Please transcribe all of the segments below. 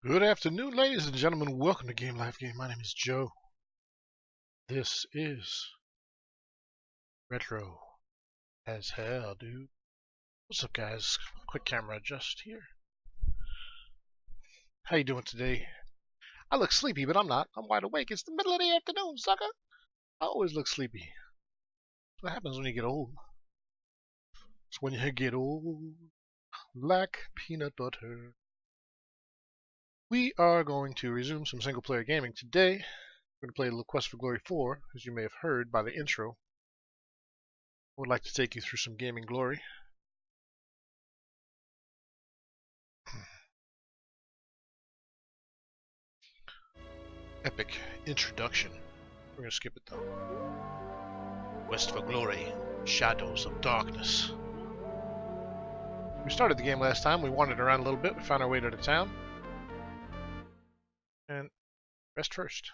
Good afternoon, ladies and gentlemen. Welcome to GameLifeGame. My name is Joe. This is retro as hell, dude. What's up, guys? Quick camera adjust here. How you doing today? I look sleepy, but I'm not. I'm wide awake. It's the middle of the afternoon, sucker. I always look sleepy. What happens when you get old? It's when you get old, like peanut butter. We are going to resume some single-player gaming today. We're going to play a little Quest for Glory 4, as you may have heard by the intro. I would like to take you through some gaming glory. Epic introduction. We're going to skip it though. Quest for Glory, Shadows of Darkness. We started the game last time. We wandered around a little bit. We found our way to the town. And rest first.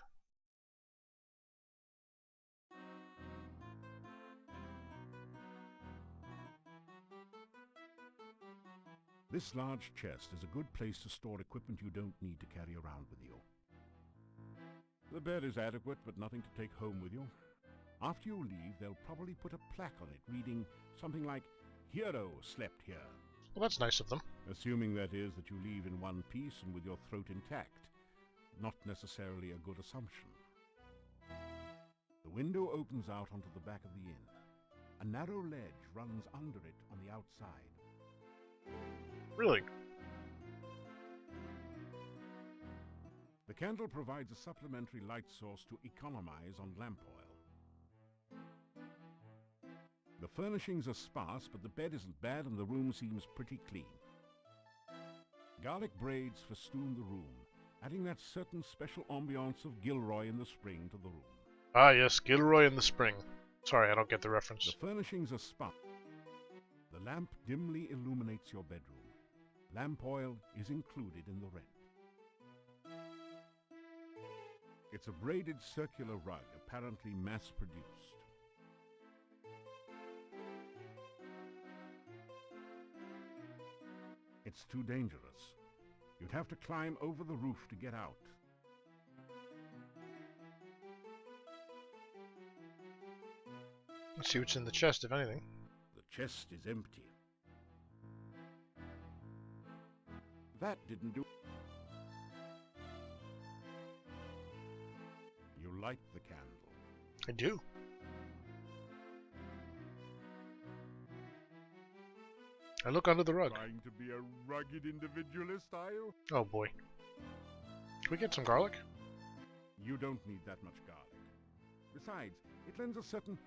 This large chest is a good place to store equipment you don't need to carry around with you. The bed is adequate, but nothing to take home with you. After you leave, they'll probably put a plaque on it reading something like, "Hero slept here." Well, that's nice of them. Assuming, that is, that you leave in one piece and with your throat intact. Not necessarily a good assumption. The window opens out onto the back of the inn. A narrow ledge runs under it on the outside. Really? The candle provides a supplementary light source to economize on lamp oil. The furnishings are sparse, but the bed isn't bad and the room seems pretty clean. Garlic braids festoon the room, adding that certain special ambiance of Gilroy in the spring to the room. Ah, yes, Gilroy in the spring. Sorry, I don't get the reference. The furnishings are sparse. The lamp dimly illuminates your bedroom. Lamp oil is included in the rent. It's a braided circular rug, apparently mass-produced. It's too dangerous. You'd have to climb over the roof to get out. Let's see what's in the chest, if anything. The chest is empty. That didn't do. You light the candle. I do. I look under the rug. Trying to be a rugged individualist, are you? Oh boy. Can we get some garlic? You don't need that much garlic. Besides, it lends a certain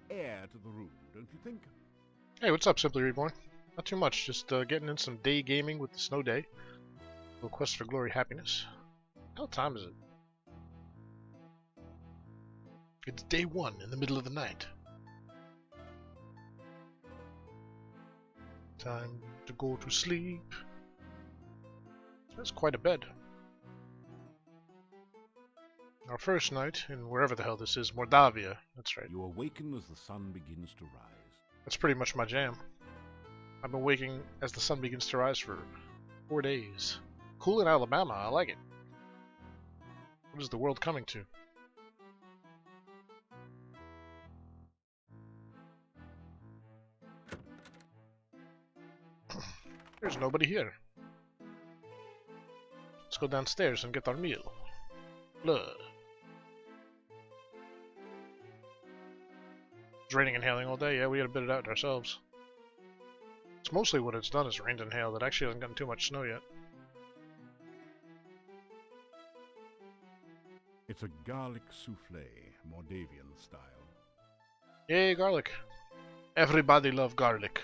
air to the room, don't you think? Hey, what's up, Simply Reborn? Not too much, just getting in some day gaming with the snow day. A little Quest for Glory happiness. What time is it? It's day 1 in the middle of the night. Time to go to sleep. That's quite a bed. Our first night in wherever the hell this is, Mordavia. That's right. You awaken as the sun begins to rise. That's pretty much my jam. I've been waking as the sun begins to rise for 4 days. Cool in Alabama, I like it. What is the world coming to? There's nobody here. Let's go downstairs and get our meal. Blood. It's raining and hailing all day. Yeah, we gotta bid it out ourselves. It's mostly what it's done is rained and hailed. It actually hasn't gotten too much snow yet. It's a garlic souffle, Mordavian style. Yay, garlic. Everybody love garlic.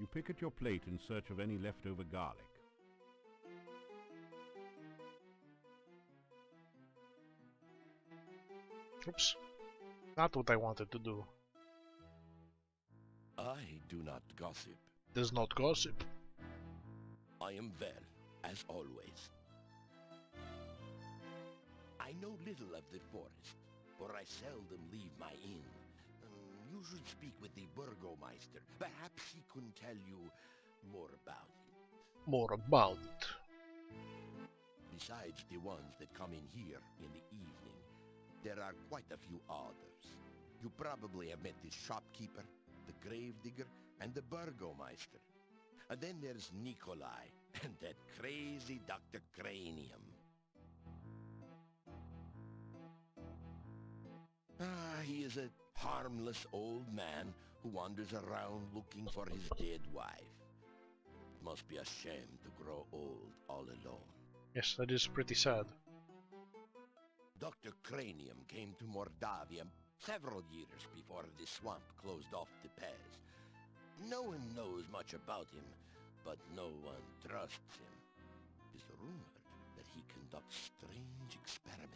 You pick at your plate in search of any leftover garlic. Oops. Not what I wanted to do. I do not gossip. Does not gossip. I am well, as always. I know little of the forest, for I seldom leave my inn. You should speak with the Burgomeister. Perhaps he can tell you more about it. More about it. Besides the ones that come in here in the evening, there are quite a few others. You probably have met the shopkeeper, the gravedigger, and the burgomeister. And then there's Nikolai, and that crazy Dr. Cranium. He is a harmless old man who wanders around looking for his dead wife. It must be a shame to grow old all alone. Yes, that is pretty sad. Dr. Cranium came to Mordavia several years before the swamp closed off the pass. No one knows much about him, but no one trusts him. It is rumored that he conducts strange experiments.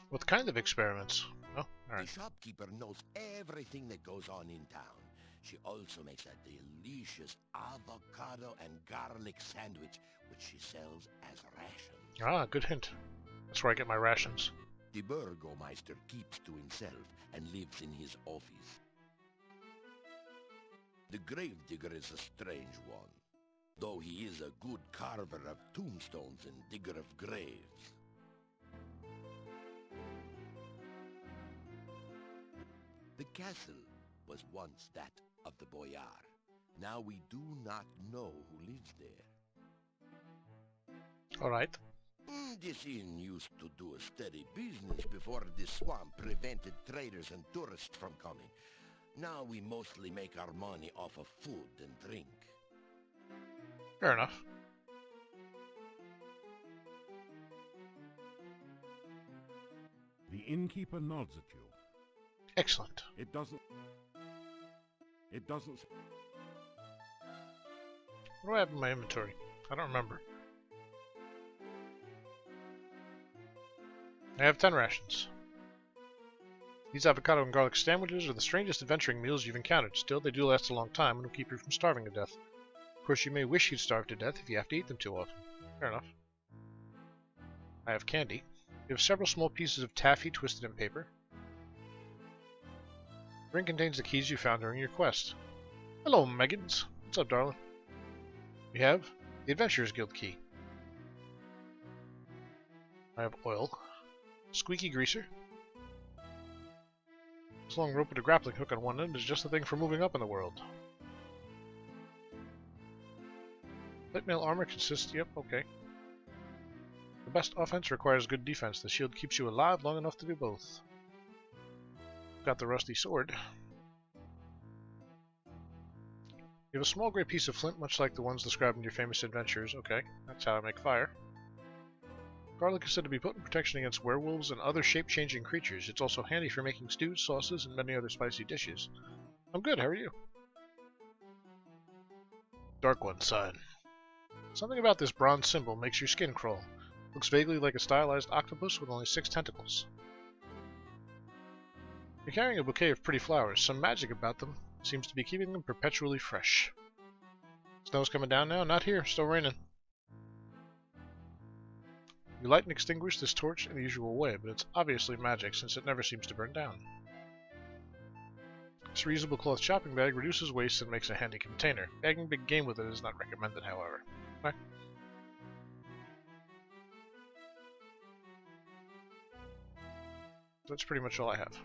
What kind of experiments? Oh, alright. The shopkeeper knows everything that goes on in town. She also makes a delicious avocado and garlic sandwich, which she sells as rations. Ah, good hint. That's where I get my rations. The burgomeister keeps to himself and lives in his office. The gravedigger is a strange one, though he is a good carver of tombstones and digger of graves. The castle was once that of the boyar. Now we do not know who lives there. Alright. This inn used to do a steady business before the swamp prevented traders and tourists from coming. Now we mostly make our money off of food and drink. Fair enough. The innkeeper nods at you. Excellent. It doesn't... What do I have in my inventory? I don't remember. I have 10 rations. These avocado and garlic sandwiches are the strangest adventuring meals you've encountered. Still, they do last a long time and will keep you from starving to death. Of course, you may wish you'd starve to death if you have to eat them too often. Fair enough. I have candy. We have several small pieces of taffy twisted in paper. The ring contains the keys you found during your quest. Hello, Meggins. What's up, darling? We have the Adventurers Guild key. I have oil. Squeaky greaser. This long rope with a grappling hook on one end is just the thing for moving up in the world. Plate mail armor consists... Yep, okay. The best offense requires good defense. The shield keeps you alive long enough to do both. Got the rusty sword. You have a small gray piece of flint, much like the ones described in your famous adventures. Okay, that's how I make fire. Garlic is said to be potent protection against werewolves and other shape-changing creatures. It's also handy for making stews, sauces, and many other spicy dishes. I'm good, how are you? Dark One sign. Something about this bronze symbol makes your skin crawl. Looks vaguely like a stylized octopus with only 6 tentacles. You're carrying a bouquet of pretty flowers. Some magic about them seems to be keeping them perpetually fresh. Snow's coming down now? Not here, still raining. You light and extinguish this torch in the usual way, but it's obviously magic since it never seems to burn down. This reusable cloth shopping bag reduces waste and makes a handy container. Bagging big game with it is not recommended, however. Okay. That's pretty much all I have.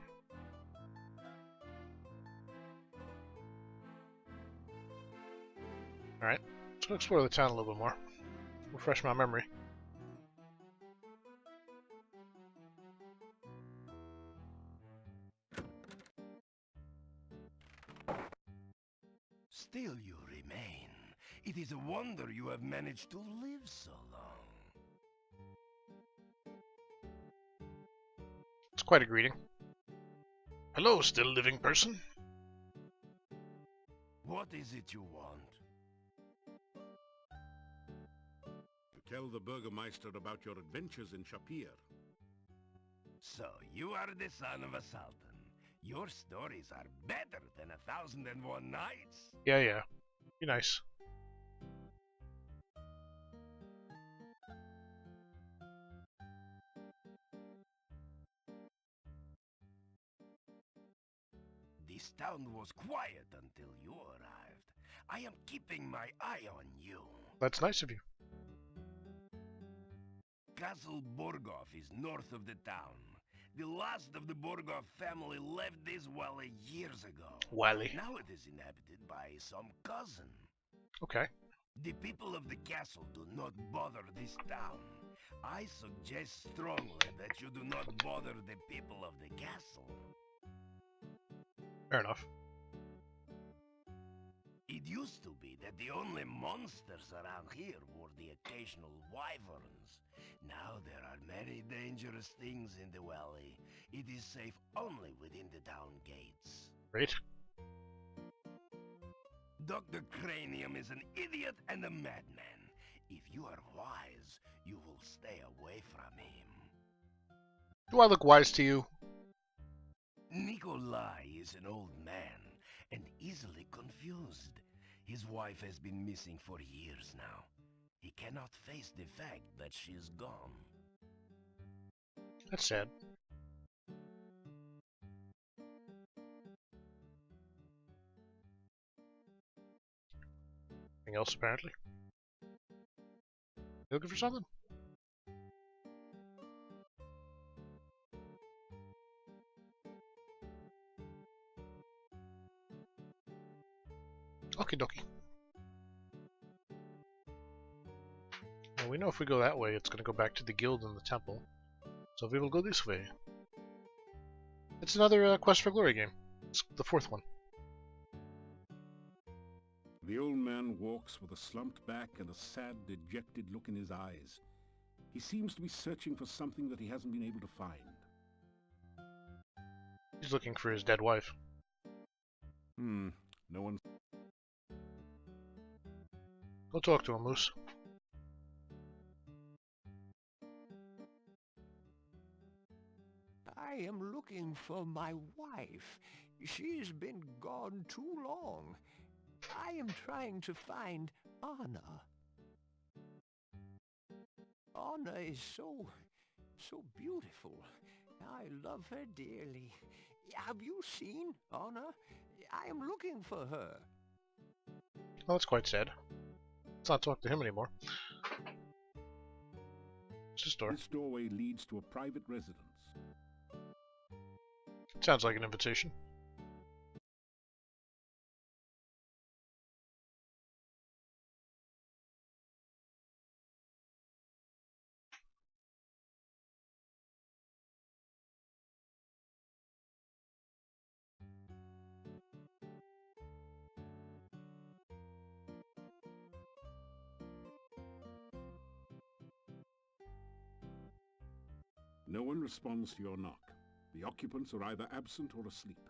Alright, let's go explore the town a little bit more. Refresh my memory. Still you remain. It is a wonder you have managed to live so long. It's quite a greeting. Hello, still living person. What is it you want? To tell the Burgermeister about your adventures in Shapir. So, you are the son of a sultan. Your stories are better than 1001 Nights. Yeah. Be nice. This town was quiet until you arrived. I am keeping my eye on you. That's nice of you. Castle Borgov is north of the town. The last of the Borgov family left this valley years ago. Wally. Now it is inhabited by some cousin. Okay. The people of the castle do not bother this town. I suggest strongly that you do not bother the people of the castle. Fair enough. It used to be that the only monsters around here were the occasional wyverns. Now there are many dangerous things in the valley. It is safe only within the town gates. Great. Dr. Cranium is an idiot and a madman. If you are wise, you will stay away from him. Do I look wise to you? Nikolai is an old man and easily confused. His wife has been missing for years now. He cannot face the fact that she is gone. That's sad. Anything else, apparently? You looking for something? Okie dokie. Well, we know if we go that way, it's going to go back to the guild and the temple. So we will go this way. It's another Quest for Glory game. It's the fourth one. The old man walks with a slumped back and a sad, dejected look in his eyes. He seems to be searching for something that he hasn't been able to find. He's looking for his dead wife. No one... Go talk to him, Moose. I am looking for my wife. She's been gone too long. I am trying to find Anna. Anna is so beautiful. I love her dearly. Have you seen Anna? I am looking for her. Well, that's quite sad. Let's not talk to him anymore. It's his door. This doorway leads to a private residence. Sounds like an invitation. No one responds to your knock. The occupants are either absent or asleep.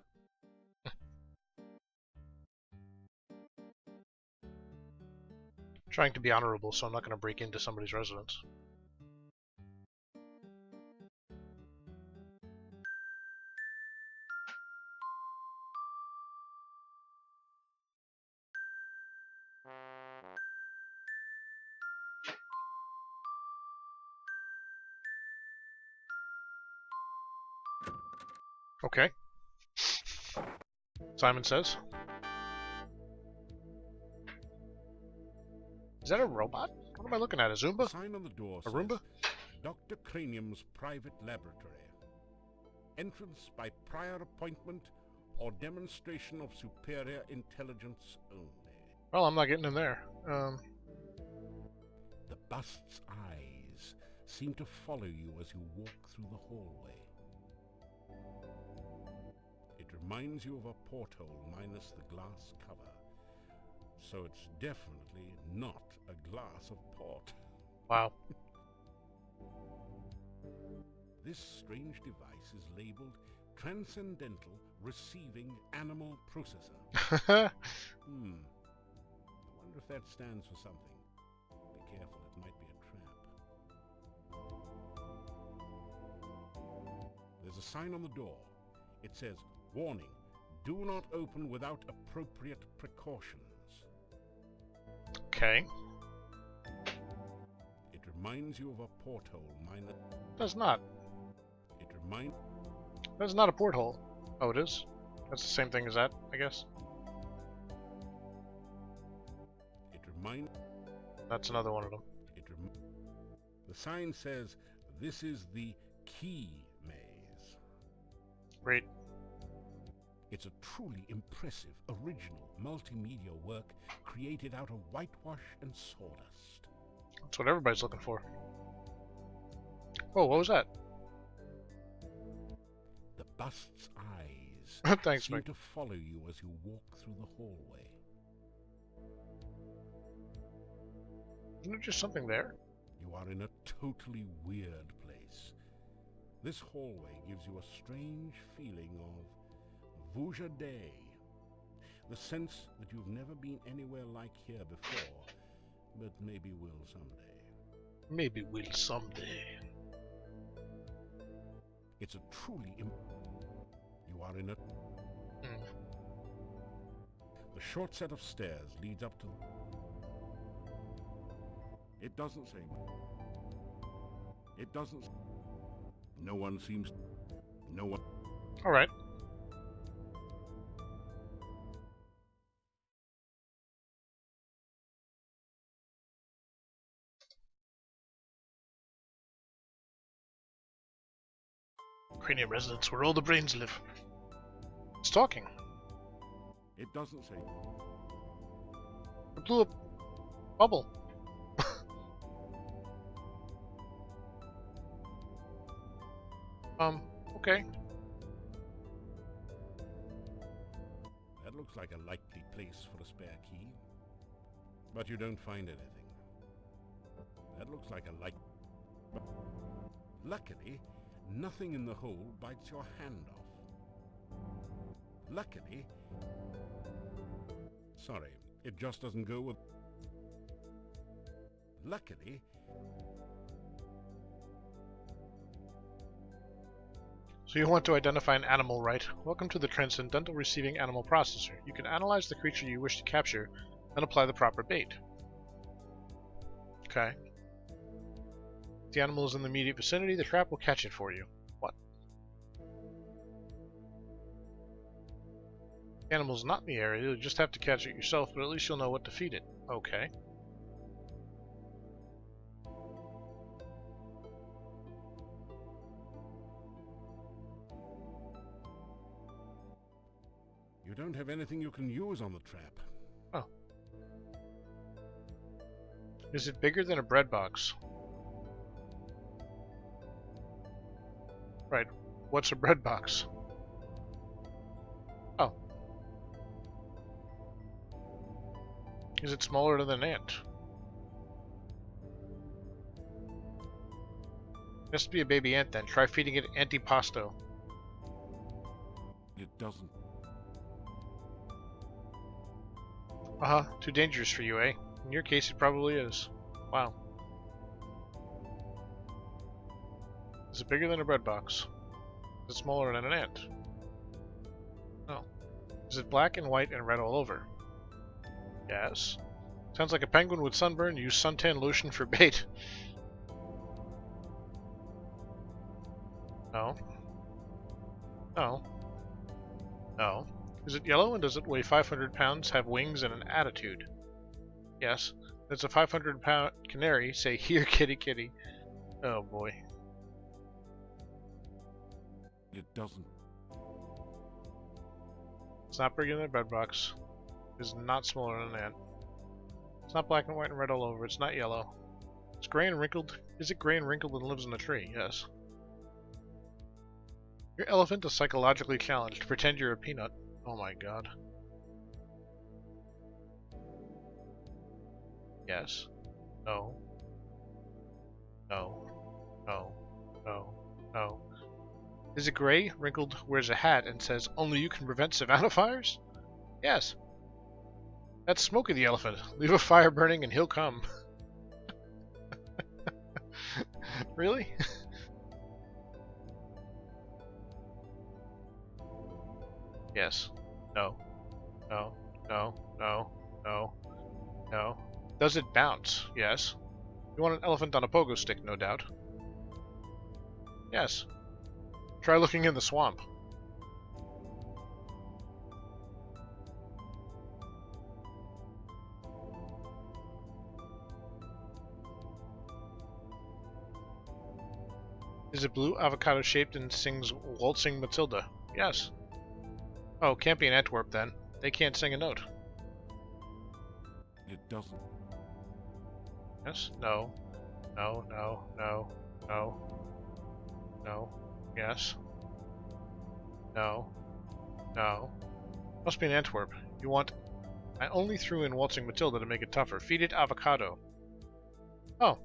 Trying to be honorable, so I'm not going to break into somebody's residence. Okay. Simon says. Is that a robot? What am I looking at? A Zumba? Sign on the door A Roomba? says, Dr. Cranium's private laboratory. Entrance by prior appointment or demonstration of superior intelligence only. Well, I'm not getting in there. The bust's eyes seem to follow you as you walk through the hallway. It reminds you of a porthole minus the glass cover. So it's definitely not a glass of port. Wow. This strange device is labeled Transcendental Receiving Animal Processor. I wonder if that stands for something. Be careful, it might be a trap. There's a sign on the door. It says, warning, do not open without appropriate precautions. Okay. It reminds you of a porthole minus... Does not. It reminds... That's not a porthole. Oh, it is? That's the same thing as that, I guess. reminds... That's another one of them. The sign says, "This is the key maze." Great. It's a truly impressive, original, multimedia work created out of whitewash and sawdust. That's what everybody's looking for. Oh, what was that? The bust's eyes Thanks, seem Mike. to follow you as you walk through the hallway. Isn't there just something there? You are in a totally weird place. This hallway gives you a strange feeling of Vujade. The sense that you've never been anywhere like here before, but maybe will someday. Maybe we'll someday. It's a truly You are in a... The short set of stairs leads up to... It doesn't say... It doesn't... No one seems... No one... Alright. Cranium residence, where all the brains live. It's talking. It doesn't say... It blew a bubble. Okay. That looks like a likely place for a spare key. But you don't find anything. That looks like a Luckily, nothing in the hole bites your hand off. Luckily... Sorry, it just doesn't go with... Luckily... So you want to identify an animal, right? Welcome to the Transcendental Receiving Animal Processor. You can analyze the creature you wish to capture, and apply the proper bait. Okay. If the animal is in the immediate vicinity, the trap will catch it for you. What? The animal's not in the area, you'll just have to catch it yourself, but at least you'll know what to feed it. Okay. You don't have anything you can use on the trap. Oh. Is it bigger than a bread box? Right. What's a bread box? Oh. Is it smaller than an ant? It has to be a baby ant then. Try feeding it antipasto. It doesn't. Uh-huh. Too dangerous for you, eh? In your case, it probably is. Wow. Is it bigger than a bread box? Is it smaller than an ant? No. Is it black and white and red all over? Yes. Sounds like a penguin with sunburn. Use suntan lotion for bait. No. No. No. Is it yellow and does it weigh 500 pounds, have wings, and an attitude? Yes. It's a 500-pound canary. Say, here, kitty, kitty. Oh, boy. It doesn't. It's not bigger than a bread box. It's not smaller than an ant. It's not black and white and red all over. It's not yellow. It's gray and wrinkled. Is it gray and wrinkled and lives in a tree? Yes. Your elephant is psychologically challenged. Pretend you're a peanut. Oh my god. Yes. No. No. No. No. No. Is it gray, wrinkled, wears a hat, and says, "Only you can prevent Savannah fires"? Yes. That's Smokey the elephant. Leave a fire burning and he'll come. Really? Yes. No. No. No. No. No. No. Does it bounce? Yes. You want an elephant on a pogo stick, no doubt. Yes. Try looking in the swamp. Is it blue, avocado shaped, and sings Waltzing Matilda? Yes. Oh, can't be in Antwerp then. They can't sing a note. It doesn't. Yes? No. No, no, no, no. No. Yes. No. No. Must be in Antwerp. You want... I only threw in Waltzing Matilda to make it tougher. Feed it avocado. Oh.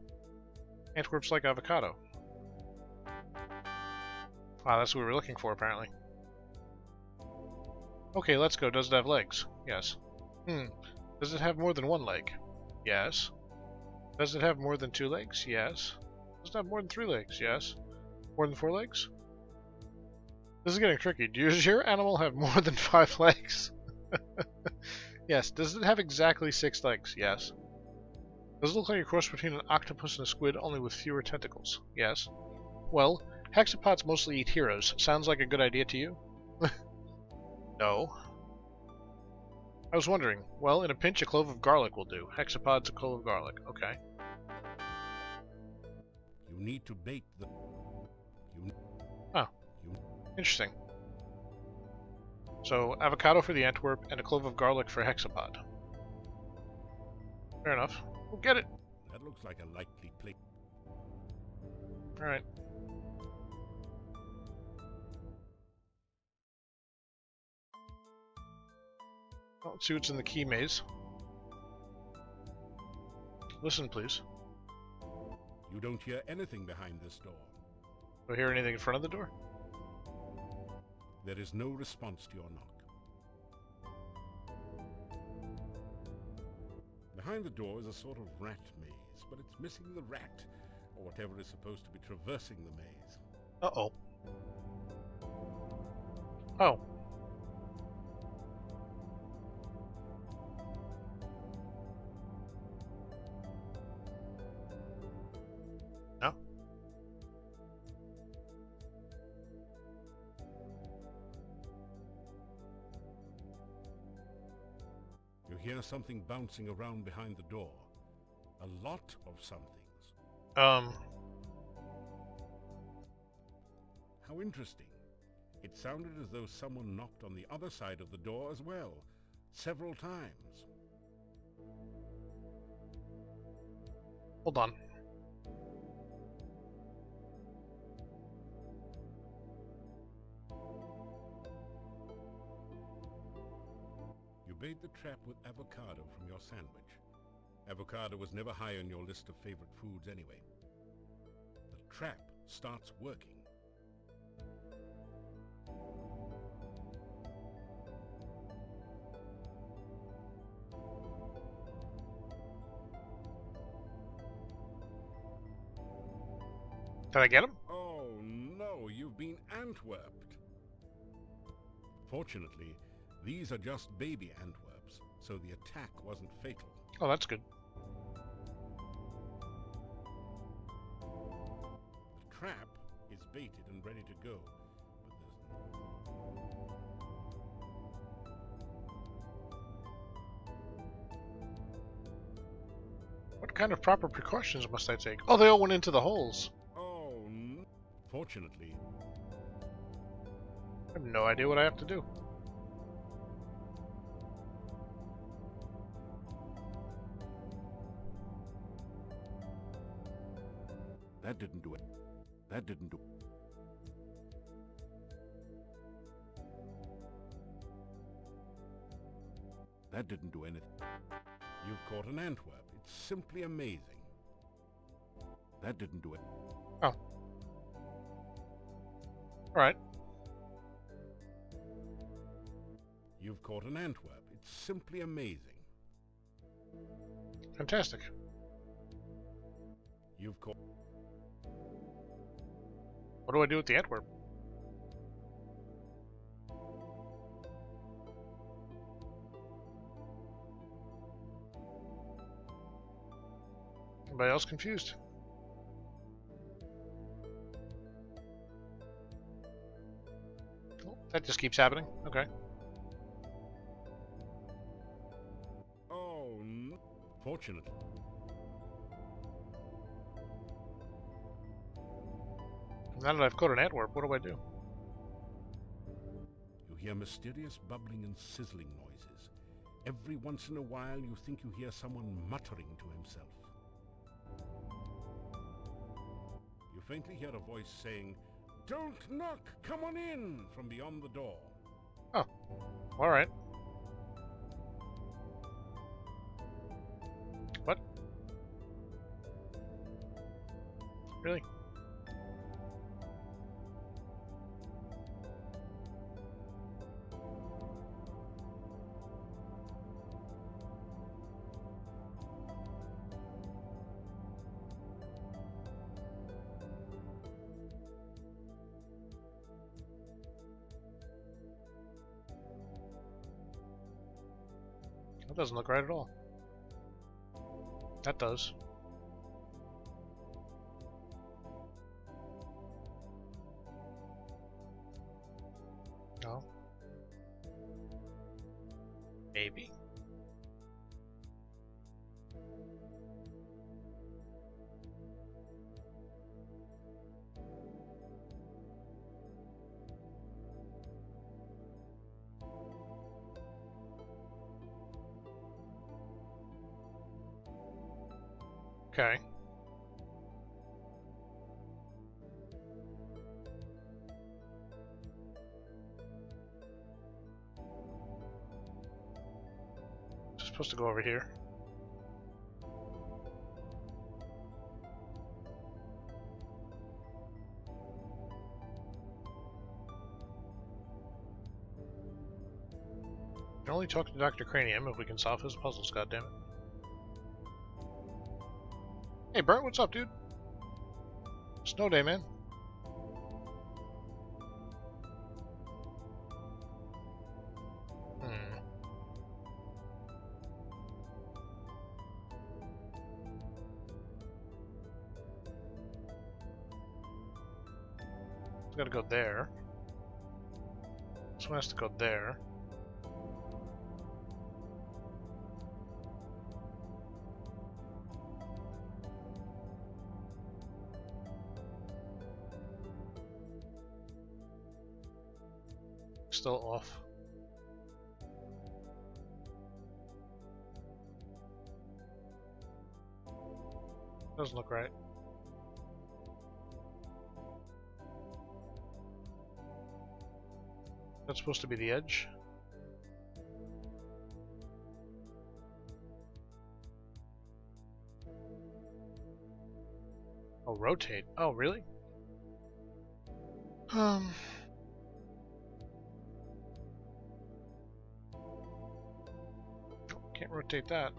Antwerp's like avocado. Wow, that's what we were looking for, apparently. Okay, let's go. Does it have legs? Yes. Does it have more than one leg? Yes. Does it have more than 2 legs? Yes. Does it have more than 3 legs? Yes. More than 4 legs? This is getting tricky. Does your animal have more than 5 legs? Yes. Does it have exactly 6 legs? Yes. Does it look like a cross between an octopus and a squid, only with fewer tentacles? Yes. Well, hexapods mostly eat heroes. Sounds like a good idea to you? No. I was wondering. Well, in a pinch, a clove of garlic will do. Hexapods, a clove of garlic. Okay. You need to bait the... Oh. Interesting. So, avocado for the Antwerp, and a clove of garlic for hexapod. Fair enough. We'll get it. That looks like a likely place. Alright. Well, let's see what's in the key maze. Listen, please. You don't hear anything behind this door. Do I hear anything in front of the door? There is no response to your knock. Behind the door is a sort of rat maze, but it's missing the rat, or whatever is supposed to be traversing the maze. Uh-oh. Oh. No? You hear something bouncing around behind the door. A lot of somethings. How interesting. It sounded as though someone knocked on the other side of the door as well, several times. Hold on. You bait the trap with avocado from your sandwich. Avocado was never high on your list of favorite foods anyway. The trap starts working. Did I get him? Oh no, you've been Antwerped. Fortunately, these are just baby Antwerps, so the attack wasn't fatal. Oh, that's good. The trap is baited and ready to go, What kind of proper precautions must I take? Oh, they all went into the holes. Oh, fortunately, I have no idea what I have to do. that didn't do it. That didn't do. That didn't do anything. You've caught an Antwerp. It's simply amazing. That didn't do it. Oh. Alright. You've caught an Antwerp. It's simply amazing. Fantastic. You've caught... What do I do with the Antwerp? Anybody else confused? Oh, that just keeps happening. Okay. Oh, fortunately. Now that I've coded Antwerp, what do I do? You hear mysterious bubbling and sizzling noises. Every once in a while you think you hear someone muttering to himself. You faintly hear a voice saying, "Don't knock, come on in," from beyond the door. Oh, alright. What? Really? That doesn't look right at all. That does. No. Maybe. Okay. Just supposed to go over here. I can only talk to Dr. Cranium if we can solve his puzzles, goddammit. Hey Bert, what's up, dude? Snow day, man. Gotta go there. This one has to go there. Still off. Doesn't look right. That's supposed to be the edge. Oh, rotate. Oh, really? Can't rotate that.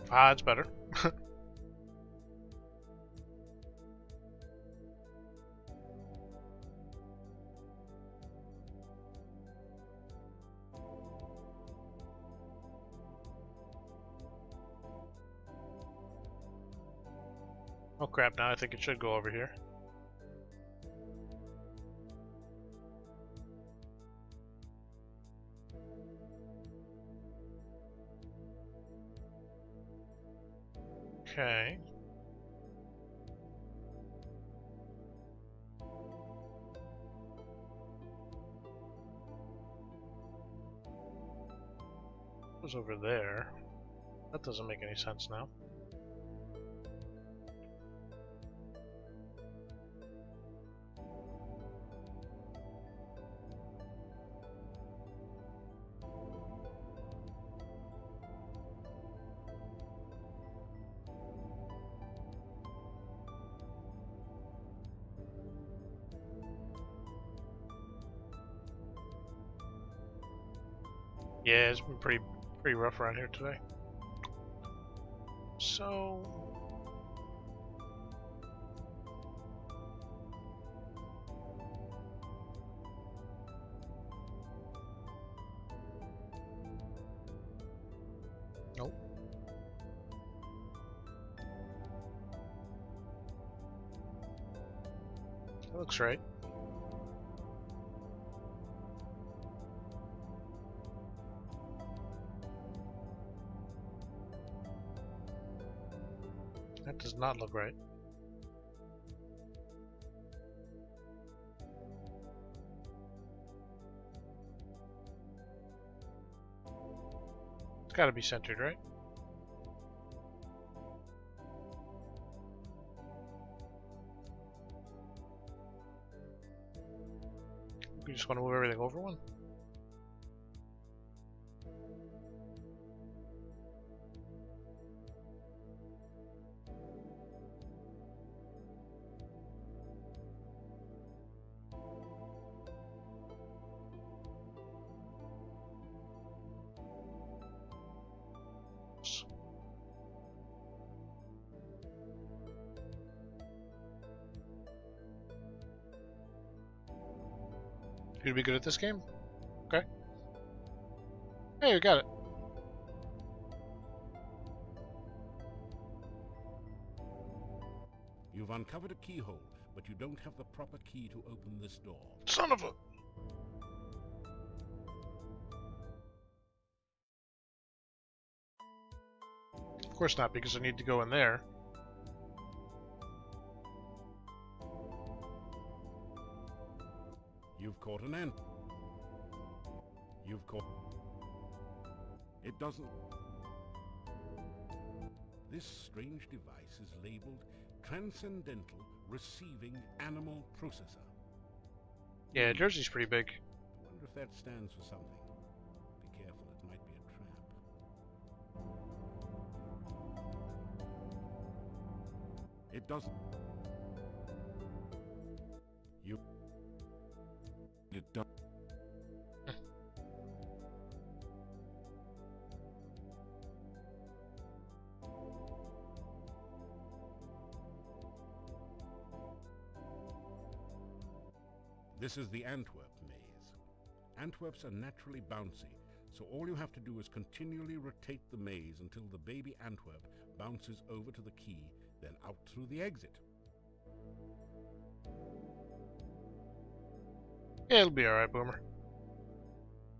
Ah, it's better. Oh crap, now I think it should go over here. Okay. Goes over there. That doesn't make any sense now. Yeah, it's been pretty rough around here today. So nope. That looks right. That does not look right. It's gotta be centered, right? You just want to move everything over one? You'd be good at this game? Okay. Hey, you got it. You've uncovered a keyhole, but you don't have the proper key to open this door. Son of a... Of course not, because I need to go in there. You've caught an ant. You've caught... It doesn't... This strange device is labeled Transcendental Receiving Animal Processor. Yeah, Jersey's pretty big. I wonder if that stands for something. Be careful, it might be a trap. It doesn't... It does... This is the Antwerp maze. Antwerps are naturally bouncy, so all you have to do is continually rotate the maze until the baby Antwerp bounces over to the key, then out through the exit. Yeah, it'll be alright, Boomer.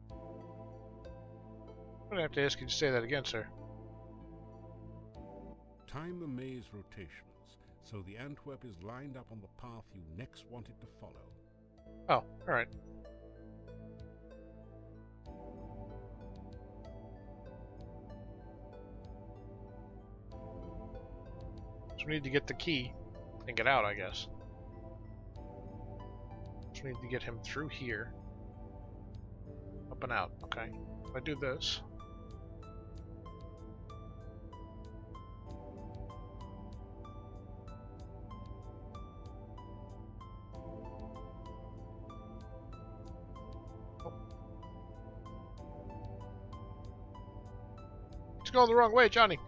I'm gonna have to ask you to say that again, sir. Time the maze rotations, so the Antwerp is lined up on the path you next want it to follow. Oh, alright. So we need to get the key and get out, I guess. So we need to get him through here. Up and out, okay. If I do this... He's going the wrong way, Johnny.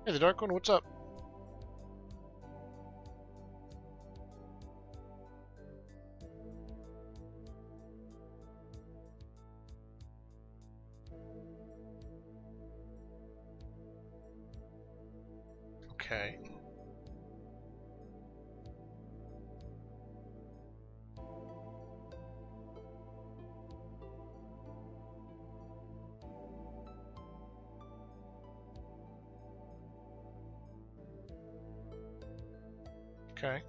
Hey, the Dark One, what's up? Okay. Okay.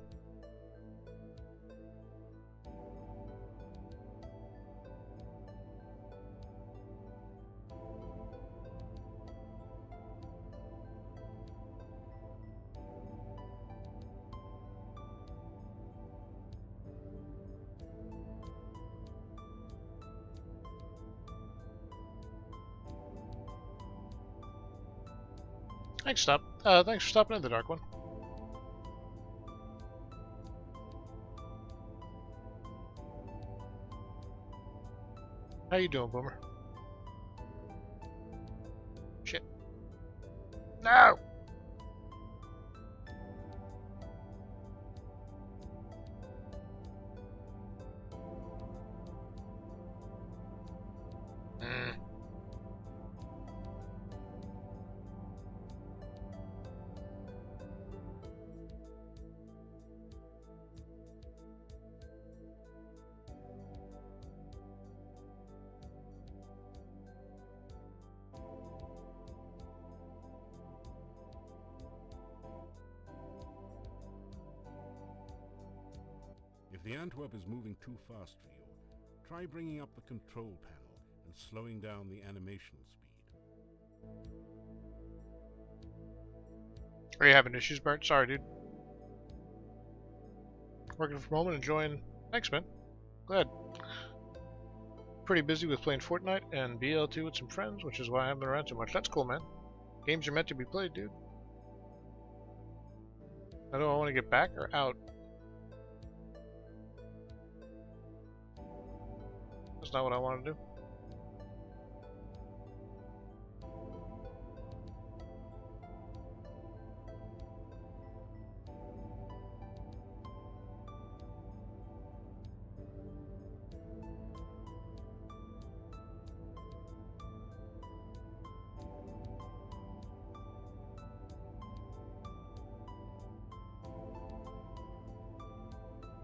Thanks for stopping in, the Dark One. How you doing, Boomer? Shit. No! Mm. If the Antwerp is moving too fast for you, try bringing up the control panel and slowing down the animation speed. Are you having issues, Bart? Sorry, dude. Working from home and enjoying... Thanks, man. Glad. Pretty busy with playing Fortnite and BL2 with some friends, which is why I haven't been around too much. That's cool, man. Games are meant to be played, dude. How do I want to get back or out? That's not what I want to do.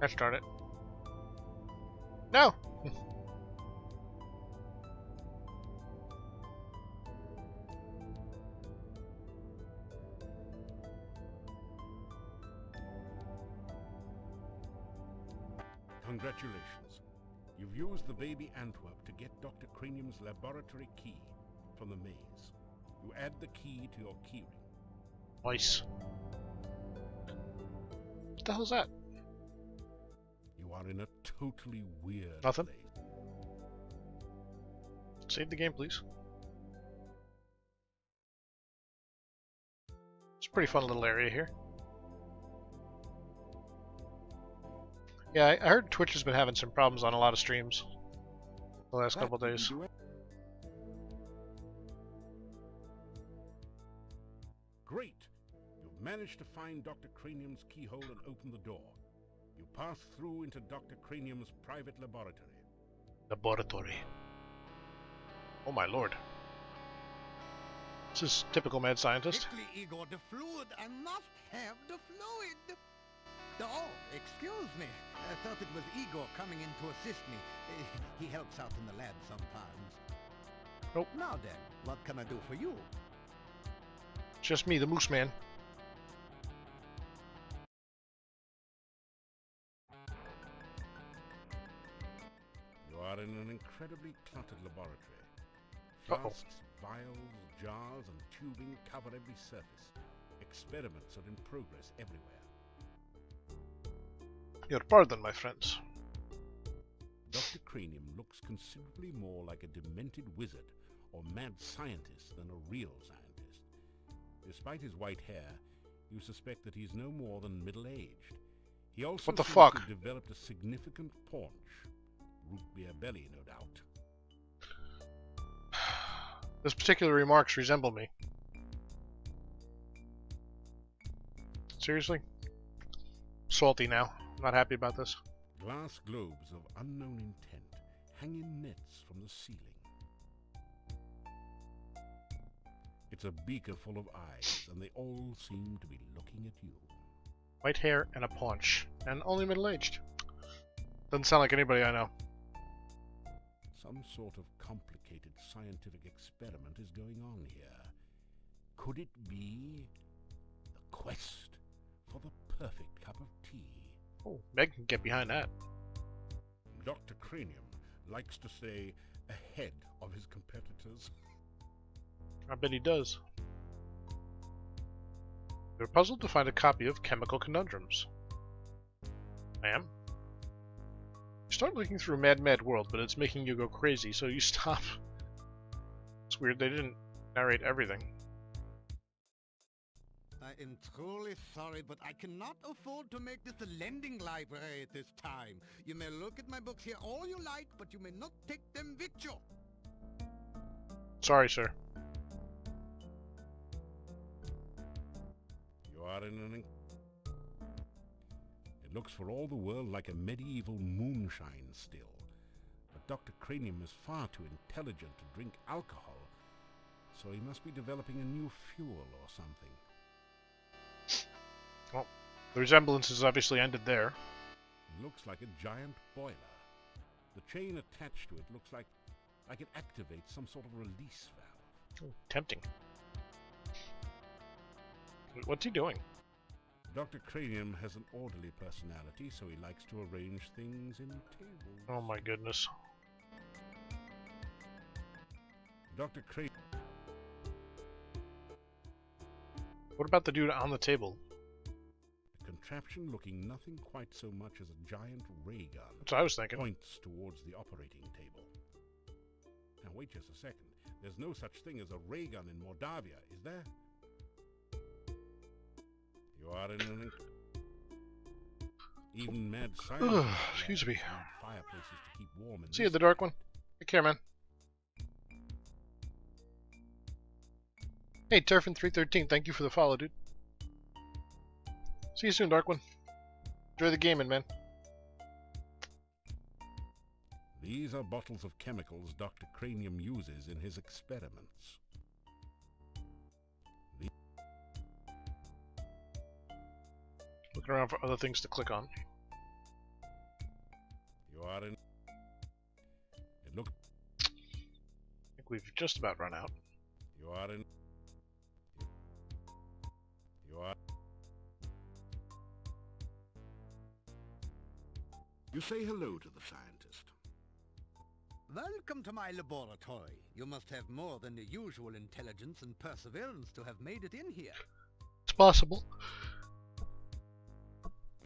Let's start it. No! Congratulations. You've used the baby Antwerp to get Dr. Cranium's laboratory key from the maze. You add the key to your keyring. Nice. What the hell's that? You are in a totally weird Nothing. place. Save the game, please. It's a pretty fun little area here. Yeah, I heard Twitch has been having some problems on a lot of streams the last couple of days. Great! You've managed to find Dr. Cranium's keyhole and open the door. You pass through into Dr. Cranium's private laboratory. Laboratory. Oh my lord. This is typical mad scientist. Quickly, Igor, the fluid. I must have the fluid. Oh, excuse me. I thought it was Igor coming in to assist me. He helps out in the lab sometimes. Nope. Now then, what can I do for you? Just me, the Moose Man. You are in an incredibly cluttered laboratory. Flasks, vials, jars, and tubing cover every surface. Experiments are in progress everywhere. Your pardon, my friends. Dr. Cranium looks considerably more like a demented wizard or mad scientist than a real scientist. Despite his white hair, you suspect that he's no more than middle-aged. He also What the seems fuck? to have developed a significant paunch. Root beer belly, no doubt. Those particular remarks resemble me. Seriously? Salty now. Not happy about this. Glass globes of unknown intent hang in nets from the ceiling. It's a beaker full of eyes, and they all seem to be looking at you. White hair and a paunch. And only middle-aged. Doesn't sound like anybody I know. Some sort of complicated scientific experiment is going on here. Could it be the quest for the perfect cup of tea? Oh, Meg can get behind that. Dr. Cranium likes to stay ahead of his competitors. I bet he does. You're puzzled to find a copy of Chemical Conundrums. Ma'am? You start looking through Mad Mad World, but it's making you go crazy, so you stop. It's weird, they didn't narrate everything. I am truly sorry, but I cannot afford to make this a lending library at this time. You may look at my books here all you like, but you may not take them with you. Sorry, sir. You are in an... It looks for all the world like a medieval moonshine still. But Dr. Cranium is far too intelligent to drink alcohol, so he must be developing a new fuel or something. Well, the resemblance has obviously ended there. It looks like a giant boiler. The chain attached to it looks like it activates some sort of release valve. Oh, tempting. What's he doing? Dr. Cranium has an orderly personality, so he likes to arrange things in tables. Oh my goodness. Dr. Cranium... What about the dude on the table? A contraption looking nothing quite so much as a giant ray gun. That's what I was thinking. Points towards the operating table. Now wait just a second. There's no such thing as a ray gun in Mordavia, is there? You are in an... Even mad scientists excuse me. need fireplaces to keep warm in See you, this the dark one. Take care, man. Hey, Turfin313, thank you for the follow, dude. See you soon, Dark One. Enjoy the gaming, man. These are bottles of chemicals Dr. Cranium uses in his experiments. Looking around for other things to click on. You are in... It look... I think we've just about run out. You are in... You are... You say hello to the scientist. Welcome to my laboratory. You must have more than the usual intelligence and perseverance to have made it in here. It's possible.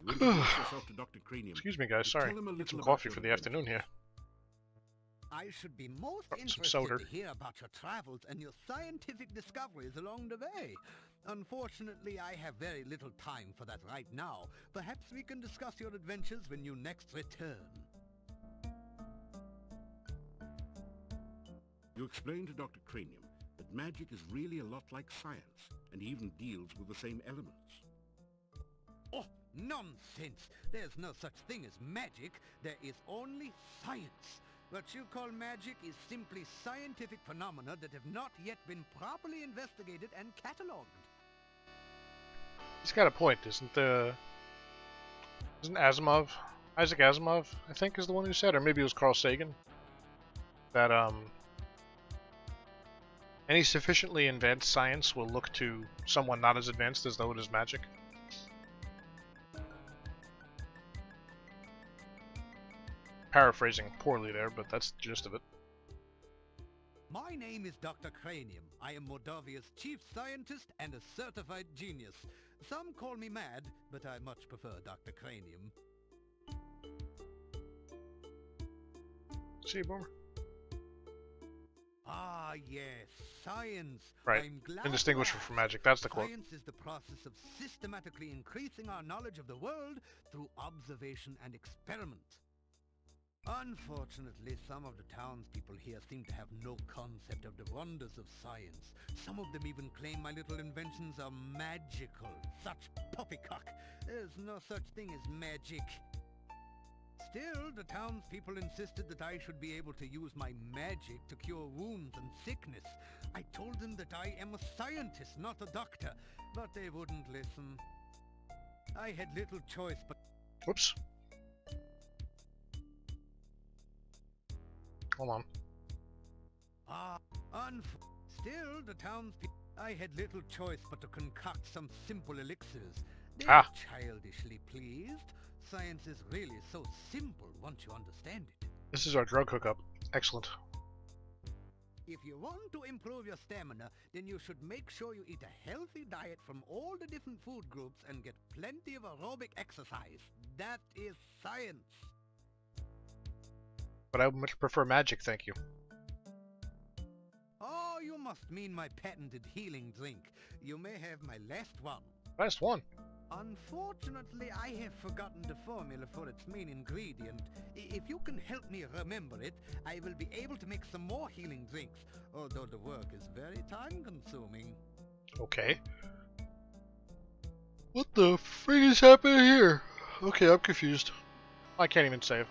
You introduce yourself to Dr. Cranium. Excuse me, guys. You Sorry. tell him a Get little some about coffee your for the afternoon here. I should be most Some interested soda. to hear about your travels and your scientific discoveries along the way. Unfortunately, I have very little time for that right now. Perhaps we can discuss your adventures when you next return. You explain to Dr. Cranium that magic is really a lot like science, and even deals with the same elements. Oh, nonsense! There's no such thing as magic. There is only science. What you call magic is simply scientific phenomena that have not yet been properly investigated and catalogued. He's got a point, isn't Asimov, Isaac Asimov, I think, is the one who said, or maybe it was Carl Sagan, that any sufficiently advanced science will look to someone not as advanced as though it is magic. Paraphrasing poorly there, but that's the gist of it. My name is Dr. Cranium. I am Moldavia's chief scientist and a certified genius. Some call me mad, but I much prefer Dr. Cranium. See you, Boomer. Ah, yes, science. Right. I'm glad Indistinguishable you from asked. magic. That's the quote. Science is the process of systematically increasing our knowledge of the world through observation and experiment. Unfortunately, some of the townspeople here seem to have no concept of the wonders of science. Some of them even claim my little inventions are magical. Such poppycock. There's no such thing as magic. Still, the townspeople insisted that I should be able to use my magic to cure wounds and sickness. I told them that I am a scientist, not a doctor, but they wouldn't listen. I had little choice but... Whoops. Hold on. Still, the townspeople... I had little choice but to concoct some simple elixirs. They Ah. were childishly pleased. Science is really so simple once you understand it. This is our drug hookup. Excellent. If you want to improve your stamina, then you should make sure you eat a healthy diet from all the different food groups and get plenty of aerobic exercise. That is science. But I would much prefer magic, thank you. Oh, you must mean my patented healing drink. You may have my last one. Last one. Unfortunately, I have forgotten the formula for its main ingredient. If you can help me remember it, I will be able to make some more healing drinks, although the work is very time-consuming. Okay. What the frig is happening here? Okay, I'm confused. I can't even save.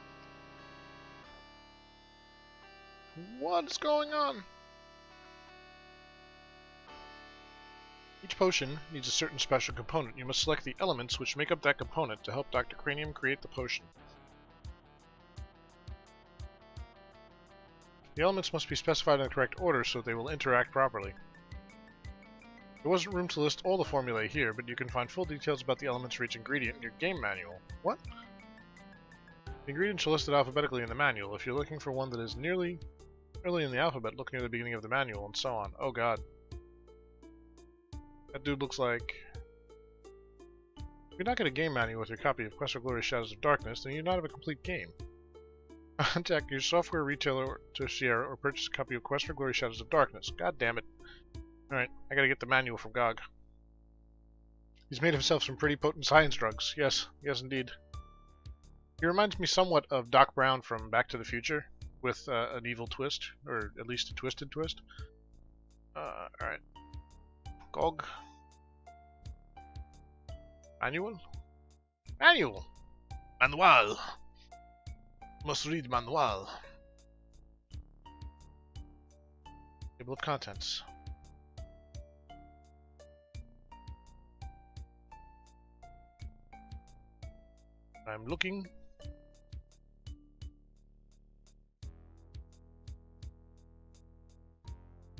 What's going on? Each potion needs a certain special component. You must select the elements which make up that component to help Dr. Cranium create the potion. The elements must be specified in the correct order so they will interact properly. There wasn't room to list all the formulae here, but you can find full details about the elements for each ingredient in your game manual. What? The ingredients are listed alphabetically in the manual. If you're looking for one that is nearly early in the alphabet, look near the beginning of the manual, and so on. Oh god. That dude looks like... If you're not get a game manual with your copy of Quest for Glory Shadows of Darkness, then you do not have a complete game. Contact your software retailer to Sierra or purchase a copy of Quest for Glory Shadows of Darkness. God damn it. Alright, I gotta get the manual from GOG. He's made himself some pretty potent science drugs. Yes, yes indeed. He reminds me somewhat of Doc Brown from Back to the Future, with an evil twist, or at least a twisted twist. Alright. GOG. Manual? Manual! Manual! Must read manual. Table of contents. I'm looking.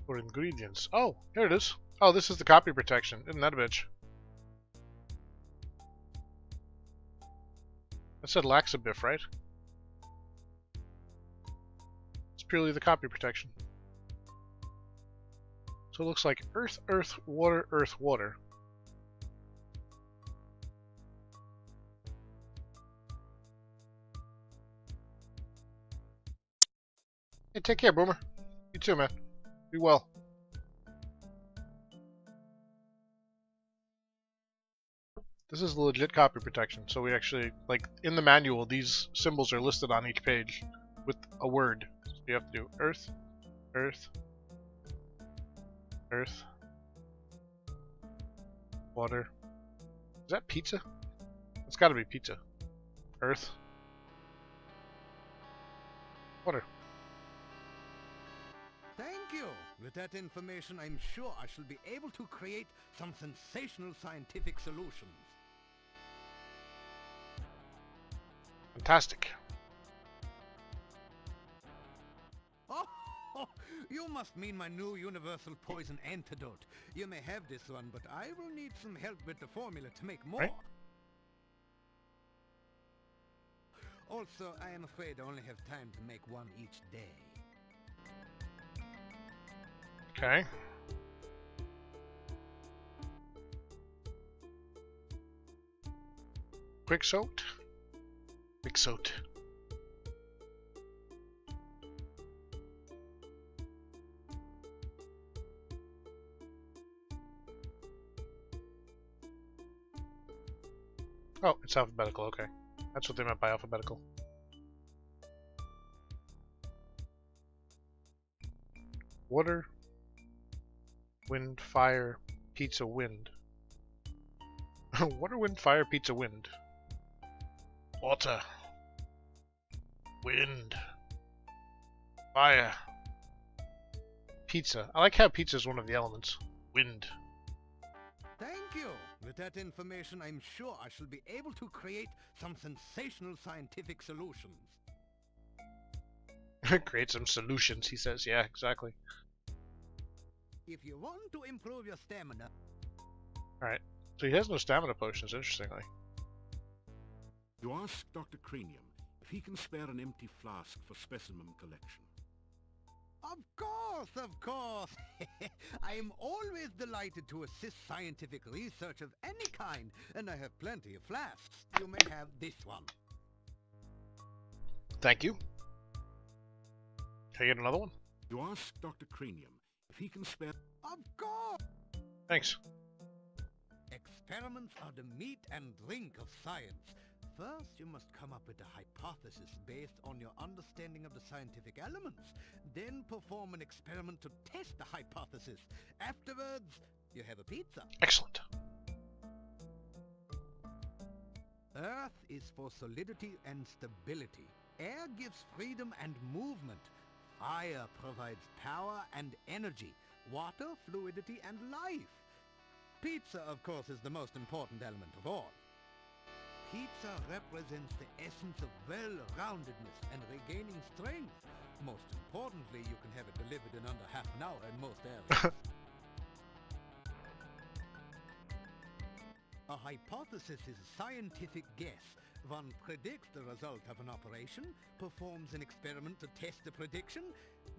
For ingredients. Oh, here it is. Oh, this is the copy protection. Isn't that a bitch? That said laxabiff, right? It's purely the copy protection. So it looks like earth, earth, water, earth, water. Hey, take care, Boomer. You too, man. Be well. This is legit copy protection, so we actually, like, in the manual, these symbols are listed on each page with a word. So you have to do earth, earth, earth, water. Is that pizza? It's gotta be pizza. Earth, water. Thank you. With that information, I'm sure I shall be able to create some sensational scientific solutions. Fantastic. Oh, you must mean my new universal poison antidote. You may have this one, but I will need some help with the formula to make more. Right. Also, I am afraid I only have time to make one each day. Okay. Quicksalt. Quicksalt. Oh, it's alphabetical, okay. That's what they meant by alphabetical. Water, wind, fire, pizza, wind. Water, wind, fire, pizza, wind. Water. Wind. Fire. Pizza. I like how pizza is one of the elements. Wind. Thank you. With that information, I'm sure I shall be able to create some sensational scientific solutions. Create some solutions, he says. Yeah, exactly. If you want to improve your stamina... Alright. So he has no stamina potions, interestingly. You ask Dr. Cranium if he can spare an empty flask for specimen collection. Of course, of course. I am always delighted to assist scientific research of any kind, and I have plenty of flasks. You may have this one. Thank you. Can I get another one? You ask Dr. Cranium if he can spare... Of course! Thanks. Experiments are the meat and drink of science. First, you must come up with a hypothesis based on your understanding of the scientific elements. Then perform an experiment to test the hypothesis. Afterwards, you have a pizza. Excellent. Earth is for solidity and stability. Air gives freedom and movement. Fire provides power and energy. Water, fluidity, and life. Pizza, of course, is the most important element of all. Pizza represents the essence of well-roundedness and regaining strength. Most importantly, you can have it delivered in under half an hour in most areas. A hypothesis is a scientific guess. One predicts the result of an operation, performs an experiment to test the prediction,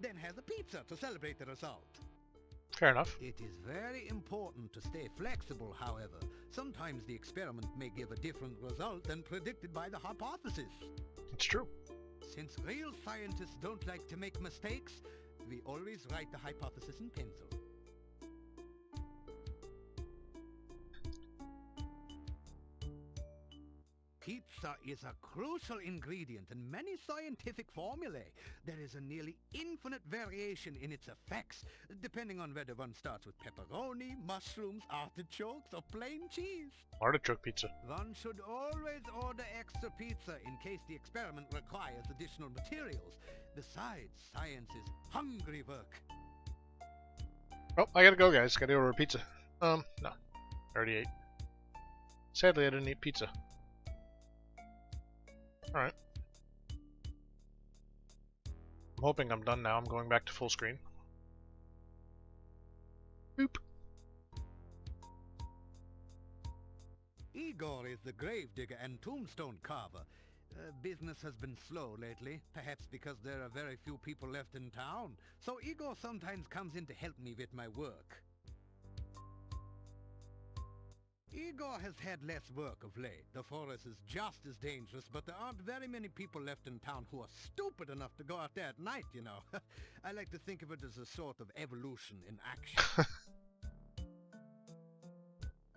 then has a pizza to celebrate the result. Fair enough. It is very important to stay flexible, however. Sometimes the experiment may give a different result than predicted by the hypothesis. It's true. Since real scientists don't like to make mistakes, we always write the hypothesis in pencil. Pizza is a crucial ingredient in many scientific formulae. There is a nearly infinite variation in its effects, depending on whether one starts with pepperoni, mushrooms, artichokes, or plain cheese. Artichoke pizza. One should always order extra pizza in case the experiment requires additional materials. Besides, science is hungry work. Oh, I gotta go, guys. Gotta order a pizza. No. I already ate. Sadly, I didn't eat pizza. Alright. I'm hoping I'm done now. I'm going back to full screen. Boop. Igor is the gravedigger and tombstone carver. Business has been slow lately, perhaps because there are very few people left in town. So Igor sometimes comes in to help me with my work. Igor has had less work of late. The forest is just as dangerous, but there aren't very many people left in town who are stupid enough to go out there at night, you know. I like to think of it as a sort of evolution in action.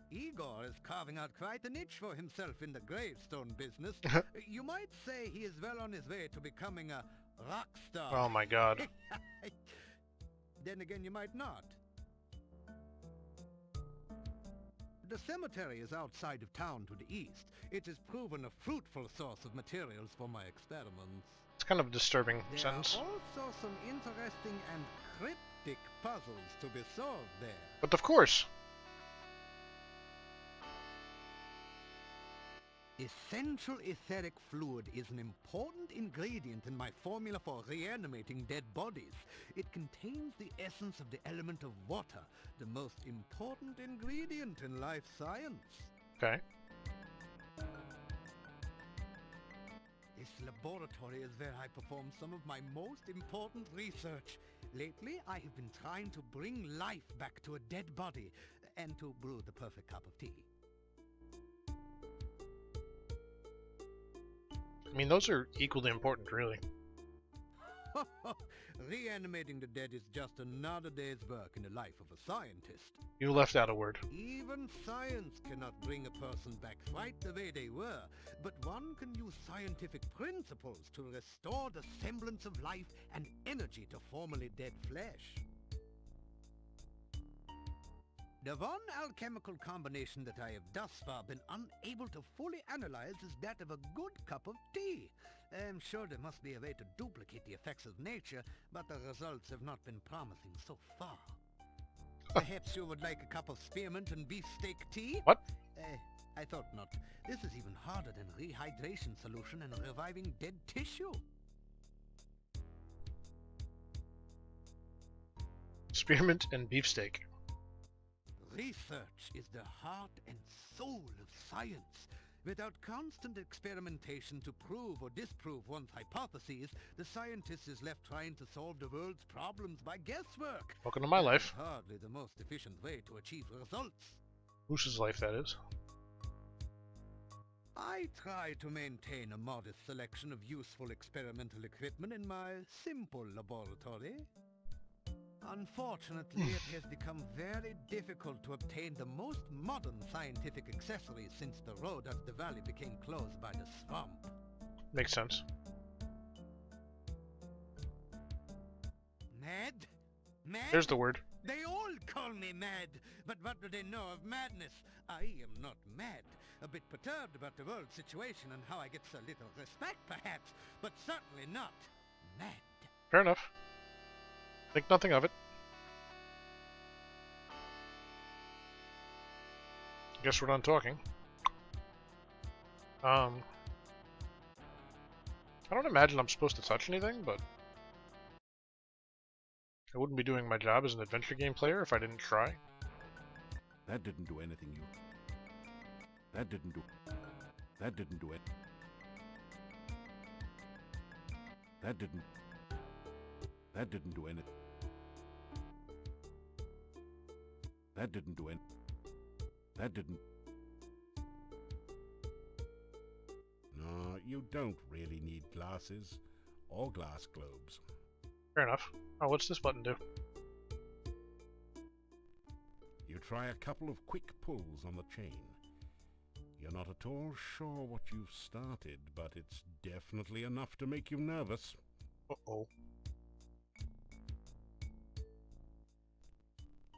Igor is carving out quite a niche for himself in the gravestone business. You might say he is well on his way to becoming a rock star. Oh my god. Then again, you might not. The cemetery is outside of town to the east. It has proven a fruitful source of materials for my experiments. It's kind of a disturbing There sentence. are also some interesting and cryptic puzzles to be solved there. But of course. Essential etheric fluid is an important ingredient in my formula for reanimating dead bodies. It contains the essence of the element of water, the most important ingredient in life science. Okay. This laboratory is where I perform some of my most important research. Lately, I have been trying to bring life back to a dead body and to brew the perfect cup of tea. I mean, those are equally important, really. Reanimating the dead is just another day's work in the life of a scientist. You left out a word. Even science cannot bring a person back right the way they were, but one can use scientific principles to restore the semblance of life and energy to formerly dead flesh. The one alchemical combination that I have thus far been unable to fully analyze is that of a good cup of tea. I'm sure there must be a way to duplicate the effects of nature, but the results have not been promising so far. Perhaps you would like a cup of spearmint and beefsteak tea? What? I thought not. This is even harder than rehydration solution and reviving dead tissue. Spearmint and beefsteak. Research is the heart and soul of science. Without constant experimentation to prove or disprove one's hypotheses, the scientist is left trying to solve the world's problems by guesswork. Welcome to my life. That is hardly the most efficient way to achieve results. Moose's life, that is. I try to maintain a modest selection of useful experimental equipment in my simple laboratory. Unfortunately, it has become very difficult to obtain the most modern scientific accessories since the road up the valley became closed by the swamp. Makes sense. Mad? Mad? There's the word. They all call me mad, but what do they know of madness? I am not mad. A bit perturbed about the world situation and how I get so little respect, perhaps, but certainly not mad. Fair enough. Think nothing of it. Guess we're done talking. I don't imagine I'm supposed to touch anything, but I wouldn't be doing my job as an adventure game player if I didn't try. That didn't do anything, you... That didn't do... That didn't do it. That didn't... That didn't do anything. That didn't do anything. That didn't... No, you don't really need glasses. Or glass globes. Fair enough. Oh, what's this button do? You try a couple of quick pulls on the chain. You're not at all sure what you've started, but it's definitely enough to make you nervous. Uh-oh.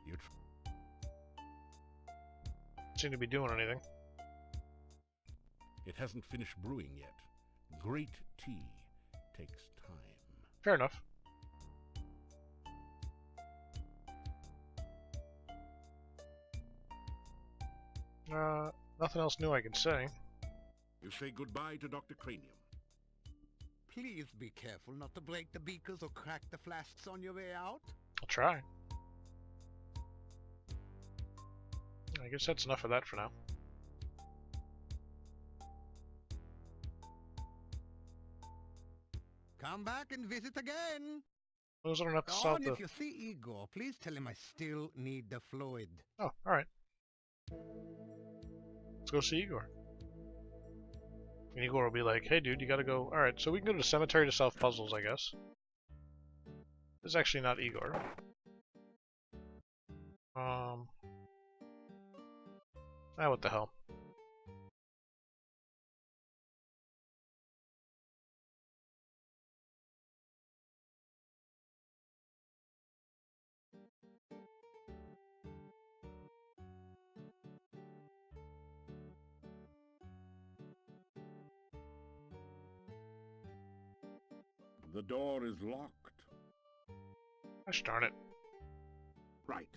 You Seem to be doing anything. It hasn't finished brewing yet. Great tea takes time. Fair enough. Nothing else new I can say. You say goodbye to Dr. Cranium. Please be careful not to break the beakers or crack the flasks on your way out. I'll try. I guess that's enough of that for now. Come back and visit again. Those are enough to solve And the... if you see Igor, please tell him I still need the fluid. Oh, alright. Let's go see Igor. And Igor will be like, hey dude, you gotta go... Alright, so we can go to the cemetery to solve puzzles, I guess. This is actually not Igor. What the hell. The door is locked. Gosh darn it. Right.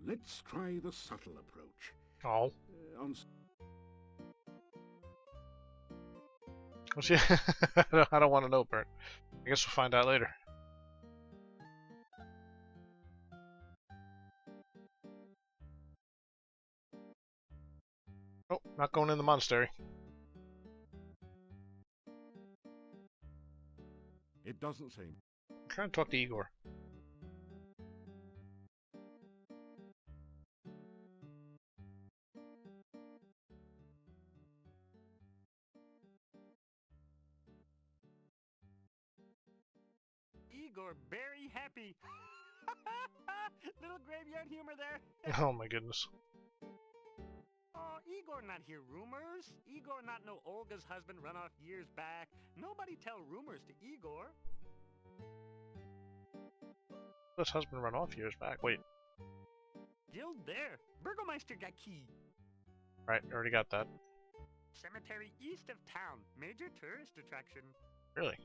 Let's try the subtle approach. Oh. On Well, see, I don't want to know, Bert. I guess we'll find out later. Oh, not going in the monastery. It doesn't say. I'm trying to talk to Igor. Igor, very happy. Little graveyard humor there. Oh my goodness. Oh, Igor not hear rumors. Igor not know Olga's husband run off years back. Nobody tell rumors to Igor. This husband run off years back. Wait. Guild there. Burgomeister got key. Right, already got that. Cemetery east of town. Major tourist attraction. Really?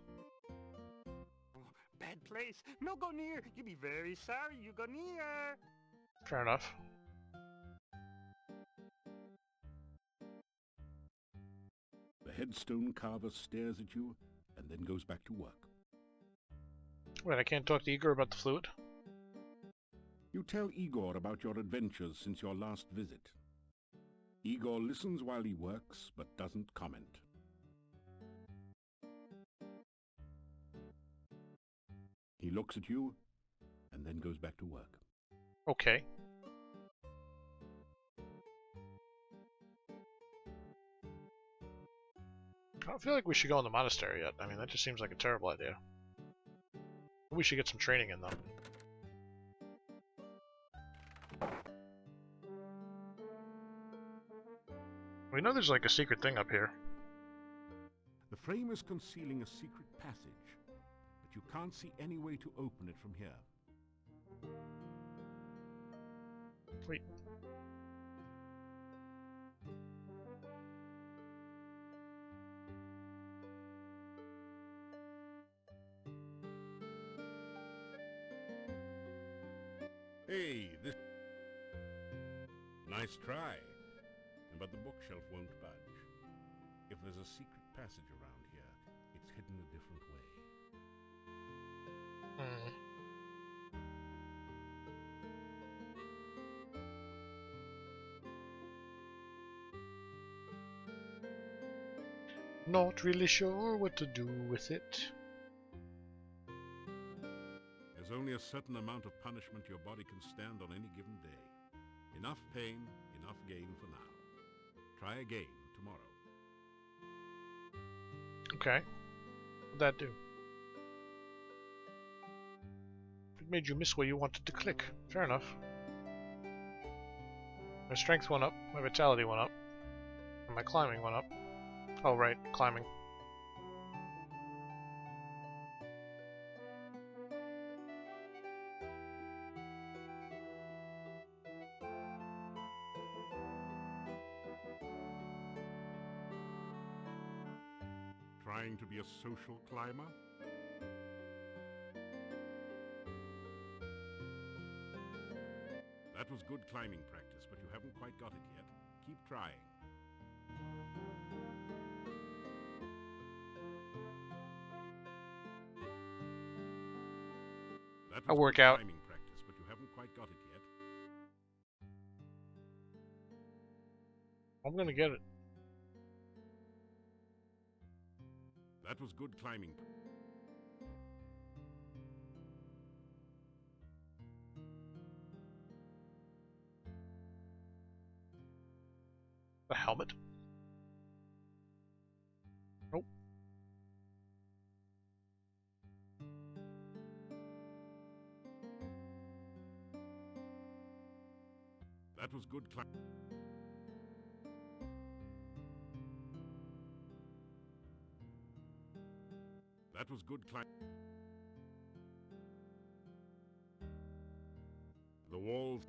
Oh, bad place. No go near. You be very sorry you go near. Fair enough. The headstone carver stares at you and then goes back to work. Wait, I can't talk to Igor about the flute? You tell Igor about your adventures since your last visit. Igor listens while he works, but doesn't comment. He looks at you and then goes back to work. Okay. I don't feel like we should go in the monastery yet. I mean, that just seems like a terrible idea. We should get some training in, though. We know there's like a secret thing up here. The frame is concealing a secret passage, but you can't see any way to open it from here. Wait. Hey, this... Nice try. But the bookshelf won't budge. If there's a secret passage around here, it's hidden a different way. Not really sure what to do with it. There's only a certain amount of punishment your body can stand on any given day. Enough pain, enough gain for now. Try again tomorrow. Okay. What'd that do? It made you miss where you wanted to click. Fair enough. My strength went up, my vitality went up, and my climbing went up. Oh right, climbing. Trying to be a social climber? That was good climbing practice, but you haven't quite got it yet. Keep trying. That was I'll work good out. climbing practice, but you haven't quite got it yet. I'm gonna get it. That was good climbing. The helmet? Nope. That was good climbing. That was good climbing. The walls.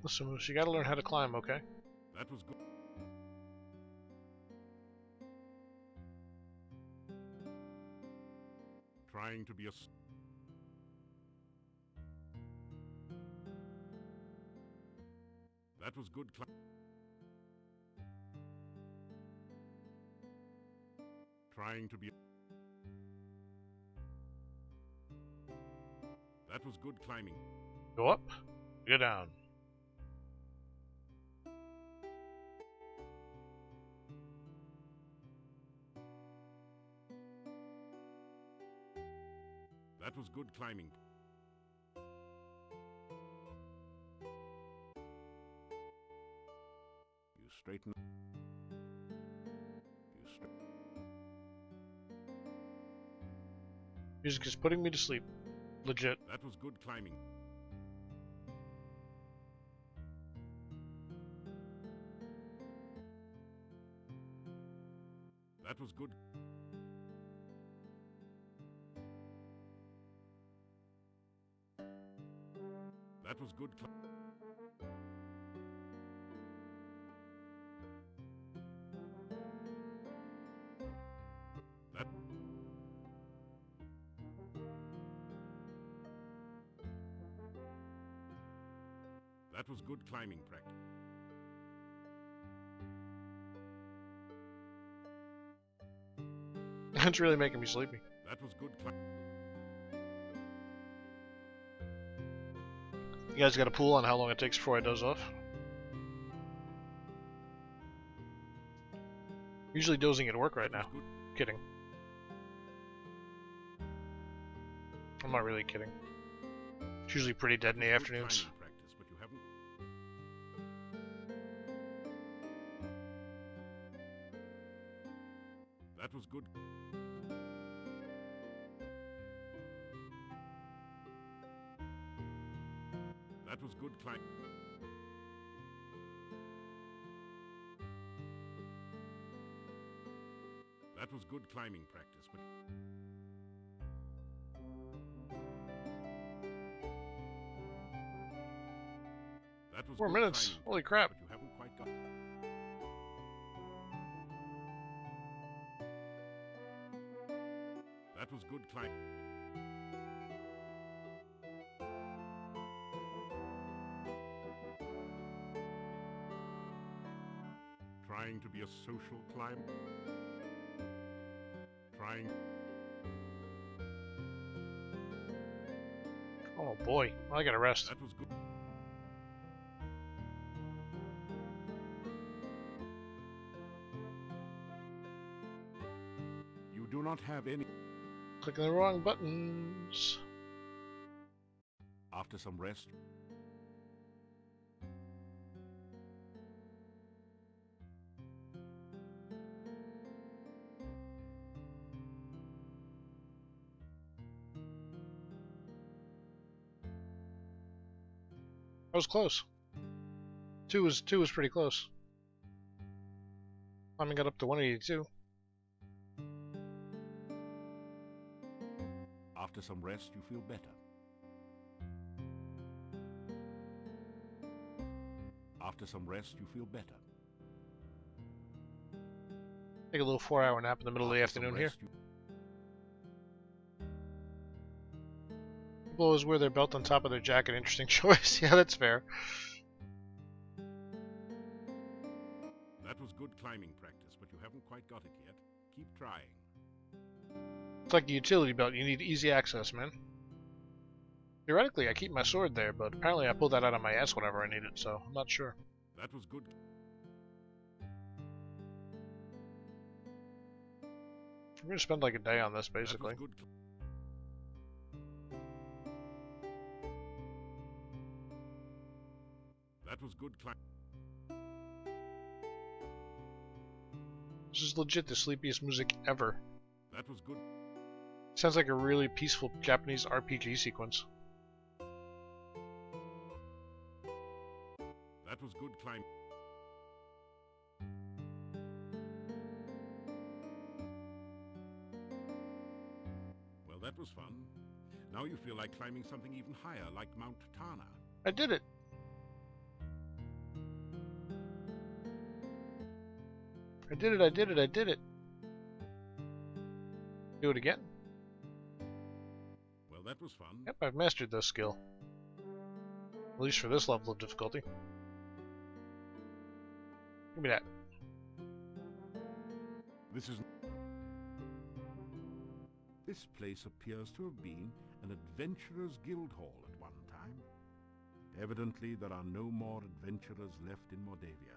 Listen, Moose, you gotta learn how to climb, okay? That was good. Trying to be a... That was good climbing. Trying to be... That was good climbing. Go up, go down. That was good climbing. You straighten. You straighten. Music is putting me to sleep. Legit. That was good climbing. That was good. good. That was good climbing practice. It's really making me sleepy. That was good climbing. You guys got a pool on how long it takes before I doze off? Usually dozing at work right now. Kidding. I'm not really kidding. It's usually pretty dead in the afternoons. Practice, but you haven't. That was good. That was good climb. That was good climbing practice, but that was 4 good minutes. climbing Holy practice, crap. But you haven't quite got. That was good climb. Trying to be a social climber. Trying. Oh boy, I gotta rest. That was good. You do not have any. Clicking the wrong buttons. After some rest. I was close. Two was pretty close. Climbing got up to 182. After some rest, you feel better. After some rest, you feel better. Take a little 4-hour nap in the middle of the afternoon here. People always wear their belt on top of their jacket. Interesting choice. Yeah, that's fair. That was good climbing practice, but you haven't quite got it yet. Keep trying. It's like a utility belt. You need easy access, man. Theoretically, I keep my sword there, but apparently I pull that out of my ass whenever I need it, so I'm not sure. That was good. We're gonna spend like a day on this, basically. That was good. That was good climb. This is legit the sleepiest music ever. That was good. Sounds like a really peaceful Japanese RPG sequence. That was good climb. Well, that was fun. Now you feel like climbing something even higher, like Mount Tana. I did it! I did it, I did it, I did it! Do it again? Well, that was fun. Yep, I've mastered this skill. At least for this level of difficulty. Give me that. This place appears to have been an adventurer's guild hall at one time. Evidently, there are no more adventurers left in Mordavia.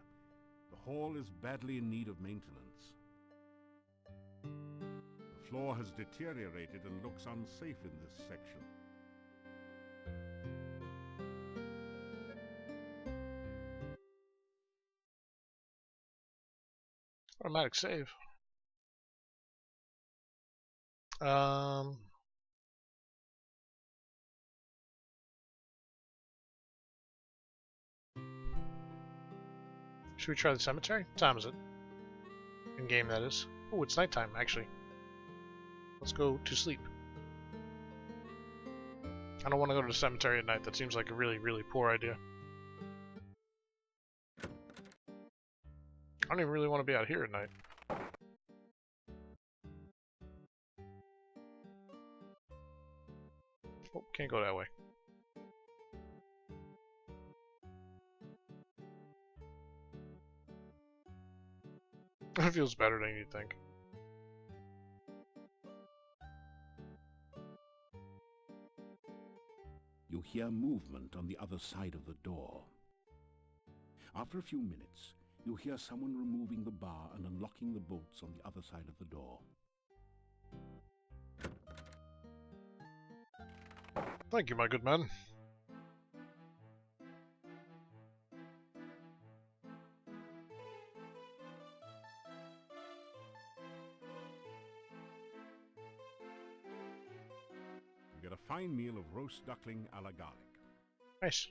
The hall is badly in need of maintenance. The floor has deteriorated and looks unsafe in this section. Automatic save. Should we try the cemetery? What time is it? In game, that is. Oh, it's nighttime, actually. Let's go to sleep. I don't want to go to the cemetery at night. That seems like a really, really poor idea. I don't even really want to be out here at night. Oh, can't go that way. It feels better than you think. You hear movement on the other side of the door. After a few minutes, you hear someone removing the bar and unlocking the bolts on the other side of the door. Thank you, my good man. You get a fine meal of roast duckling a la garlic. Nice.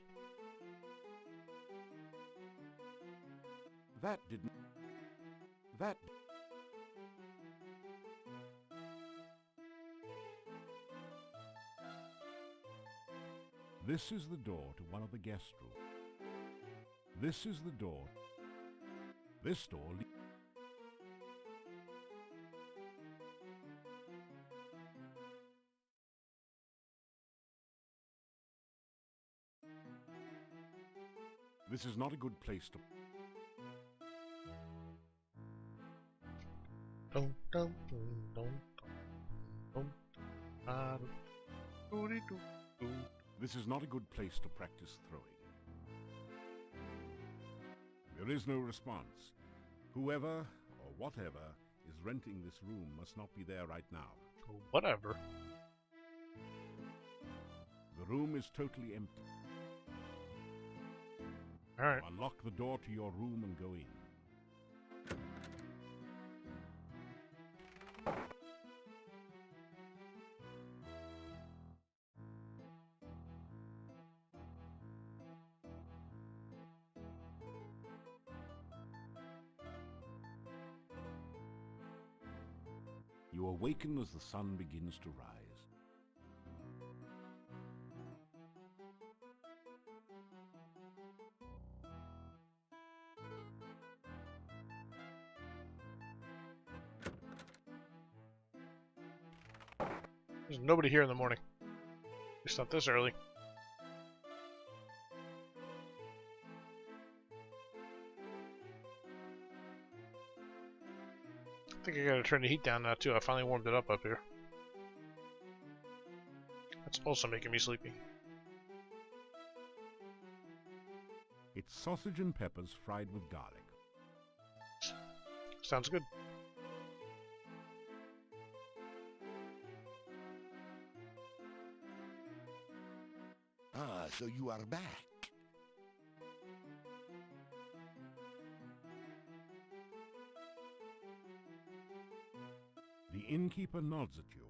This is the door to one of the guest rooms. This is the door. This door This is not a good place to... Dum, dum, dum, dum, dum, dum, dum, dum. This is not a good place to practice throwing. There is no response. Whoever or whatever is renting this room must not be there right now. Whatever. The room is totally empty. Alright. Unlock the door to your room and go in. You awaken as the sun begins to rise. There's nobody here in the morning. At least not this early. I think I gotta turn the heat down now too. I finally warmed it up here. That's also making me sleepy. It's sausage and peppers fried with garlic. Sounds good. Ah, so you are back. The innkeeper nods at you.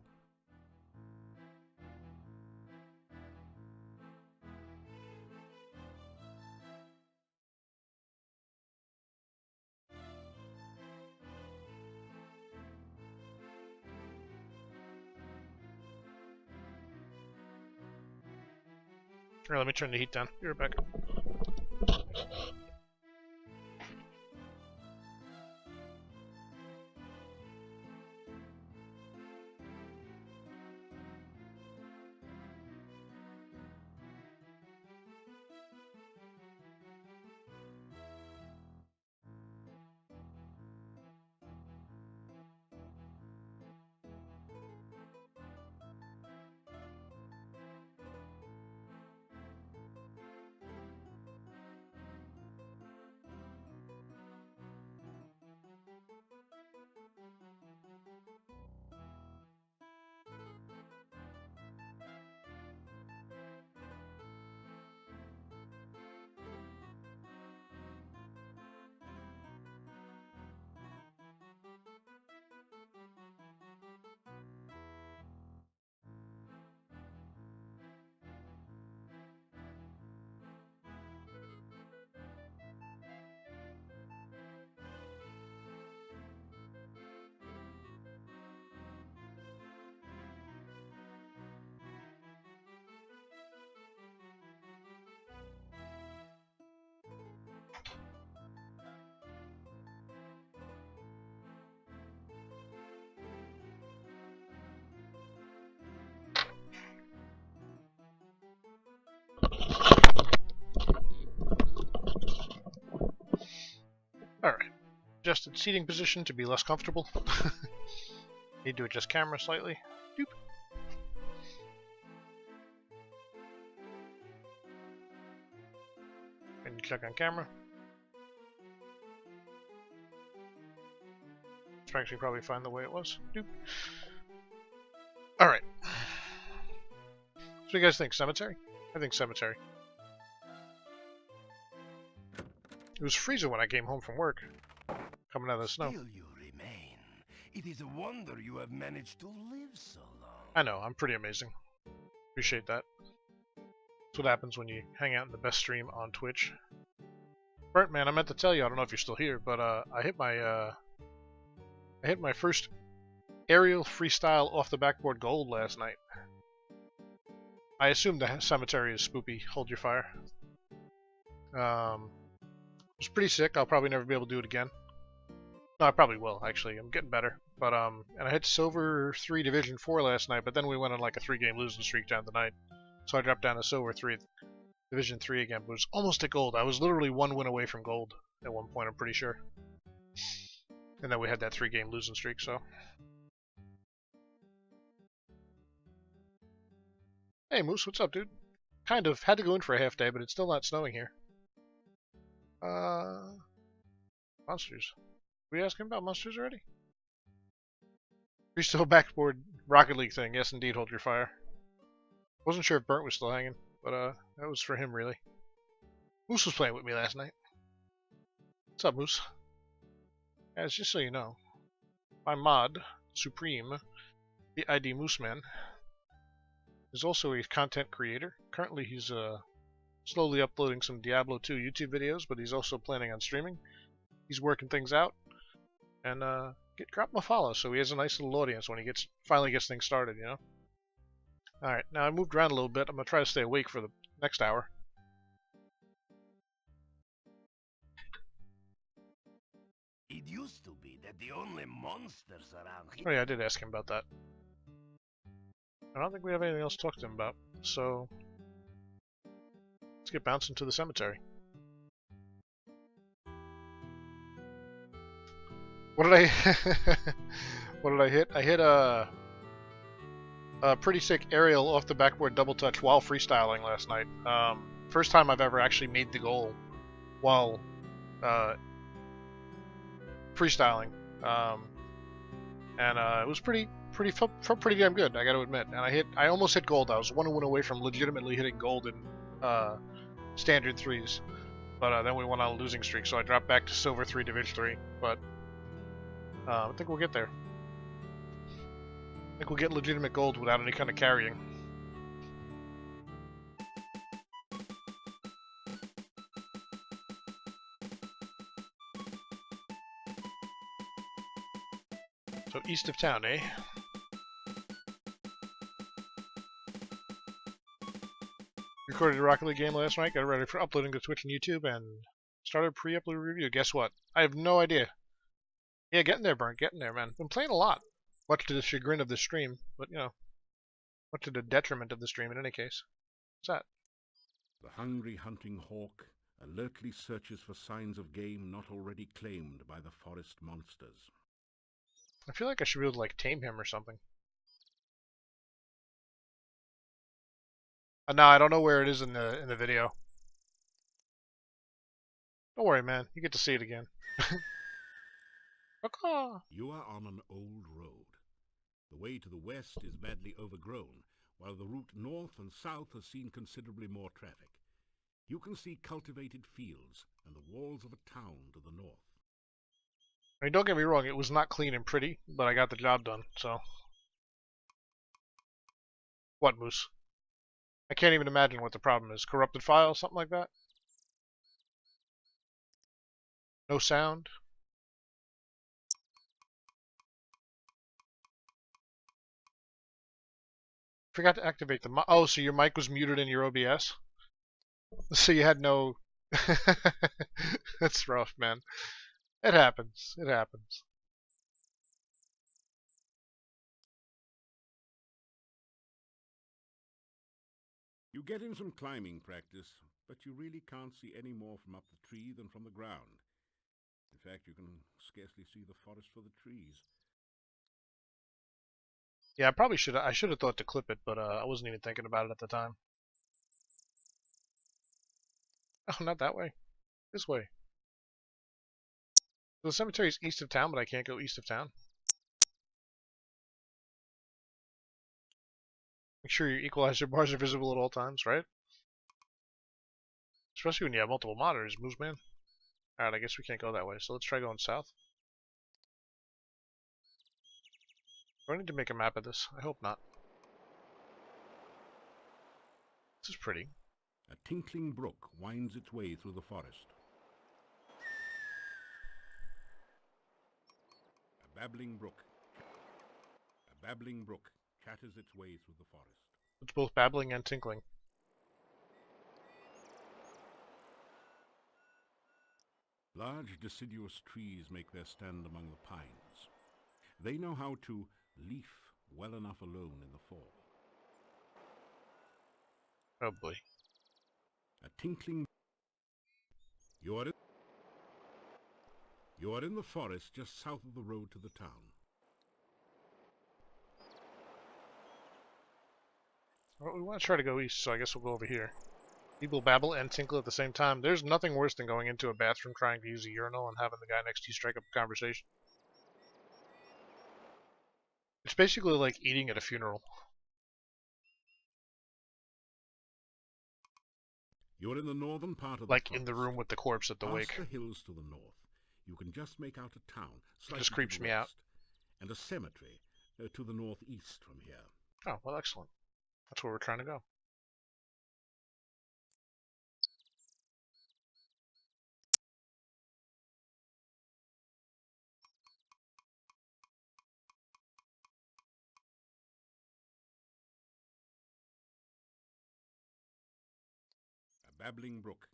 Here, let me turn the heat down. Be right back. Alright. Adjusted seating position to be less comfortable. Need to adjust camera slightly. Doop. And click on camera. Let's actually probably find the way it was. Doop. Alright. So what do you guys think? Cemetery? I think cemetery. It was freezing when I came home from work. Coming out of the snow. Still you remain. It is a wonder you have managed to live so long. I know, I'm pretty amazing. Appreciate that. That's what happens when you hang out in the best stream on Twitch. Burnt man, I meant to tell you, I don't know if you're still here, but I hit my first aerial freestyle off the backboard gold last night. I assume the cemetery is spoopy. Hold your fire. It was pretty sick. I'll probably never be able to do it again. No, I probably will, actually. I'm getting better. But, and I hit Silver 3 Division 4 last night, but then we went on like a 3-game losing streak down the night. So I dropped down to Silver 3, Division 3 again, but it was almost at gold. I was literally 1 win away from gold at one point, I'm pretty sure. And then we had that 3-game losing streak, so. Hey, Moose, what's up, dude? Kind of. Had to go in for a half day, but it's still not snowing here. Monsters. Were we asking about monsters already? Freestyle backboard Rocket League thing. Yes, indeed, hold your fire. Wasn't sure if Burnt was still hanging, but that was for him, really. Moose was playing with me last night. What's up, Moose? As just so you know, my mod, Supreme, the ID Mooseman, is also a content creator. Currently, he's slowly uploading some Diablo 2 YouTube videos, but he's also planning on streaming. He's working things out, and drop him a follow so he has a nice little audience when he finally gets things started, you know? Alright, now I moved around a little bit. I'm going to try to stay awake for the next hour. It used to be that the only monsters around here... Oh yeah, I did ask him about that. I don't think we have anything else to talk to him about, so... let's get bouncing to the cemetery. What did I... what did I hit? I hit a pretty sick aerial off the backboard double touch while freestyling last night. First time I've ever actually made the goal while freestyling. And it was felt pretty damn good, I gotta admit. And I almost hit gold. I was 1 win away from legitimately hitting gold in standard 3s. But then we went on a losing streak, so I dropped back to Silver 3 Division 3. But I think we'll get there. I think we'll get legitimate gold without any kind of carrying. So east of town, eh? Recorded a Rocket League game last night, got ready for uploading to Twitch and YouTube, and started pre-upload review. Guess what? I have no idea. Yeah, getting there, Burnt. Getting there, man. Been playing a lot. Much to the chagrin of the stream, but, you know, much to the detriment of the stream in any case. What's that? The hungry hunting hawk alertly searches for signs of game not already claimed by the forest monsters. I feel like I should be able to, like, tame him or something. No, I don't know where it is in the video. Don't worry, man. You get to see it again. You are on an old road. The way to the west is badly overgrown, while the route north and south has seen considerably more traffic. You can see cultivated fields and the walls of a town to the north. I mean, don't get me wrong, it was not clean and pretty, but I got the job done, so... What, Moose? I can't even imagine what the problem is. Corrupted file, something like that? No sound? Forgot to activate the mic. Oh, so your mic was muted in your OBS? So you had no... That's rough, man. It happens. It happens. You get in some climbing practice, but you really can't see any more from up the tree than from the ground. In fact, you can scarcely see the forest for the trees. Yeah, I should have thought to clip it, but I wasn't even thinking about it at the time. Oh, not that way. This way. The cemetery's east of town, but I can't go east of town. Make sure your equalizer bars are visible at all times, right? Especially when you have multiple monitors, moves man. Alright, I guess we can't go that way, so let's try going south. Do I need to make a map of this? I hope not. This is pretty. A tinkling brook winds its way through the forest. A babbling brook chatters its way through the forest. It's both babbling and tinkling. Large deciduous trees make their stand among the pines. They know how to leaf well enough alone in the fall. Oh boy. A tinkling... You are in the forest just south of the road to the town. Well, we want to try to go east, so I guess we'll go over here. People babble and tinkle at the same time. There's nothing worse than going into a bathroom trying to use a urinal and having the guy next to you strike up a conversation. It's basically like eating at a funeral. You're in the northern part of the like forest. in the room with the corpse at the wake. Past the hills to the north, you can just make out a town. It just creeps me out. And a cemetery to the northeast from here. Oh, well, excellent. That's where we're trying to go. A babbling brook.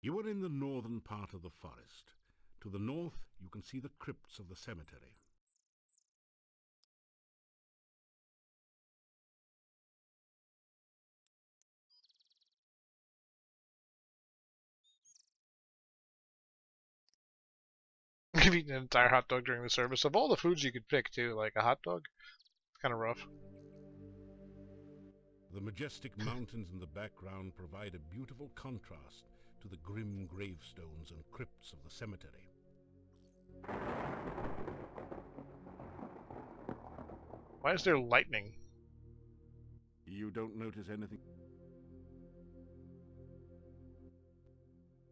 You are in the northern part of the forest. To the north, you can see the crypts of the cemetery. I've eaten an entire hot dog during the service. Of all the foods you could pick, too, like a hot dog, it's kind of rough. The majestic mountains in the background provide a beautiful contrast to the grim gravestones and crypts of the cemetery. Why is there lightning? You don't notice anything?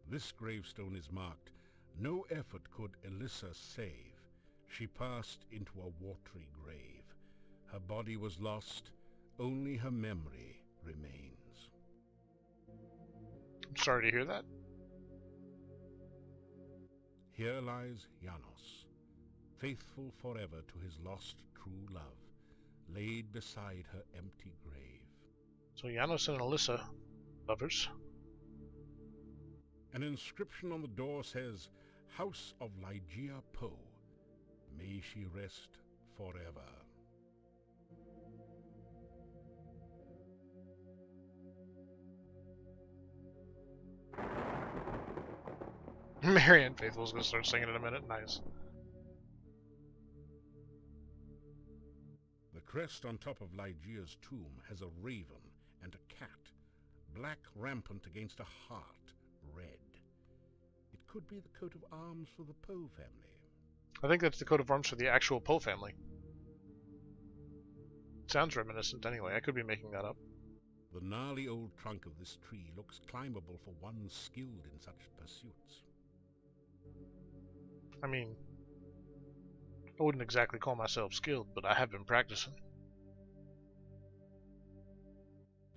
This gravestone is marked, "No effort could Elissa save. She passed into a watery grave. Her body was lost, only her memory remains." I'm sorry to hear that. Here lies Janos, faithful forever to his lost true love, laid beside her empty grave. So Janos and Alyssa, lovers. An inscription on the door says, "House of Ligeia Poe. May she rest forever." Marianne Faithful's gonna start singing in a minute. Nice. The crest on top of Ligeia's tomb has a raven and a cat, black rampant against a heart, red. It could be the coat of arms for the Poe family. I think that's the coat of arms for the actual Poe family. It sounds reminiscent anyway. I could be making that up. The gnarly old trunk of this tree looks climbable for one skilled in such pursuits. I mean, I wouldn't exactly call myself skilled, but I have been practicing.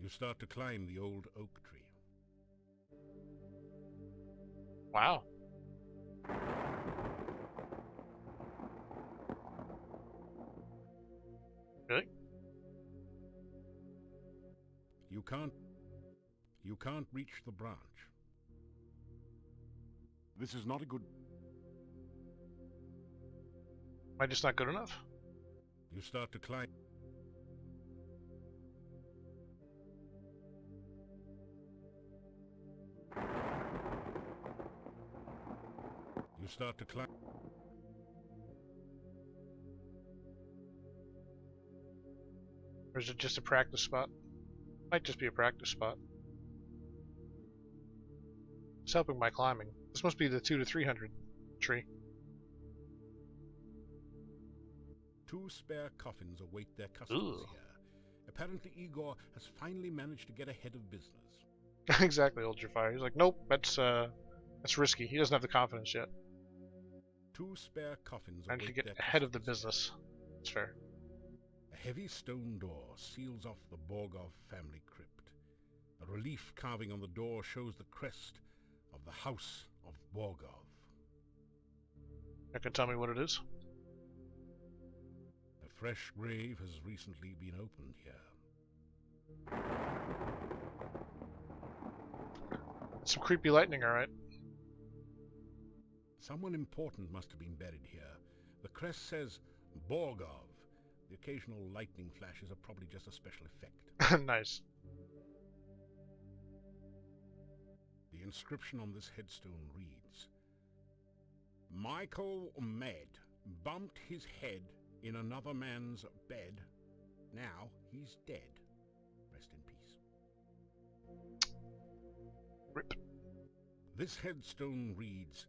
You start to climb the old oak tree. Wow. Really? You can't reach the branch. This is not a good... Am I just not good enough? You start to climb. You start to climb. Or is it just a practice spot? Might just be a practice spot. It's helping by climbing. This must be the 2 to 300 tree. 2 spare coffins await their customers Ooh. here. Apparently Igor has finally managed to get ahead of business. Exactly, Ultra Fire. He's like, nope, that's risky. He doesn't have the confidence yet. 2 spare coffins Trying to await get their ahead of the customers business. It's fair. A heavy stone door seals off the Borgov family crypt. A relief carving on the door shows the crest of the House of Borgov. You can tell me what it is? A fresh grave has recently been opened here. Some creepy lightning, alright. Someone important must have been buried here. The crest says Borgov. The occasional lightning flashes are probably just a special effect. Nice. The inscription on this headstone reads, Michael Med bumped his head in another man's bed. Now he's dead. Rest in peace. Rip. This headstone reads,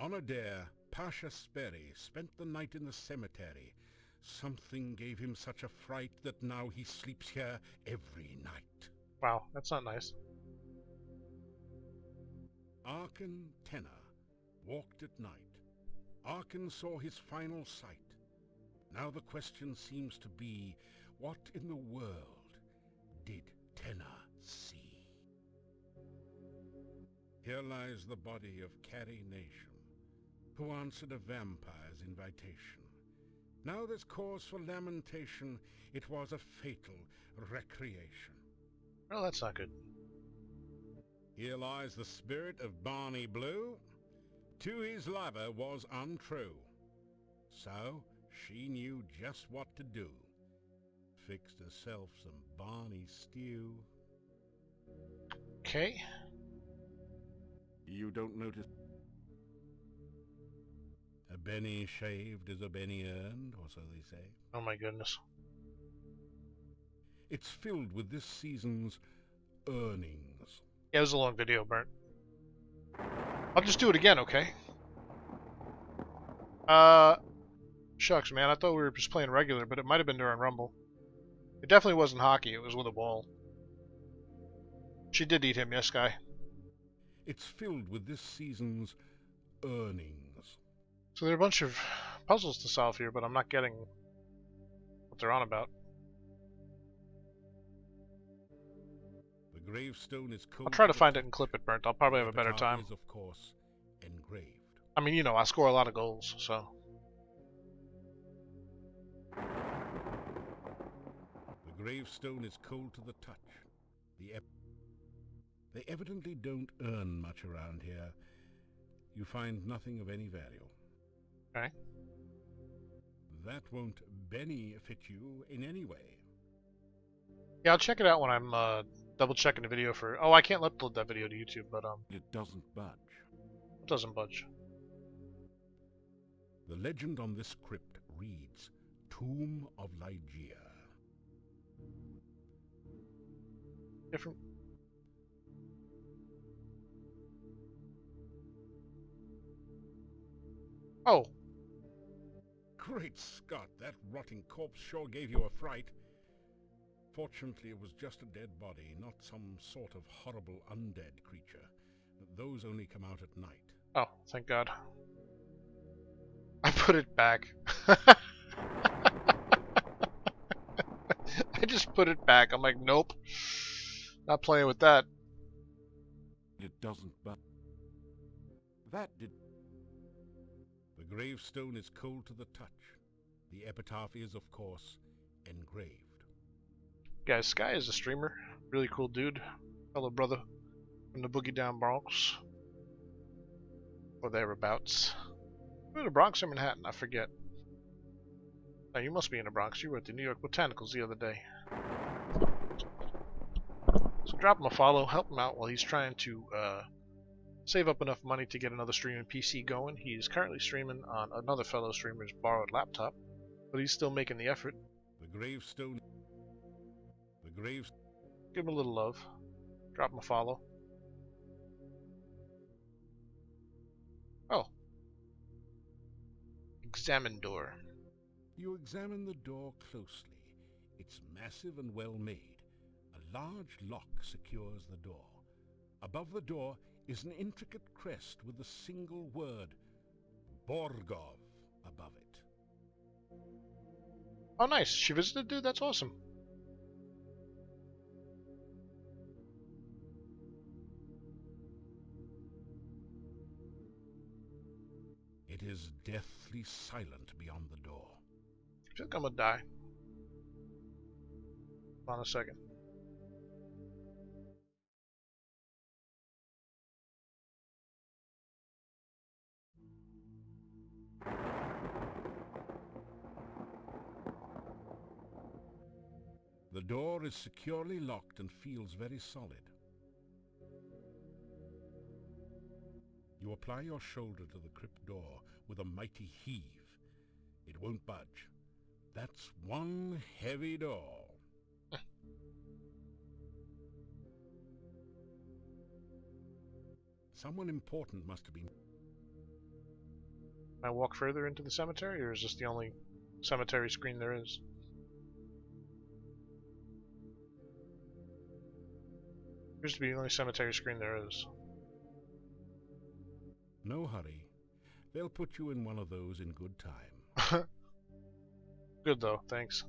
Onodare Pasha Sperry spent the night in the cemetery. Something gave him such a fright that now he sleeps here every night. Wow, that's not nice. Arkin Tenor walked at night. Arkin saw his final sight. Now the question seems to be, what in the world did Tenor see? Here lies the body of Carrie Nation, who answered a vampire's invitation. Now there's cause for lamentation. It was a fatal recreation. Well, that's not good. Here lies the spirit of Barney Blue. To his lover was untrue. So she knew just what to do. Fixed herself some Barney stew. Okay. You don't notice? A penny shaved is a penny earned, or so they say. Oh my goodness. It's filled with this season's earnings. Yeah, it was a long video, Burnt. I'll just do it again, okay? Shucks, man. I thought we were just playing regular, but it might have been during Rumble. It definitely wasn't hockey. It was with a ball. She did eat him, yes, guy. It's filled with this season's earnings. So there are a bunch of puzzles to solve here, but I'm not getting what they're on about. The gravestone is cold. I'll try to find it and clip it, Burnt. I'll probably have a better time. Is, of course, engraved. I mean, you know, I score a lot of goals, so. The gravestone is cold to the touch. They evidently don't earn much around here. You find nothing of any value. Okay. That won't benefit you in any way. Yeah, I'll check it out when I'm double checking the video for. Oh, I can't upload that video to YouTube, but It doesn't budge. it doesn't budge. The legend on this crypt reads, Tomb of Ligeia. Different. Oh, Great Scott, that rotting corpse sure gave you a fright. Fortunately, it was just a dead body, not some sort of horrible undead creature. Those only come out at night. oh, thank God. I put it back. I just put it back. I'm like, nope. Not playing with that. It doesn't but that did. The gravestone is cold to the touch. The epitaph is, of course, engraved. Guys, Sky is a streamer. Really cool dude. Fellow brother from the Boogie Down Bronx. Or thereabouts. We're in the Bronx or Manhattan? I forget. No, you must be in the Bronx. You were at the New York Botanicals the other day. So drop him a follow. Help him out while he's trying to save up enough money to get another streaming PC going. He's currently streaming on another fellow streamer's borrowed laptop, but he's still making the effort. The gravestone. The graves. Give him a little love. Drop him a follow. Oh. Examine door. You examine the door closely. It's massive and well made. A large lock secures the door. Above the door is an intricate crest with a single word, Borgov, above it. Oh, nice. She visited, dude? That's awesome. It is deathly silent beyond the door. I feel like I'm gonna die. Hold on a second. The door is securely locked and feels very solid. You apply your shoulder to the crypt door with a mighty heave. It won't budge. That's one heavy door. Someone important must have been... Can I walk further into the cemetery, or is this the only cemetery screen there is? Appears to be the only cemetery screen there is. No hurry. They'll put you in one of those in good time. Good though, thanks.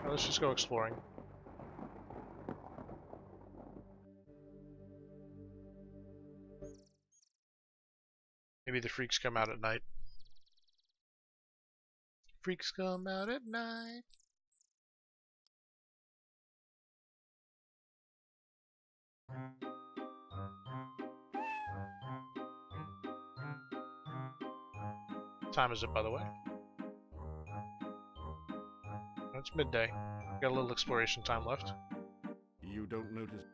Let's just go exploring. Maybe the freaks come out at night. Freaks come out at night. What time is it, by the way? It's midday. Got a little exploration time left. You don't notice...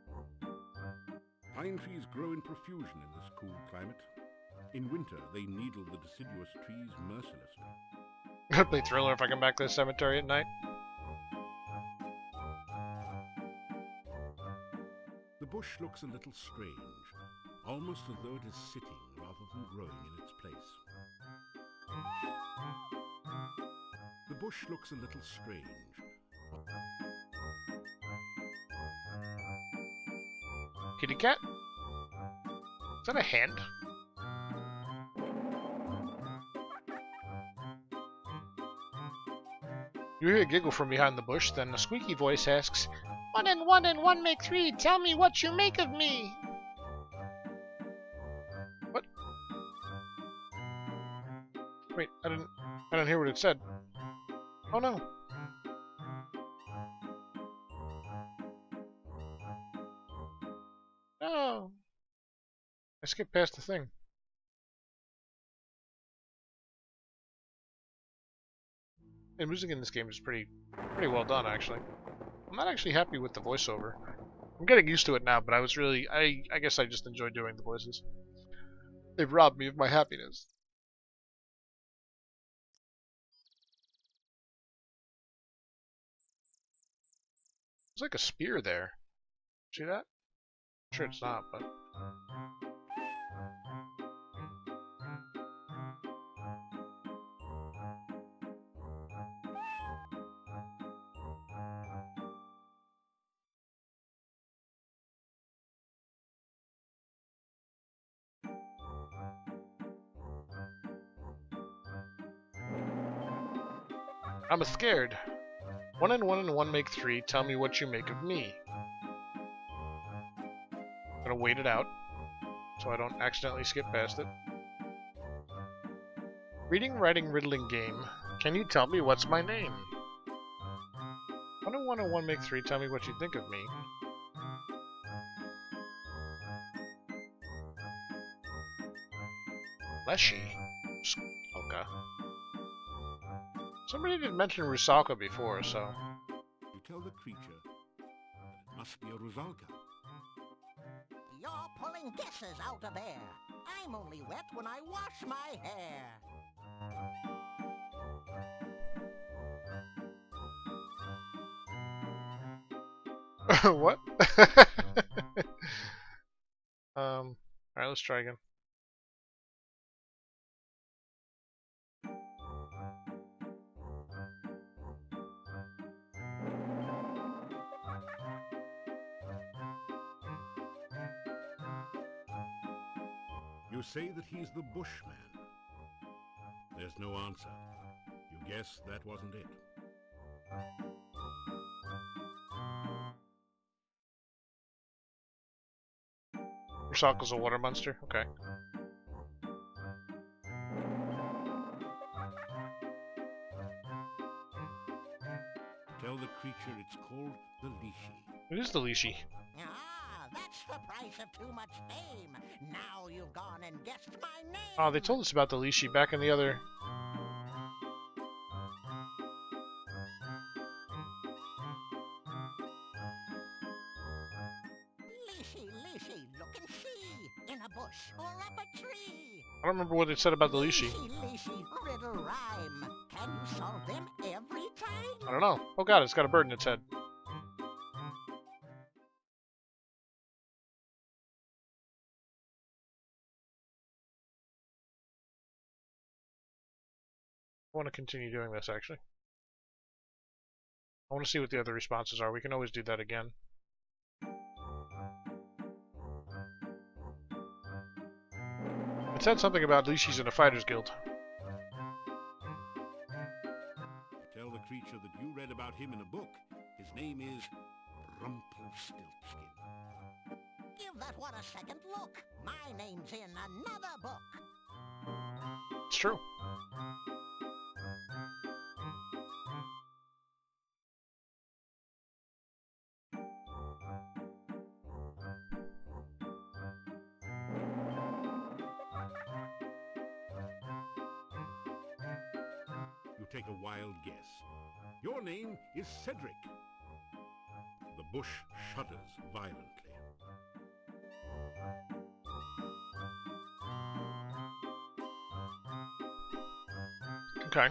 Pine trees grow in profusion in this cool climate. In winter, they needle the deciduous trees mercilessly. I'm gonna play Thriller if I come back to the cemetery at night. The bush looks a little strange, almost as though it is sitting rather than growing in its place. The bush looks a little strange. Kitty cat? Is that a hand? You hear a giggle from behind the bush, then a squeaky voice asks, 1 and 1 and 1 make 3, tell me what you make of me! What? Wait, I didn't hear what it said. Oh no. No. I skipped past the thing. The music in this game is pretty well done, actually. I'm not actually happy with the voiceover. I'm getting used to it now, but I was really... I guess I just enjoy doing the voices. They've robbed me of my happiness. There's like a spear there. See that? I'm sure it's not, but... I'm scared. 1 and 1 and 1 make 3. Tell me what you make of me. I'm gonna wait it out so I don't accidentally skip past it. Reading, writing, riddling game. Can you tell me what's my name? 1 and 1 and 1 make 3. Tell me what you think of me. Leshy. Okay. Somebody did mention Rusalka before, so... You tell the creature that it must be a Rusalka. You're pulling throwing guesses out of air. I'm only wet when I wash my hair. What? Alright, let's try again. You say that he's the Bushman. There's no answer. You guess that wasn't it. Ursalka's a water monster? Okay. Tell the creature it's called the Lishi. It is the Lishi. Ah, that's the price of too much fame. Now you've gone and guessed my name. Oh, they told us about the Lishi back in the other... Lishi, look and see. In a bush or up a tree. I don't remember what it said about the Lishi. Lishi, riddle rhyme. Can you solve them every time? I don't know. Oh god, it's got a bird in its head. I want to continue doing this, actually. I want to see what the other responses are. We can always do that again. It said something about Lishi's in a fighter's guild. Tell the creature that you read about him in a book. His name is Rumpelstiltskin. Give that one a second look. My name's in another book. It's true. You take a wild guess. Your name is Cedric. The bush shudders violently. Okay.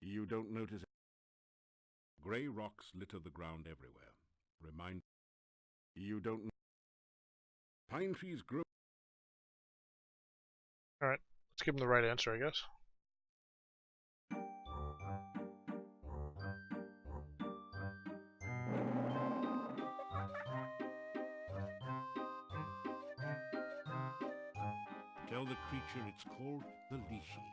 You don't notice. Grey rocks litter the ground everywhere. Remind. You don't. Pine trees grow. Alright. Let's give him the right answer, I guess. Tell the creature it's called the Lishi.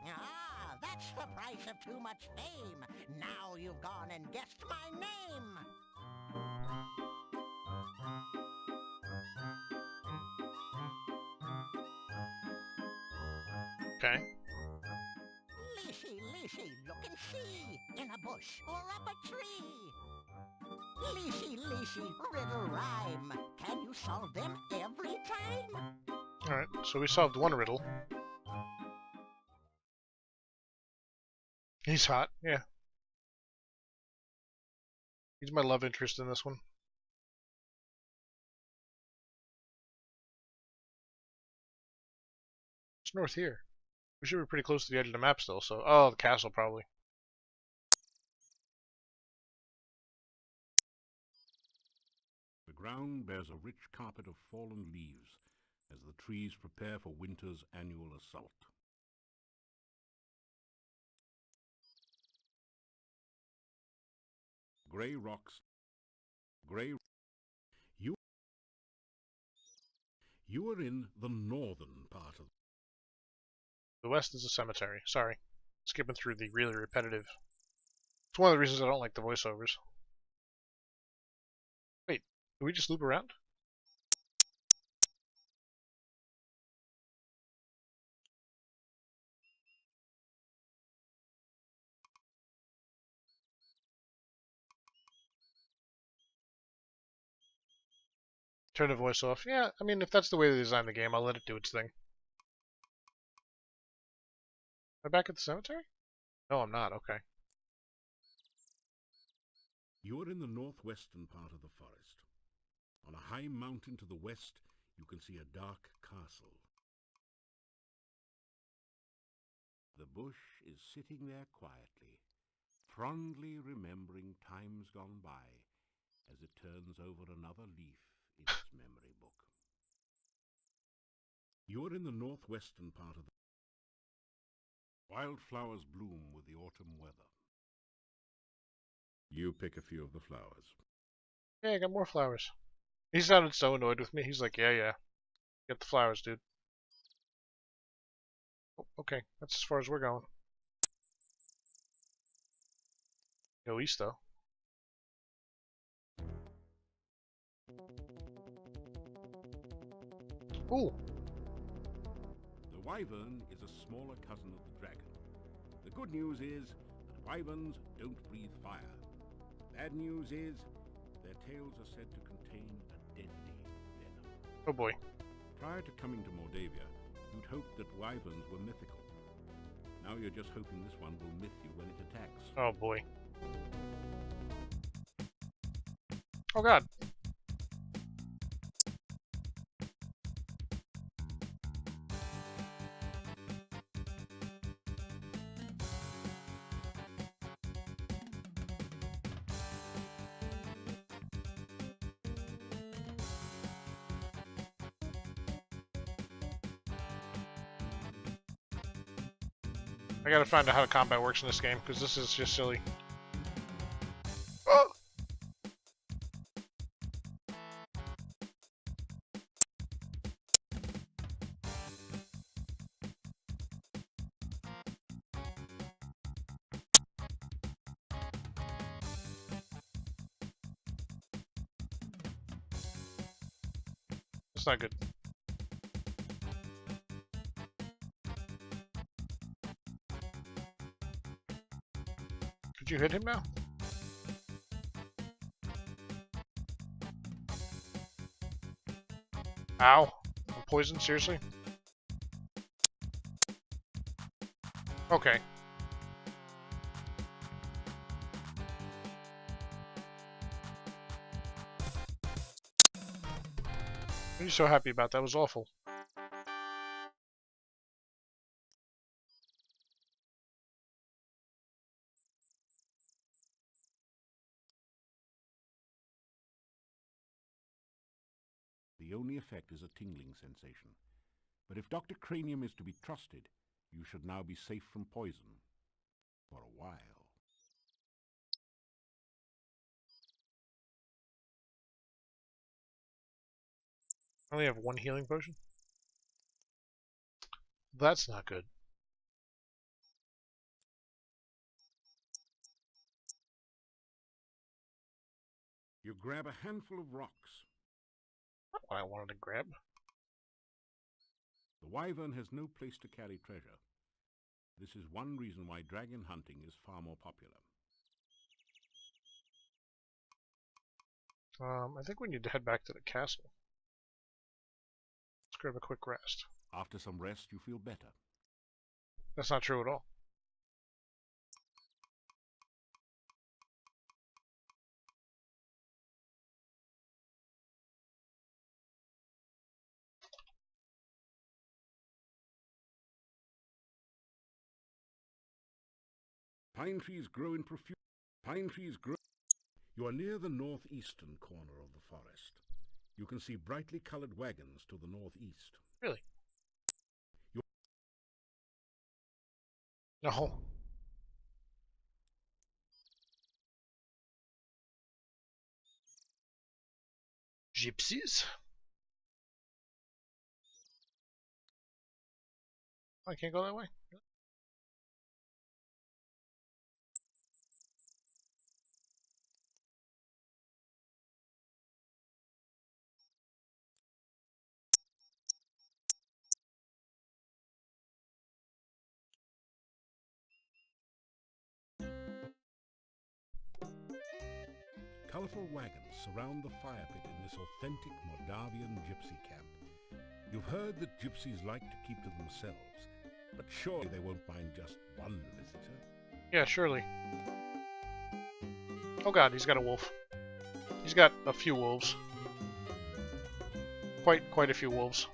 Ah, that's the price of too much fame. Now you've gone and guessed my name. Okay. Lishi, look and see. In a bush or up a tree. Lishi, riddle rhyme. Can you solve them every time? Alright, so we solved one riddle. He's hot, yeah. He's my love interest in this one. It's north here. We should be pretty close to the edge of the map still, so... Oh, the castle, probably. The ground bears a rich carpet of fallen leaves as the trees prepare for winter's annual assault. Grey rocks. Grey. You are in the northern part of. The west is a cemetery. Sorry. Skipping through the really repetitive... It's one of the reasons I don't like the voiceovers. Wait, did we just loop around? Turn the voice off. Yeah, I mean, if that's the way they designed the game, I'll let it do its thing. Am I back at the cemetery? No, I'm not. Okay. You are in the northwestern part of the forest. On a high mountain to the west, you can see a dark castle. The bush is sitting there quietly, fondly remembering times gone by as it turns over another leaf in its memory book. You are in the northwestern part of the... Wildflowers bloom with the autumn weather. You pick a few of the flowers. Yeah, I got more flowers. He sounded so annoyed with me. He's like, yeah. Get the flowers, dude. Oh, okay, that's as far as we're going. Go east, though. Ooh! The wyvern is a smaller cousin of the dragon. The good news is that wyverns don't breathe fire. Bad news is their tails are said to contain a deadly venom. Oh boy. Prior to coming to Mordavia, you'd hoped that wyverns were mythical. Now you're just hoping this one will myth you when it attacks. Oh boy. Oh god. I gotta find out how combat works in this game, because this is just silly. Oh! It's not good. Did you hit him now? Ow. I'm poisoned, seriously? Okay. What are you so happy about? That was awful. The only effect is a tingling sensation. But if Dr. Cranium is to be trusted, you should now be safe from poison. For a while. I only have one healing potion? That's not good. You grab a handful of rocks. Not what I wanted to grab. The wyvern has no place to carry treasure. This is one reason why dragon hunting is far more popular. I think we need to head back to the castle. Let's grab a quick rest. After some rest, you feel better. That's not true at all. Pine trees grow in profusion. Pine trees grow. You are near the northeastern corner of the forest. You can see brightly colored wagons to the northeast. Really? No. Gypsies? I can't go that way. Colorful wagons surround the fire pit in this authentic Moldavian gypsy camp. You've heard that gypsies like to keep to themselves, but surely they won't mind just one visitor. Yeah, surely. Oh god, he's got a wolf. He's got a few wolves. Quite a few wolves.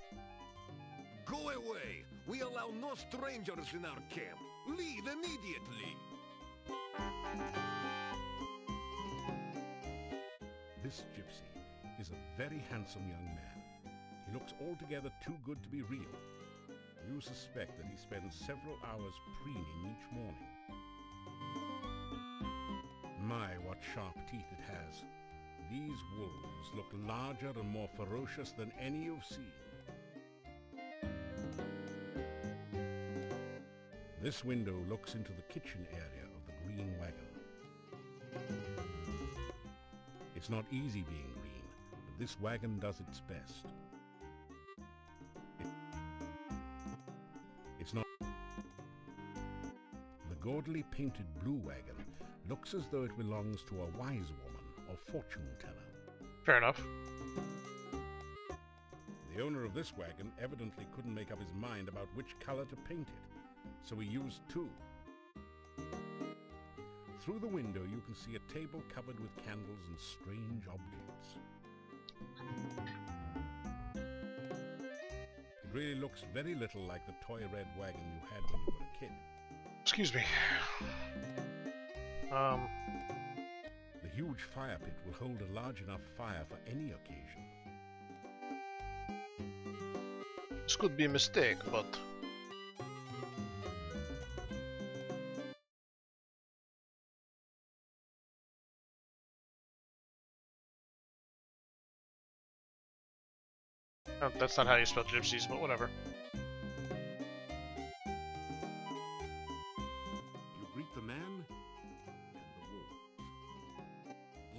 Go away! We allow no strangers in our camp. Leave immediately! This gypsy is a very handsome young man. He looks altogether too good to be real. You suspect that he spends several hours preening each morning. My, what sharp teeth it has. These wolves look larger and more ferocious than any you've seen. This window looks into the kitchen area of the green wagon. It's not easy being green, but this wagon does its best. It's not... The gaudily painted blue wagon looks as though it belongs to a wise woman or fortune teller. Fair enough. The owner of this wagon evidently couldn't make up his mind about which color to paint it, so he used two. Through the window you can see a table covered with candles and strange objects. It really looks very little like the toy red wagon you had when you were a kid. Excuse me. The huge fire pit will hold a large enough fire for any occasion. This could be a mistake, but... Oh, that's not how you spell gypsies, but whatever. You greet the man and the wolf.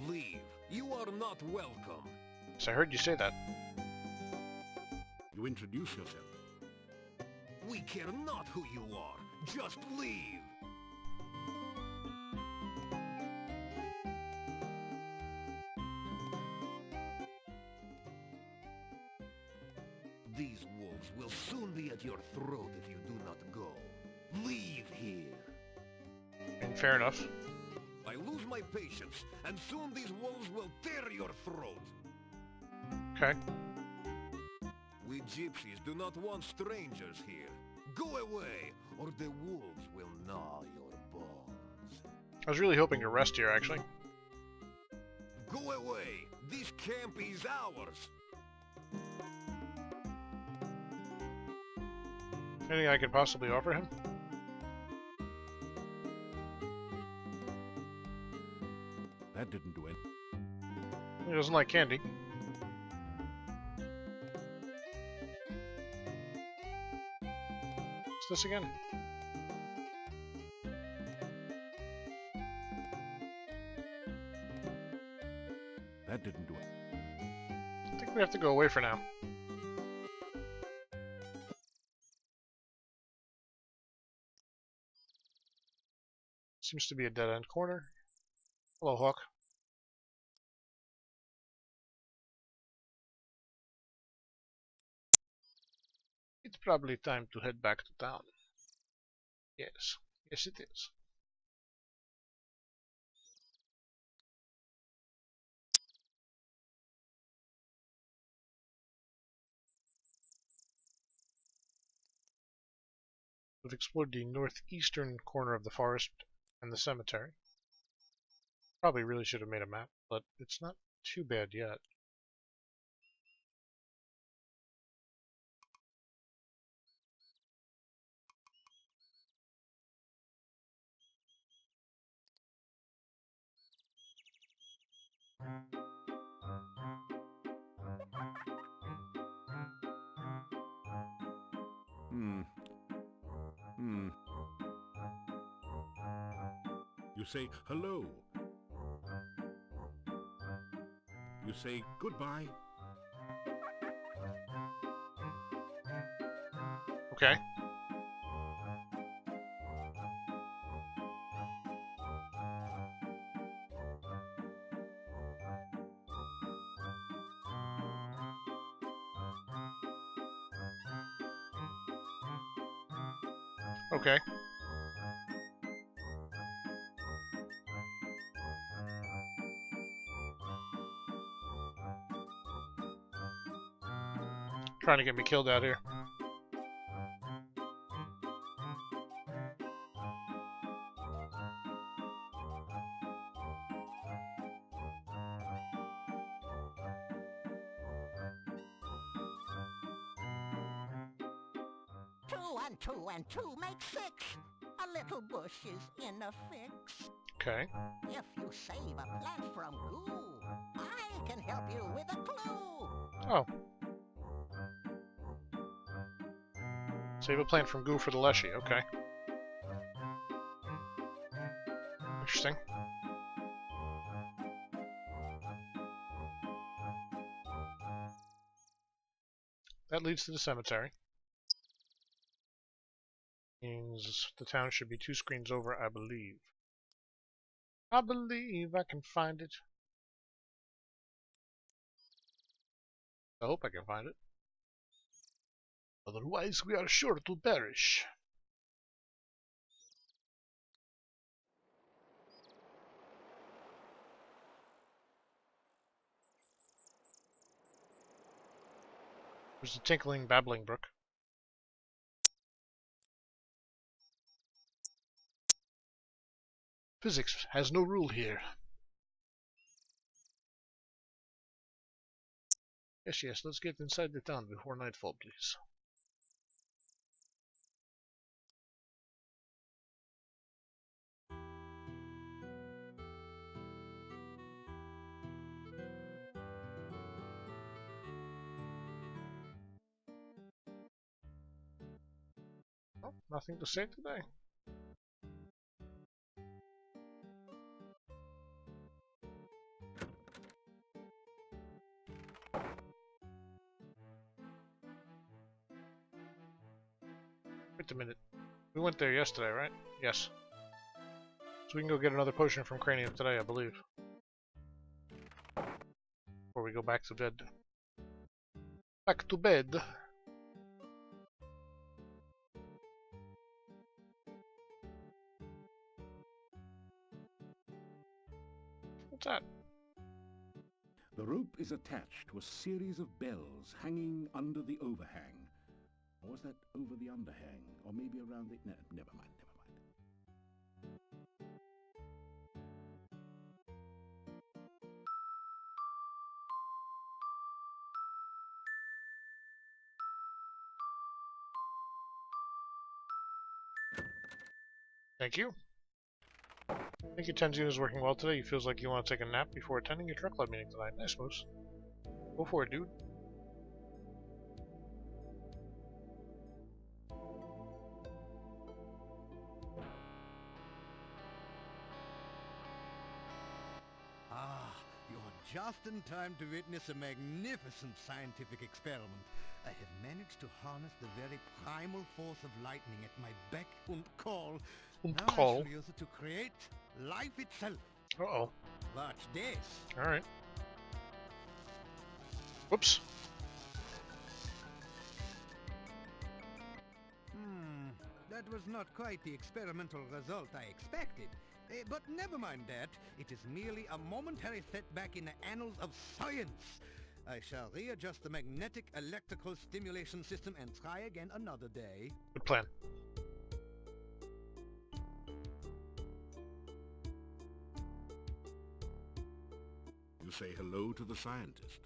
Leave. You are not welcome. So I heard you say that. You introduce yourself. We care not who you are. Just leave. These wolves will soon be at your throat if you do not go. Leave here. And fair enough. I lose my patience, and soon these wolves will tear your throat. Okay. We gypsies do not want strangers here. Go away, or the wolves will gnaw your bones. I was really hoping to rest here, actually. Go away! This camp is ours! Anything I could possibly offer him? That didn't do it. He doesn't like candy. What's this again? That didn't do it. I think we have to go away for now. Seems to be a dead-end corner. Hello, Hawk. It's probably time to head back to town. Yes. Yes, it is. We've explored the northeastern corner of the forest and the cemetery. Probably really should have made a map, but it's not too bad yet. You say hello. You say goodbye. Okay. Okay. Trying to get me killed out here. Two and two make six. A little bush is in a fix. Okay. If you save a plant from goo, I can help you with a clue. Oh. Save a plant from goo for the Leshy. Okay. Interesting. That leads to the cemetery. Means the town should be 2 screens over, I believe. I believe I can find it. I hope I can find it. Otherwise, we are sure to perish. There's the tinkling, babbling brook. Physics has no rule here. Yes, let's get inside the town before nightfall, please. Oh, nothing to say today. Wait a minute. We went there yesterday, right? Yes. So we can go get another potion from Cranium today, I believe. Before we go back to bed. Back to bed. What's that? The rope is attached to a series of bells hanging under the overhang. Or was that over the underhang? Or maybe around the... No, never mind, never mind. Thank you. I think your Tenzin is working well today. He feels like you want to take a nap before attending your truck club meeting tonight. Nice moves. Go for it, dude. Ah, you're just in time to witness a magnificent scientific experiment. I have managed to harness the very primal force of lightning at my beck and call. And Now call. I shall use it to create life itself. Uh-oh. Watch this. Alright. Whoops. That was not quite the experimental result I expected. But never mind that. It is merely a momentary setback in the annals of science. I shall readjust the magnetic electrical stimulation system and try again another day. Good plan. You say hello to the scientist.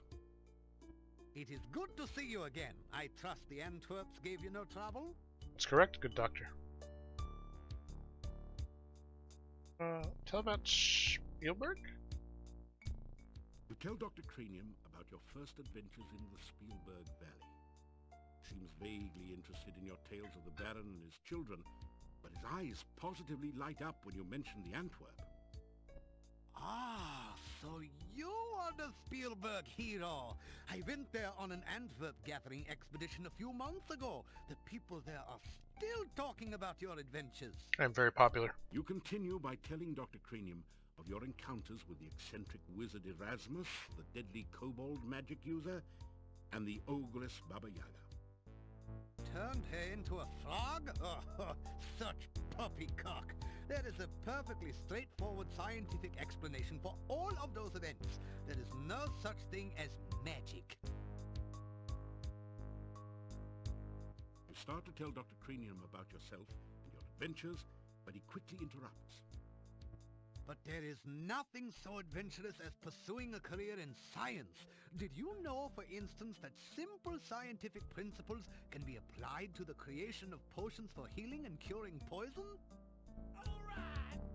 It is good to see you again. I trust the Antwerps gave you no trouble? That's correct, good doctor. Tell about Spielberg? You tell Dr. Cranium about your first adventures in the Spielberg Valley. Seems vaguely interested in your tales of the Baron and his children, but his eyes positively light up when you mention the Antwerp. Ah, so you are the Spielberg hero. I went there on an Antwerp gathering expedition a few months ago. The people there are still talking about your adventures. I'm very popular. You continue by telling Dr. Cranium of your encounters with the eccentric wizard Erasmus, the deadly kobold magic user, and the ogress Baba Yaga. Turned her into a frog? Oh, such poppycock. There is a perfectly straightforward scientific explanation for all of those events. There is no such thing as magic. start to tell Dr. Cranium about yourself and your adventures, but he quickly interrupts. But there is nothing so adventurous as pursuing a career in science. Did you know, for instance, that simple scientific principles can be applied to the creation of potions for healing and curing poison?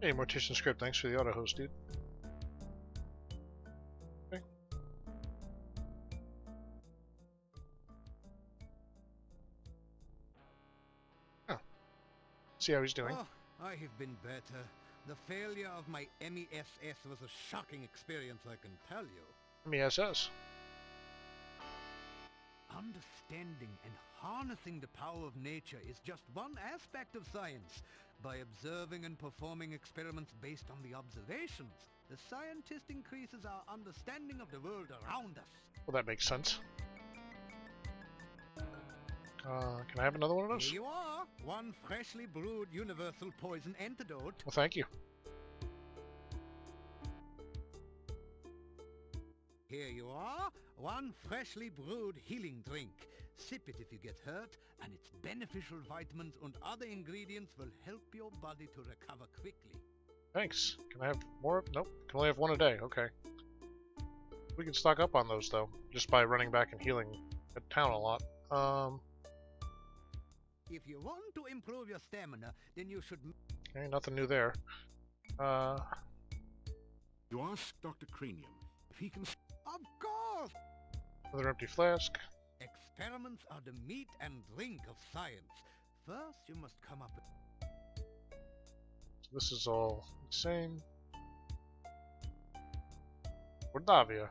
Hey, Mortician Script, thanks for the auto host, dude. Okay. Oh. See how he's doing. Oh, I have been better. The failure of my MESS was a shocking experience, I can tell you. MESS. Understanding and harnessing the power of nature is just one aspect of science. By observing and performing experiments based on the observations, the scientist increases our understanding of the world around us. Well, that makes sense. Can I have another one of those? Here you are, one freshly brewed universal poison antidote. Well, thank you. Here you are, one freshly brewed healing drink. Sip it if you get hurt, and its beneficial vitamins and other ingredients will help your body to recover quickly. Thanks. Can I have more? Nope. Can only have one a day. Okay. We can stock up on those, though, just by running back and healing at town a lot. If you want to improve your stamina, then you should... Okay, nothing new there. You ask Dr. Cranium if he can... Of course! Another empty flask. Experiments are the meat and drink of science. First, you must come up with... So this is all the same. Mordavia.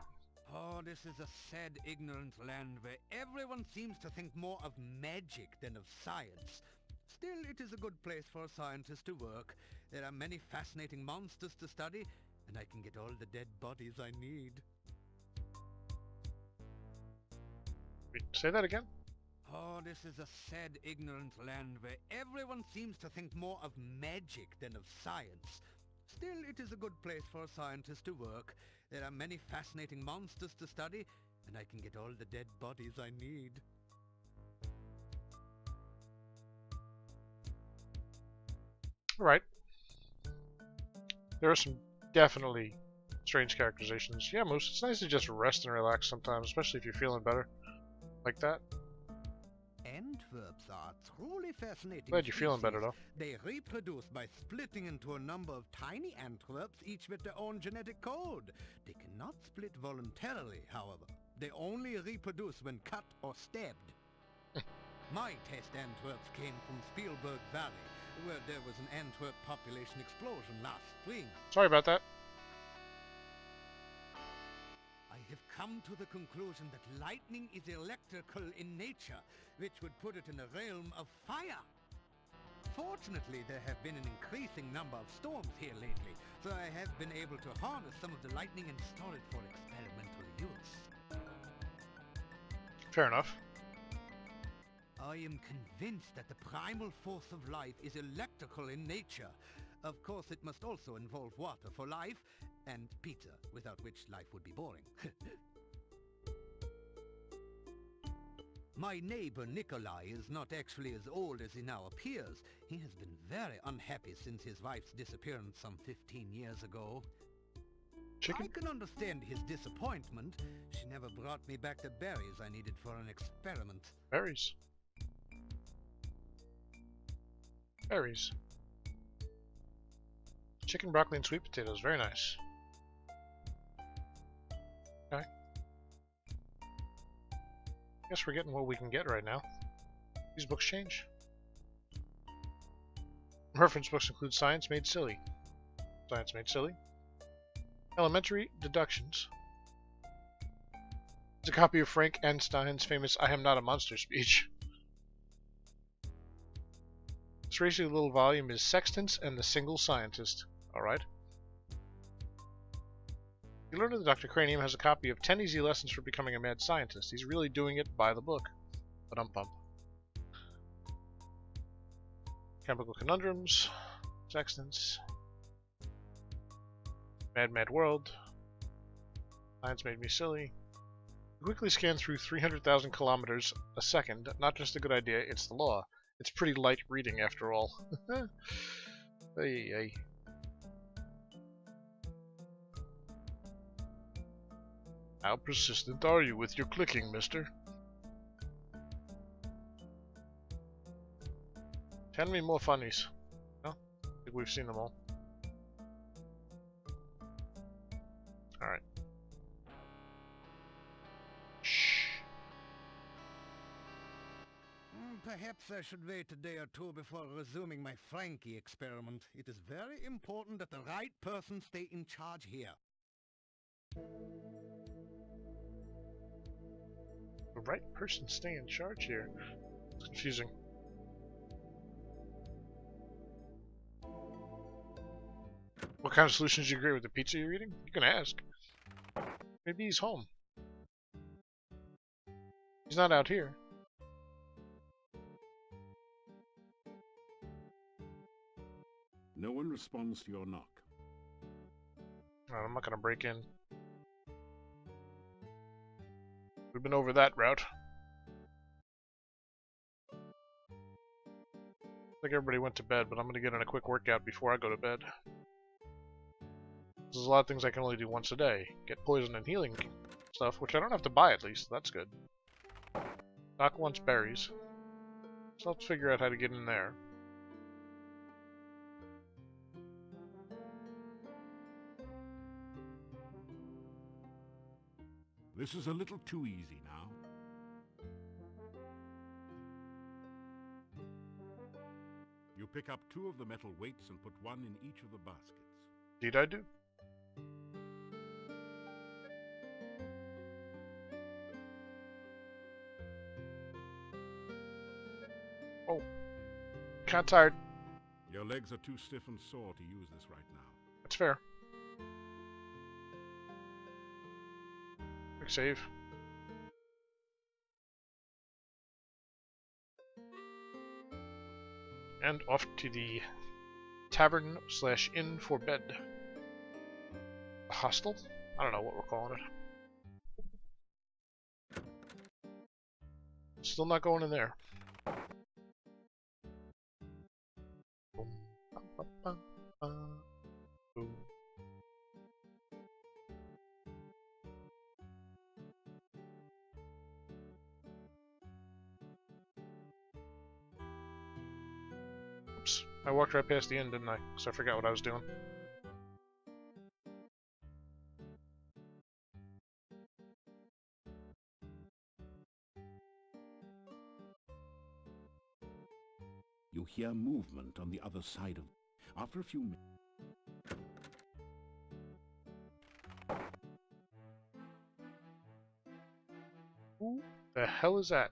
Oh, this is a sad, ignorant land where everyone seems to think more of magic than of science. Still, it is a good place for a scientist to work. There are many fascinating monsters to study, and I can get all the dead bodies I need. Wait, say that again? Oh, this is a sad, ignorant land where everyone seems to think more of magic than of science. Still, it is a good place for a scientist to work. There are many fascinating monsters to study, and I can get all the dead bodies I need. Alright. There are some definitely strange characterizations. Yeah, Moose, it's nice to just rest and relax sometimes, especially if you're feeling better. Like that. Antwerps are truly fascinating. Glad you're feeling better, though. They reproduce by splitting into a number of tiny Antwerps, each with their own genetic code. They cannot split voluntarily, however. They only reproduce when cut or stabbed. My test Antwerps came from Spielberg Valley, where there was an Antwerp population explosion last spring. Sorry about that. I have come to the conclusion that lightning is electrical in nature, which would put it in the realm of fire. Fortunately, there have been an increasing number of storms here lately, so I have been able to harness some of the lightning and store it for experimental use. Fair enough. I am convinced that the primal force of life is electrical in nature. Of course, it must also involve water for life, and pizza, without which life would be boring. My neighbor Nikolai is not actually as old as he now appears. He has been very unhappy since his wife's disappearance some 15 years ago. Chicken? I can understand his disappointment. She never brought me back the berries I needed for an experiment. Berries. Berries. Chicken, broccoli, and sweet potatoes. Very nice. Okay. Guess we're getting what we can get right now. These books change. Reference books include Science Made Silly. Science Made Silly. Elementary Deductions. It's a copy of Frank Einstein's famous I am not a monster speech. This racy little volume is Sextants and the Single Scientist. Alright. You learn that Dr. Cranium has a copy of 10 Easy Lessons for Becoming a Mad Scientist. He's really doing it by the book. Ba-dum-bum. Chemical Conundrums. Sextants. Mad Mad World. Science Made Me Silly. Quickly scan through 300,000 kilometers a second. Not just a good idea, it's the law. It's pretty light reading after all. Hey, hey. How persistent are you with your clicking, mister? Tell me more funnies. No? I think we've seen them all. Alright. Shh. Perhaps I should wait a day or two before resuming my Frankie experiment. It is very important that the right person stay in charge here. The right person stay in charge here? It's confusing. What kind of solutions do you agree with? The pizza you're eating? You can ask. Maybe he's home. He's not out here. No one responds to your knock. Alright, I'm not gonna break in. We've been over that route. I think everybody went to bed, but I'm gonna get in a quick workout before I go to bed. There's a lot of things I can only do once a day. Get poison and healing stuff, which I don't have to buy at least. That's good. Doc wants berries. So let's figure out how to get in there. This is a little too easy now. You pick up 2 of the metal weights and put 1 in each of the baskets. Did I do? Oh. Kinda tired. Your legs are too stiff and sore to use this right now. That's fair. Quick save. And off to the tavern/inn for bed. A hostel? I don't know what we're calling it. Still not going in there. Oops. I walked right past the inn, didn't I? So I forgot what I was doing. You hear movement on the other side of... After a few minutes... Who the hell is that?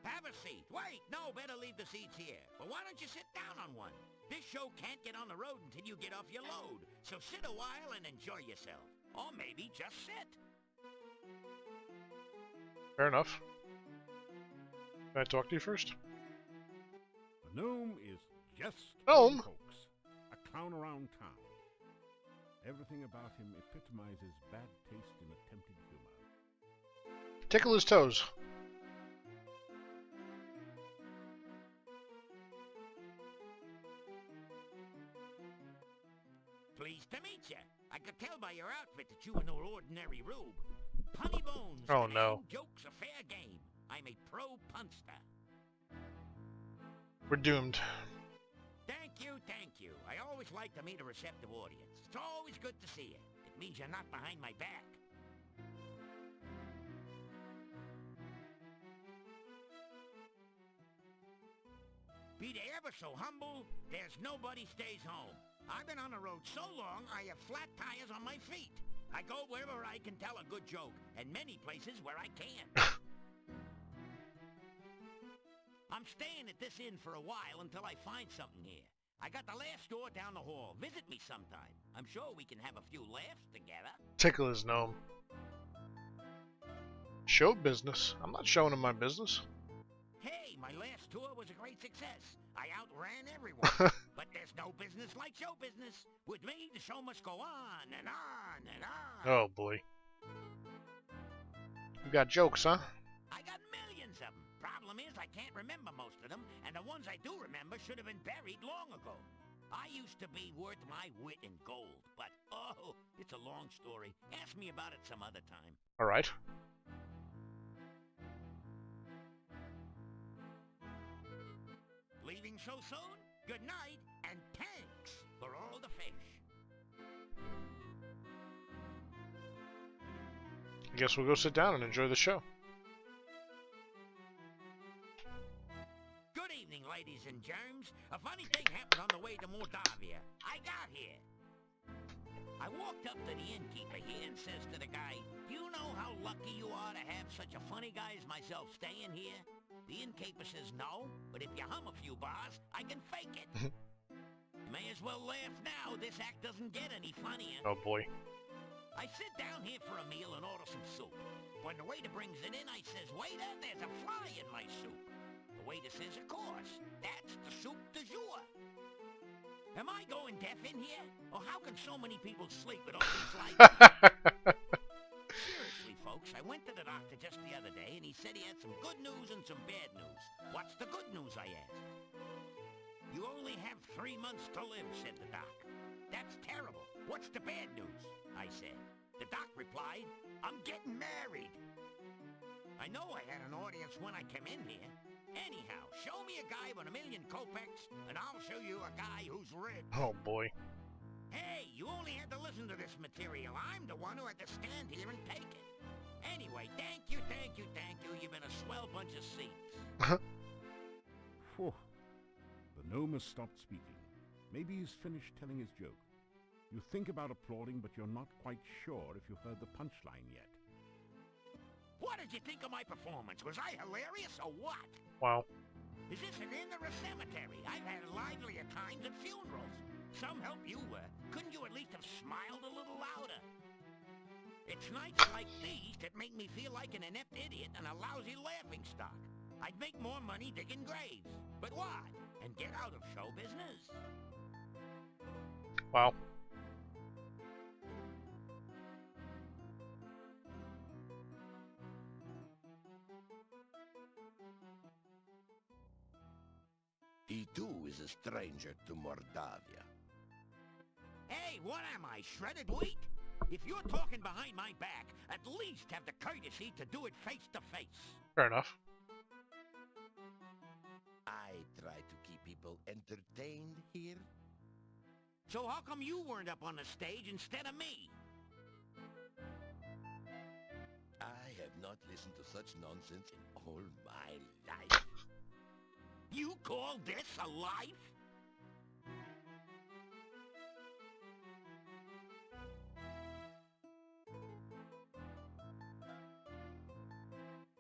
Have a seat. Wait, no, better leave the seats here. But why don't you sit down on one? This show can't get on the road until you get off your load. So sit a while and enjoy yourself. Or maybe just sit. Fair enough. Can I talk to you first? The gnome is just Gnome? hoax. A clown around town. Everything about him epitomizes bad taste in attempted humor. Tickle his toes. Pleased to meet you. I could tell by your outfit that you were no ordinary rube. Punny bones. Oh, and no. Jokes are fair game. I'm a pro punster. We're doomed. Thank you, thank you. I always like to meet a receptive audience. It's always good to see you. It means you're not behind my back. Be they ever so humble, there's nobody stays home. I've been on the road so long, I have flat tires on my feet. I go wherever I can tell a good joke, and many places where I can. I'm staying at this inn for a while until I find something here. I got the last store down the hall. Visit me sometime. I'm sure we can have a few laughs together. Tickle his gnome. Show business. I'm not showing him my business. Hey, my last tour was a great success. I outran everyone. But there's no business like show business. With me, the show must go on and on and on. Oh boy. You got jokes, huh? I got millions of them. Problem is, I can't remember most of them, and the ones I do remember should have been buried long ago. I used to be worth my wit in gold, but oh, it's a long story. Ask me about it some other time. All right. Leaving so soon? Good night, and thanks for all the fish. I guess we'll go sit down and enjoy the show. Good evening, ladies and germs. A funny thing happened on the way to Moldavia. I got here. I walked up to the innkeeper here and says to the guy, "Do you know how lucky you are to have such a funny guy as myself staying here?" The innkeeper says, "No, but if you hum a few bars, I can fake it." You may as well laugh now. This act doesn't get any funnier. Oh boy. I sit down here for a meal and order some soup. When the waiter brings it in, I says, "Waiter, there's a fly in my soup." The waiter says, "Of course, that's the soup du jour." Am I going deaf in here? Or how can so many people sleep with all these lights on? Seriously, folks, I went to the doctor just the other day, and he said he had some good news and some bad news. What's the good news, I asked. "You only have 3 months to live," said the doc. "That's terrible. What's the bad news?" I said. The doc replied, "I'm getting married." I know I had an audience when I came in here. Anyhow, show me a guy with 1,000,000 kopecks, and I'll show you a guy who's rich. Oh boy. Hey, you only had to listen to this material. I'm the one who had to stand here and take it. Anyway, thank you, thank you, thank you. You've been a swell bunch of seats. Phew. The gnome has stopped speaking. Maybe he's finished telling his joke. You think about applauding, but you're not quite sure if you heard the punchline yet. What did you think of my performance? Was I hilarious or what? Wow. Is this an inn or a cemetery? I've had livelier times at funerals. Some help you were. Couldn't you at least have smiled a little louder? It's nights like these that make me feel like an inept idiot and a lousy laughingstock. I'd make more money digging graves. But what? And get out of show business? Wow. He too is a stranger to Mordavia. Hey, what am I, shredded wheat? If you're talking behind my back, at least have the courtesy to do it face to face. Fair enough. I try to keep people entertained here. So how come you weren't up on the stage instead of me? I have not listened to such nonsense in all my life. You call this a life?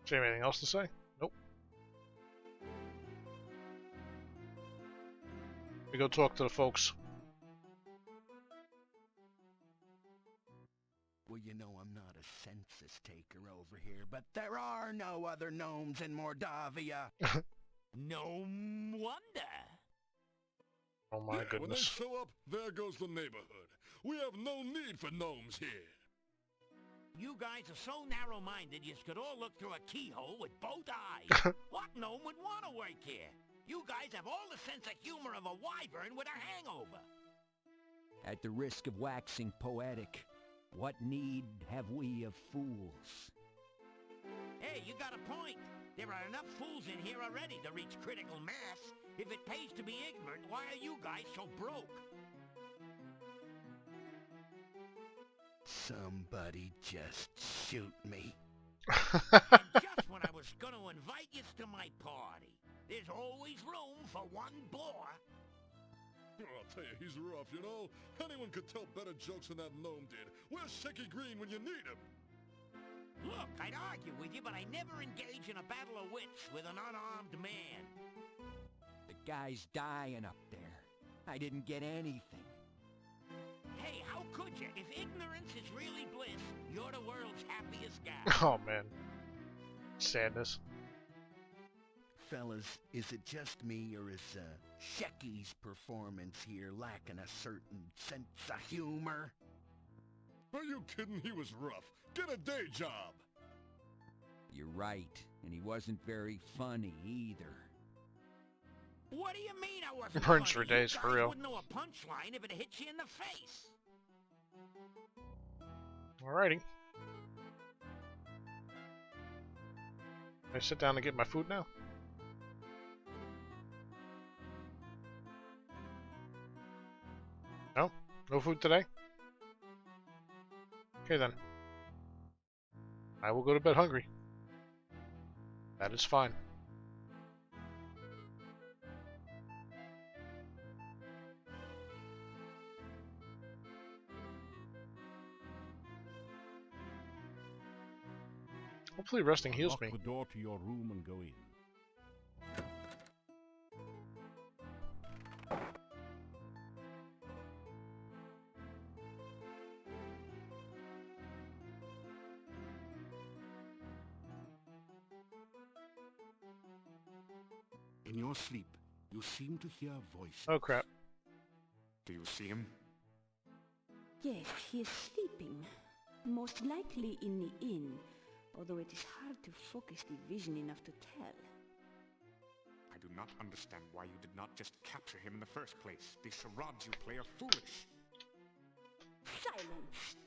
Do you have anything else to say? Nope. We go talk to the folks. Well, you know I'm not a census taker over here, but there are no other gnomes in Mordavia. No wonder. Oh my When they goodness. show up, there goes the neighborhood. We have no need for gnomes here. You guys are so narrow-minded you could all look through a keyhole with both eyes. What gnome would want to work here? You guys have all the sense of humor of a wyvern with a hangover. At the risk of waxing poetic, what need have we of fools? Hey, you got a point. There are enough fools in here already to reach critical mass. If it pays to be ignorant, why are you guys so broke? Somebody just shoot me. And just when I was going to invite you to my party. There's always room for one bore. Oh, I'll tell you, he's rough, you know? Anyone could tell better jokes than that gnome did. Where's Shaky Green when you need him? Look, I'd argue with you, but I never engage in a battle of wits with an unarmed man. The guy's dying up there. I didn't get anything. Hey, how could you? If ignorance is really bliss, you're the world's happiest guy. Oh man. Sadness. Fellas, is it just me, or is Shecky's performance here lacking a certain sense of humor? Are you kidding? He was rough. Get a day job. You're right, and he wasn't very funny either. What do you mean I wasn't Burns funny? for days, You for guys real. wouldn't know a punchline if it hit you in the face. Alrighty. Can I sit down and get my food now? No? No food today? Okay then. I will go to bed hungry. That is fine. Hopefully resting heals Unlock me. the door to your room and go in. In your sleep, you seem to hear voices. Oh crap. Do you see him? Yes, he is sleeping. Most likely in the inn, although it is hard to focus the vision enough to tell. I do not understand why you did not just capture him in the first place. The charades you play are foolish. Silence!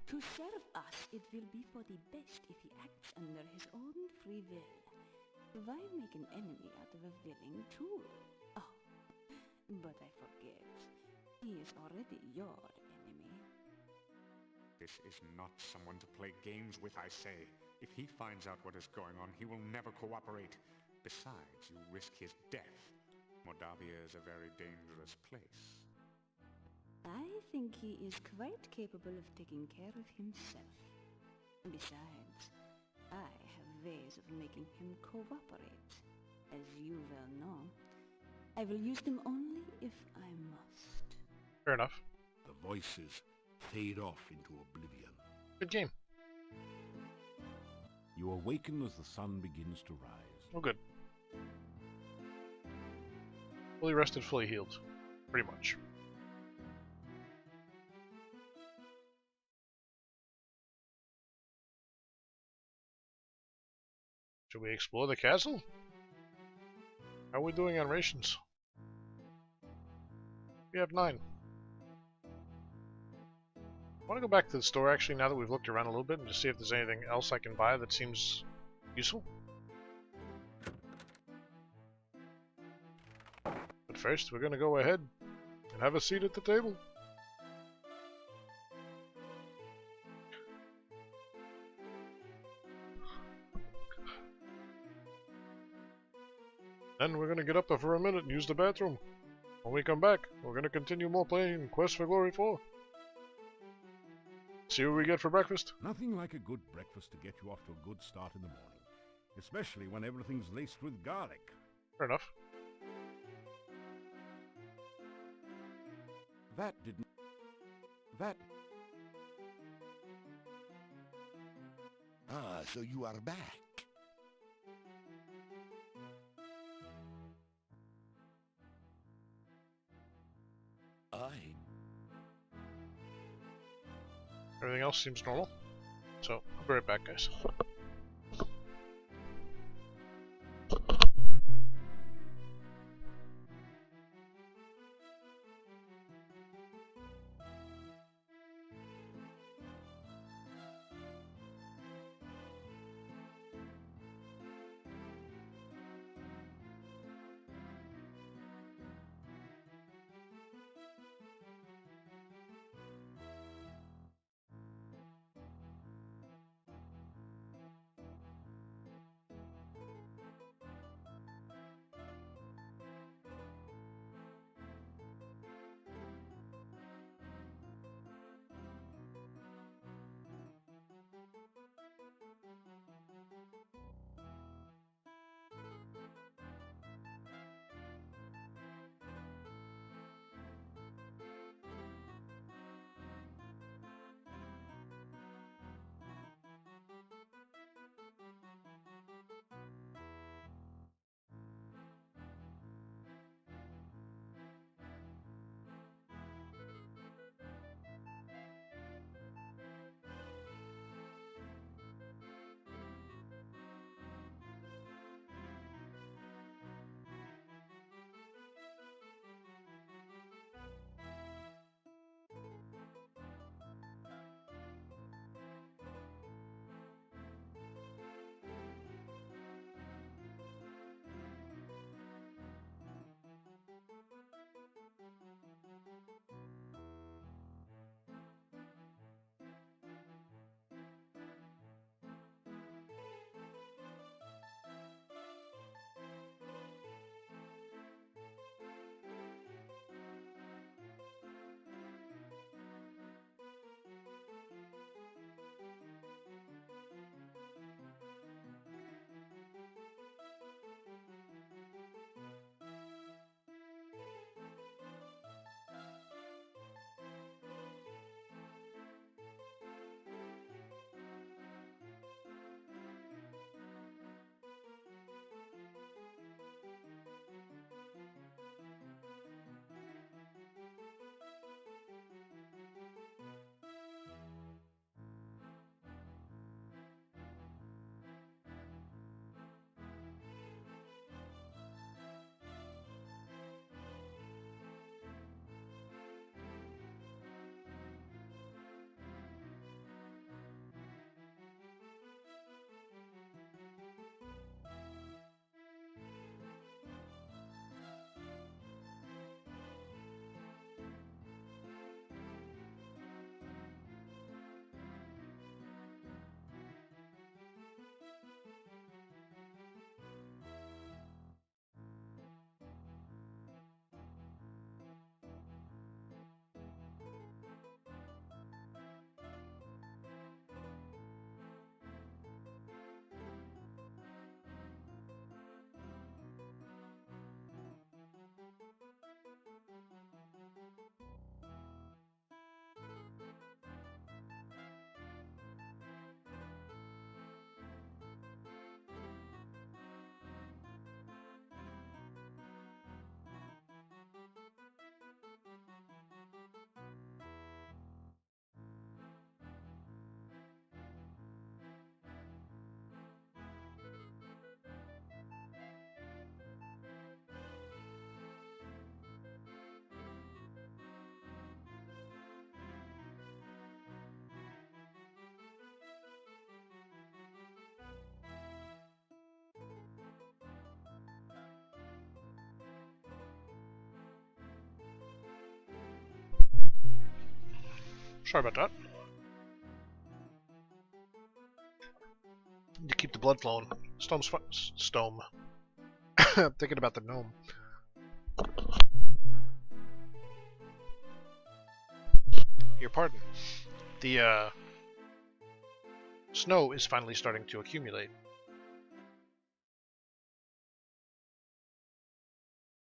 To serve us, it will be for the best if he acts under his own free will. Why make an enemy out of a willing tool? Oh, but I forget. He is already your enemy. This is not someone to play games with, I say. If he finds out what is going on, he will never cooperate. Besides, you risk his death. Moldavia is a very dangerous place. I think he is quite capable of taking care of himself. Besides, I have ways of making him cooperate, as you well know. I will use them only if I must. Fair enough. The voices fade off into oblivion. Good game. You awaken as the sun begins to rise. Oh good. Fully rested, fully healed. Pretty much. Should we explore the castle? How are we doing on rations? We have 9. I want to go back to the store actually now that we've looked around a little bit and just see if there's anything else I can buy that seems useful. But first, we're going to go ahead and have a seat at the table. Then we're going to get up for a minute and use the bathroom. When we come back, we're going to continue more playing Quest for Glory 4. See what we get for breakfast? Nothing like a good breakfast to get you off to a good start in the morning. Especially when everything's laced with garlic. Fair enough. That didn't... That... Ah, so you are back. Everything else seems normal. So, I'll be right back, guys. Sorry about that. Need to keep the blood flowing. Stome. I'm thinking about the gnome. Your pardon. The snow is finally starting to accumulate.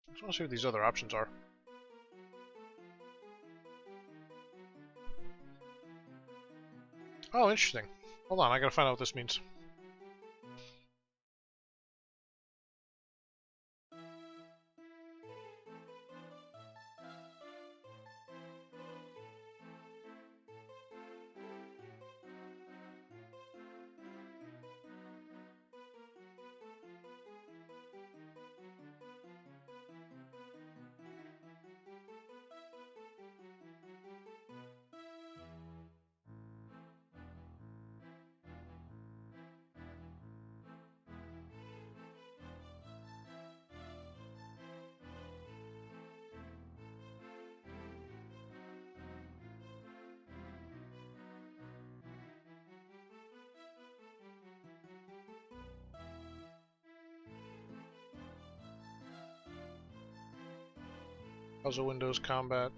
I just want to see what these other options are. Oh, interesting. Hold on, I gotta find out what this means. Puzzle windows, combat.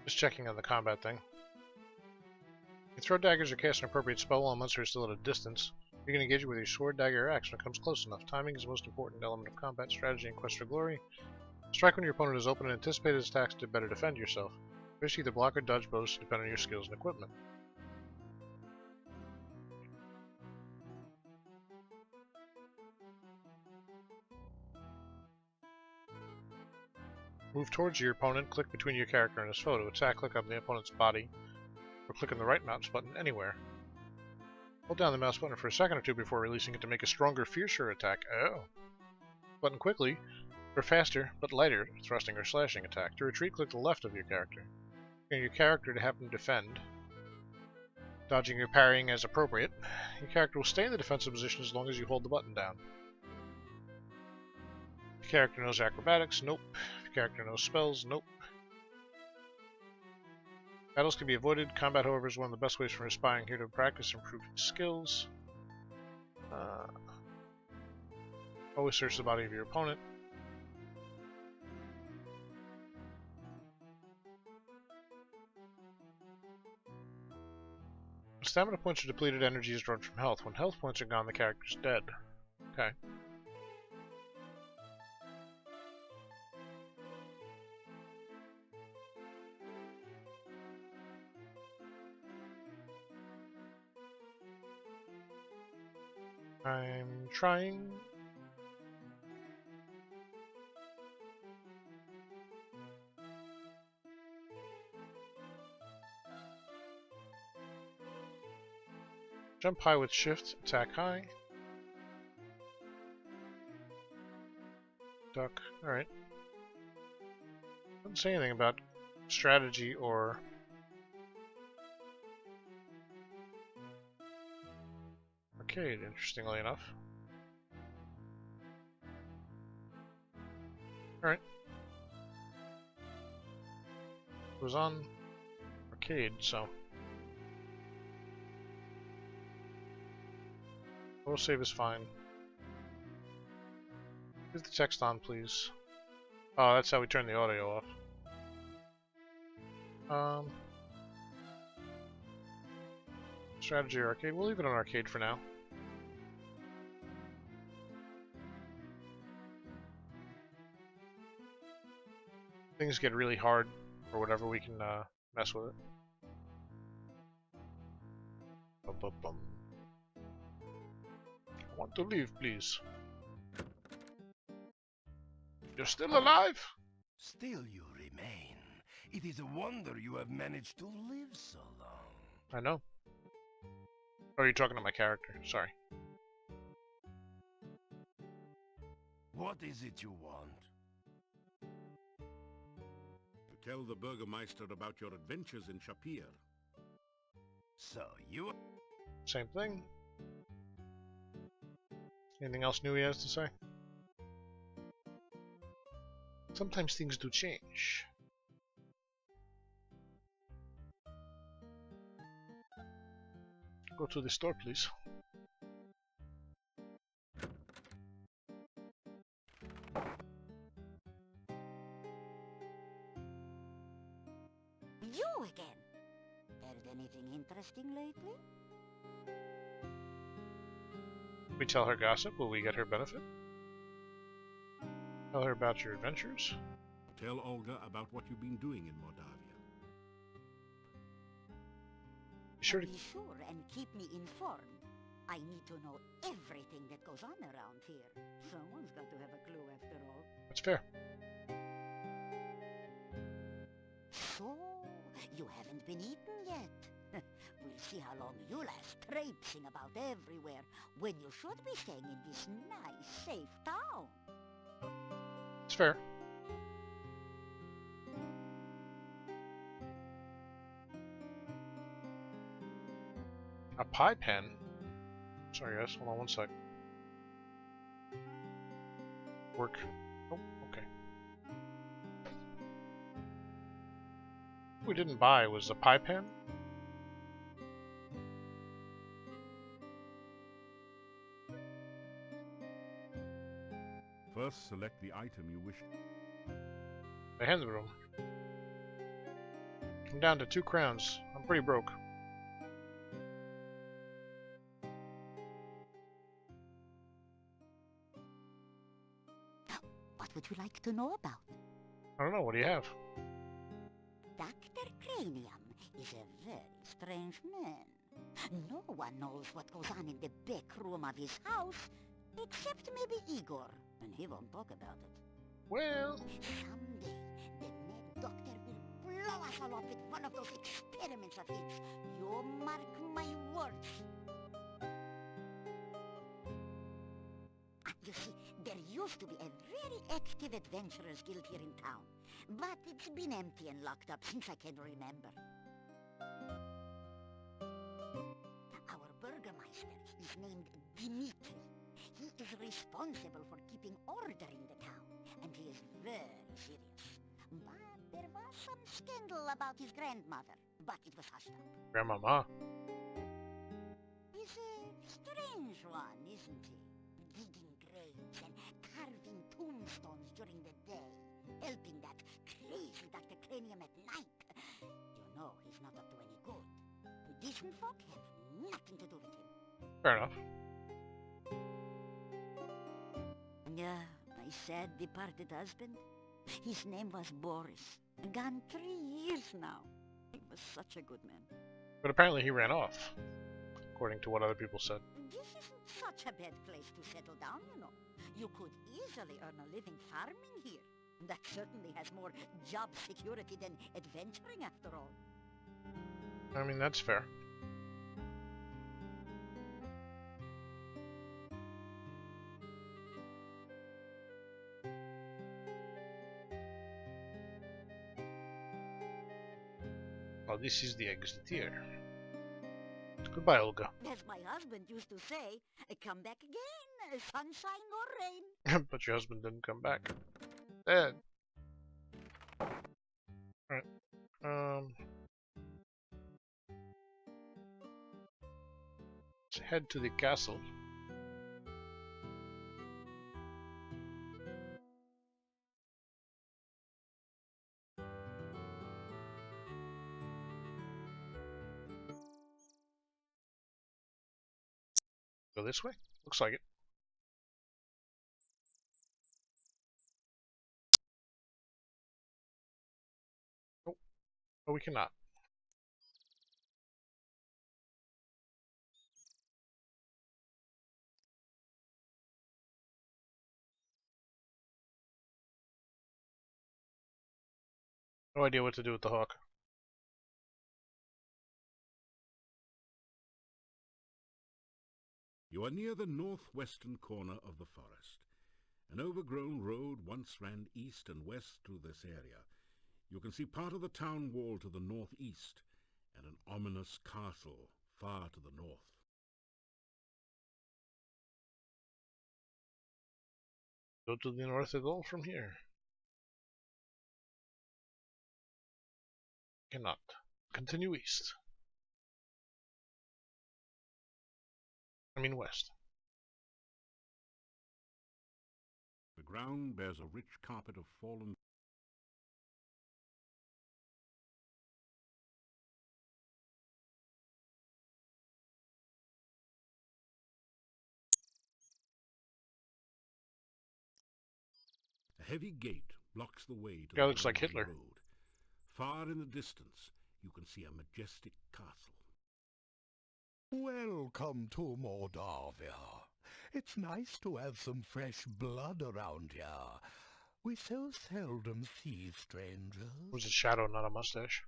Just checking on the combat thing. You throw daggers or cast an appropriate spell while monsters are still at a distance. You can engage it with your sword, dagger, or axe when it comes close enough. Timing is the most important element of combat strategy and quest for glory. Strike when your opponent is open and anticipate his attacks to better defend yourself. Fish either block or dodge bows depending on your skills and equipment. Move towards your opponent, click between your character and his foe. To attack, click on the opponent's body, or click on the right mouse button anywhere. Hold down the mouse button for a second or two before releasing it to make a stronger, fiercer attack. Oh. Button quickly for faster, but lighter, thrusting or slashing attack. To retreat, click the left of your character. Your character to have him defend. Dodging or parrying as appropriate. Your character will stay in the defensive position as long as you hold the button down. If your character knows acrobatics, nope. If your character knows spells, nope. Battles can be avoided. Combat, however, is one of the best ways for aspiring here to practice and improve his skills. Always search the body of your opponent. Stamina points are depleted, energy is drawn from health. When health points are gone, the character's dead. Okay. I'm trying. Jump high with shift, attack high. Duck, alright. Doesn't say anything about strategy or arcade, interestingly enough. Alright. It was on arcade, so. Auto save is fine. Leave the text on, please. Oh, that's how we turn the audio off. Strategy or arcade? We'll leave it on arcade for now. Things get really hard or whatever, we can mess with it. Bum, bum, bum. I want to leave, please. You're still alive? Still you remain. It is a wonder you have managed to live so long. I know. Or are you talking to my character? Sorry. What is it you want? To tell the Burgermeister about your adventures in Shapir. So you... Same thing. Anything else new he has to say? Sometimes things do change. Go to the store, please. You again. Heard anything interesting lately? We tell her gossip, will we get her benefit? Tell her about your adventures? Tell Olga about what you've been doing in Moldavia. Be sure to... Be sure and keep me informed. I need to know everything that goes on around here. Someone's got to have a clue after all. That's fair. So, you haven't been eaten yet. We'll see how long you last traipsing about everywhere when you should be staying in this nice, safe town. It's fair. A pie pen? Sorry guys, hold on one sec. Work. Oh, okay. What we didn't buy was a pie pen? First, select the item you wish. I handed it him. I'm down to 2 crowns. I'm pretty broke. What would you like to know about? I don't know, what do you have? Dr. Cranium is a very strange man. No one knows what goes on in the back room of his house, except maybe Igor, and he won't talk about it. Well... Someday, the mad doctor will blow us all up with one of those experiments of his. You mark my words. You see, there used to be a very active adventurers guild here in town, but it's been empty and locked up since I can remember. Our burgermeister is named Dimitri. He is responsible for keeping order in the town, and he is very serious. But there was some scandal about his grandmother, but it was hushed up. Grandmama. He's a strange one, isn't he? Digging graves and carving tombstones during the day, helping that crazy Dr. Cranium at night. You know he's not up to any good. Decent folk have nothing to do with him. Fair enough. Yeah, my sad departed husband. His name was Boris. Gone 3 years now. He was such a good man. But apparently he ran off, according to what other people said. This isn't such a bad place to settle down, you know. You could easily earn a living farming here. That certainly has more job security than adventuring, after all. I mean, that's fair. Oh, this is the exit here. Goodbye, Olga. As my husband used to say, come back again, sunshine or rain. But your husband didn't come back. Dead. Alright. Let's head to the castle. Go this way? Looks like it. Oh, oh, we cannot. No idea what to do with the hawk. You are near the northwestern corner of the forest. An overgrown road once ran east and west through this area. You can see part of the town wall to the northeast, and an ominous castle far to the north. Go to the north of all from here. Cannot. Continue east. I mean west. The ground bears a rich carpet of fallen. A heavy gate blocks the way to Guy the looks like Rosie Hitler. Road. Far in the distance, you can see a majestic castle. Welcome to Moldavia. It's nice to have some fresh blood around here. We so seldom see strangers. It was a shadow, not a mustache.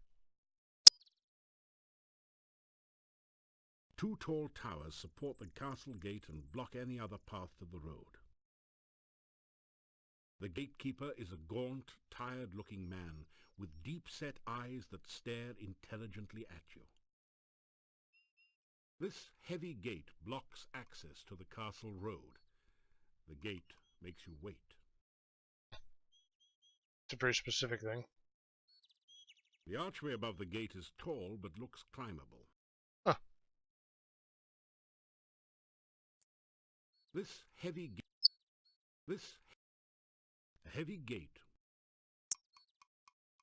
Two tall towers support the castle gate and block any other path to the road. The gatekeeper is a gaunt, tired-looking man with deep-set eyes that stare intelligently at you. This heavy gate blocks access to the castle road. The gate makes you wait. It's a very specific thing. The archway above the gate is tall but looks climbable. Huh. A heavy gate.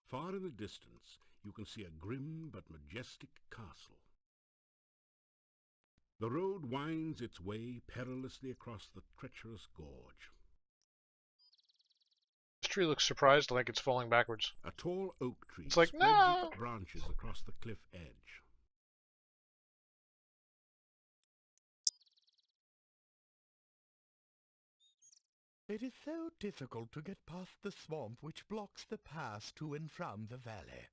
Far in the distance, you can see a grim but majestic castle. The road winds its way perilously across the treacherous gorge. This tree looks surprised, like it's falling backwards. A tall oak tree It's like, spreads no! its branches across the cliff edge. It is so difficult to get past the swamp which blocks the pass to and from the valley.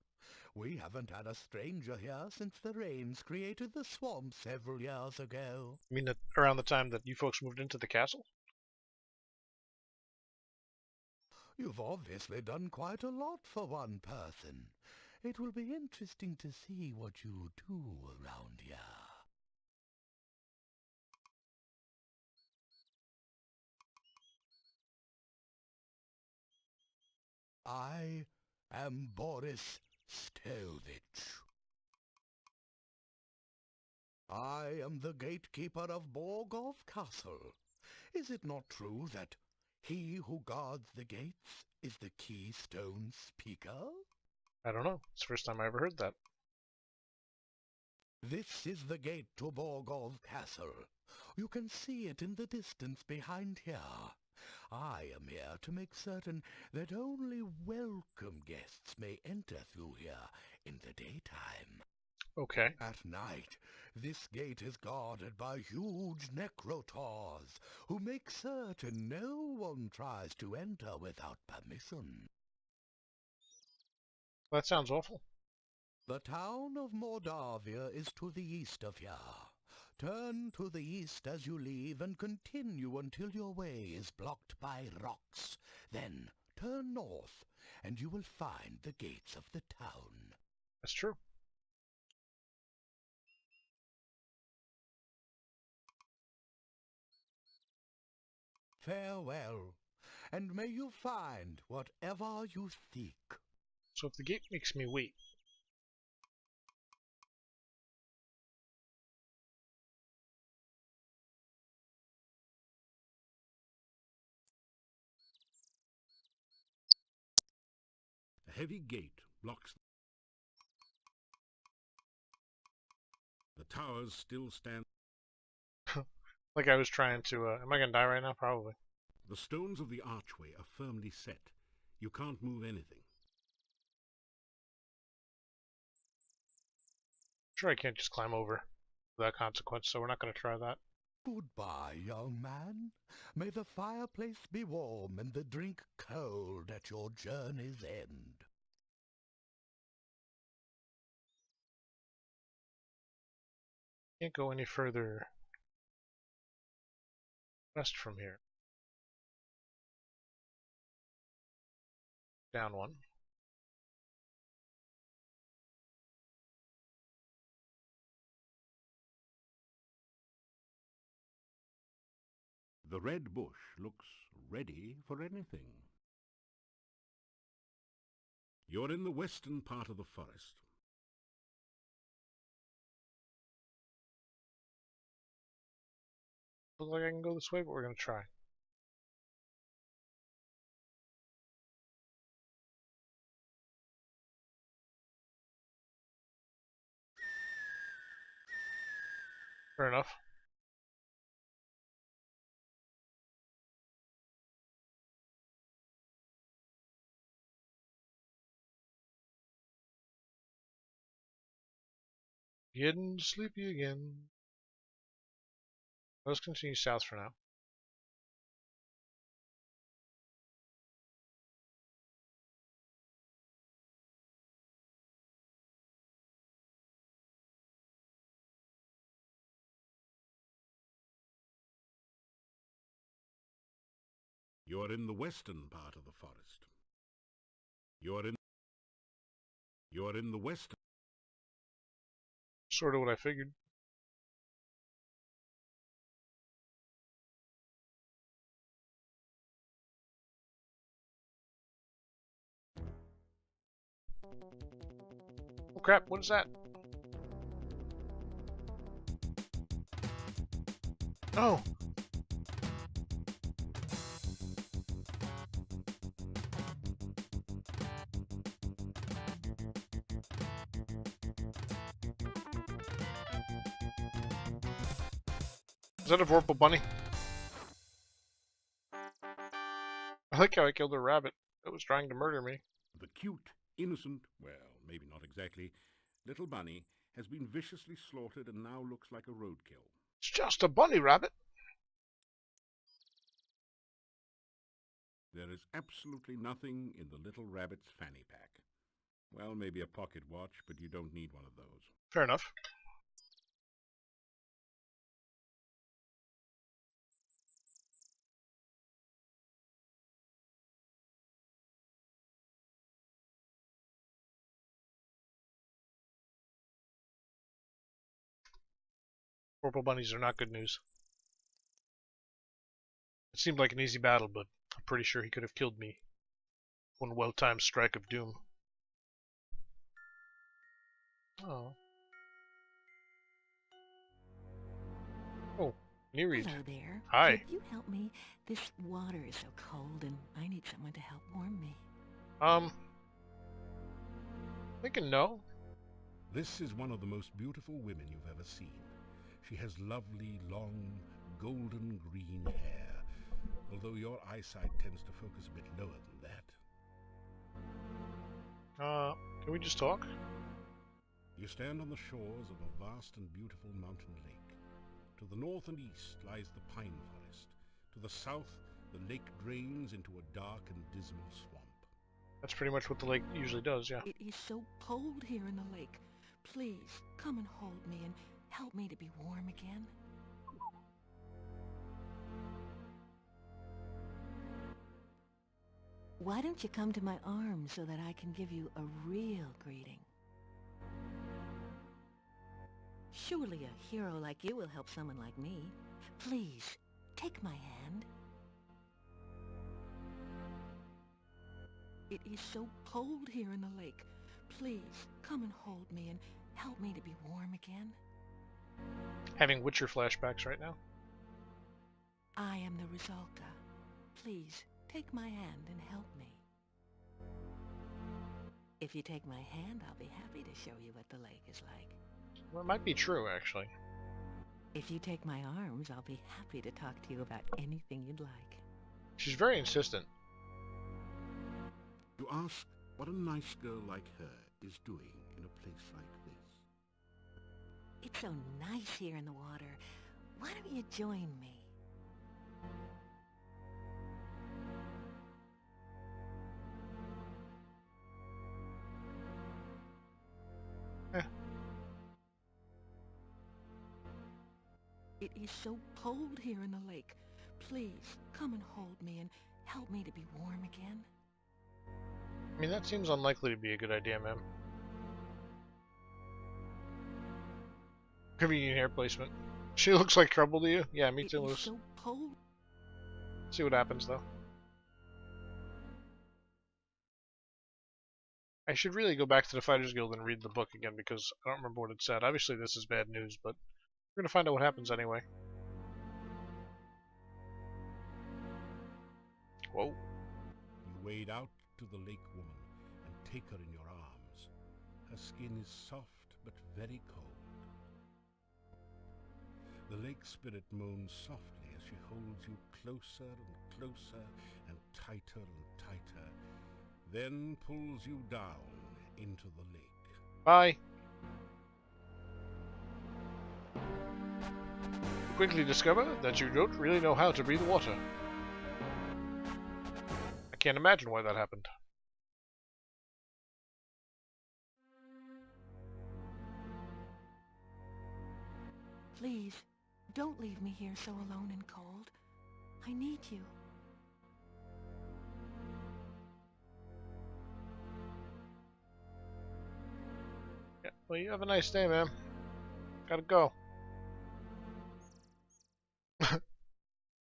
We haven't had a stranger here since the rains created the swamp several years ago. You mean that around the time that you folks moved into the castle? You've obviously done quite a lot for one person. It will be interesting to see what you do around here. I am Boris Stelvich. I am the gatekeeper of Borgov Castle. Is it not true that he who guards the gates is the Keystone Speaker? I don't know. It's the first time I ever heard that. This is the gate to Borgov Castle. You can see it in the distance behind here. I am here to make certain that only welcome guests may enter through here in the daytime. Okay. At night, this gate is guarded by huge necrotars, who make certain no one tries to enter without permission. That sounds awful. The town of Moldavia is to the east of here. Turn to the east as you leave and continue until your way is blocked by rocks. Then turn north and you will find the gates of the town. That's true. Farewell, and may you find whatever you seek. So if the gate makes me wait, A heavy gate blocks. The towers still stand. like I was trying to, am I gonna die right now? Probably. The stones of the archway are firmly set. You can't move anything. Sure, I can't just climb over without consequence, so we're not gonna try that. Goodbye, young man. May the fireplace be warm and the drink cold at your journey's end. Can't go any further west from here. Down one. The red bush looks ready for anything. You're in the western part of the forest. Looks like I can go this way, but we're gonna try. Fair enough. Getting sleepy again. Let's continue south for now. You're in the western part of the forest. You're in the western. Sort of what I figured. Oh crap, what is that? Oh! Is that a Vorpal bunny? I like how I killed a rabbit that was trying to murder me. The cute, innocent, well, maybe not exactly, little bunny has been viciously slaughtered and now looks like a roadkill. It's just a bunny rabbit! There is absolutely nothing in the little rabbit's fanny pack. Well, maybe a pocket watch, but you don't need one of those. Fair enough. Vorpal bunnies are not good news. It seemed like an easy battle, but I'm pretty sure he could have killed me. One well-timed strike of doom. Oh. Oh, Nereid. Hello there. Hi. Could you help me? This water is so cold and I need someone to help warm me. Thinking no. This is one of the most beautiful women you've ever seen. She has lovely, long, golden green hair, although your eyesight tends to focus a bit lower than that. Can we just talk? You stand on the shores of a vast and beautiful mountain lake. To the north and east lies the pine forest. To the south, the lake drains into a dark and dismal swamp. That's pretty much what the lake usually does, yeah. It is so cold here in the lake. Please, come and hold me and help me to be warm again. Why don't you come to my arms so that I can give you a real greeting? Surely a hero like you will help someone like me. Please, take my hand. It is so cold here in the lake. Please, come and hold me and help me to be warm again. Having Witcher flashbacks right now. I am the Resulta. Please, take my hand and help me. If you take my hand, I'll be happy to show you what the lake is like. Well, it might be true, actually. If you take my arms, I'll be happy to talk to you about anything you'd like. She's very insistent. You ask what a nice girl like her is doing in a place like this. It's so nice here in the water. Why don't you join me? It is so cold here in the lake. Please, come and hold me and help me to be warm again. I mean, that seems unlikely to be a good idea, ma'am. Convenient hair placement. She looks like trouble to you? Yeah, me too, It is Lewis. so cold. See what happens, though. I should really go back to the Fighters Guild and read the book again because I don't remember what it said. Obviously, this is bad news, but we're going to find out what happens anyway. Whoa. You wade out to the lake woman and take her in your arms. Her skin is soft but very cold. The lake spirit moans softly as she holds you closer and closer and tighter and tighter, then pulls you down into the lake. Bye. You quickly discover that you don't really know how to breathe water. I can't imagine why that happened. Please, don't leave me here so alone and cold. I need you. Yeah, well, you have a nice day, man. Gotta go.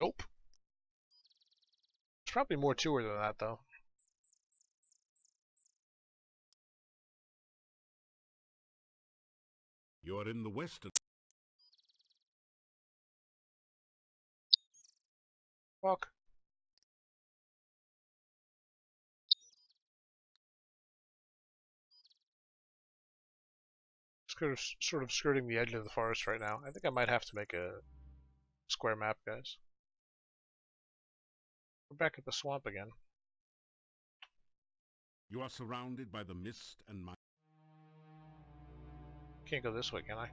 Nope. There's probably more to her than that, though. You are in the western... Fuck. Sort of skirting the edge of the forest right now. I think I might have to make a square map, guys. We're back at the swamp again. You are surrounded by the mist and Can't go this way, can I?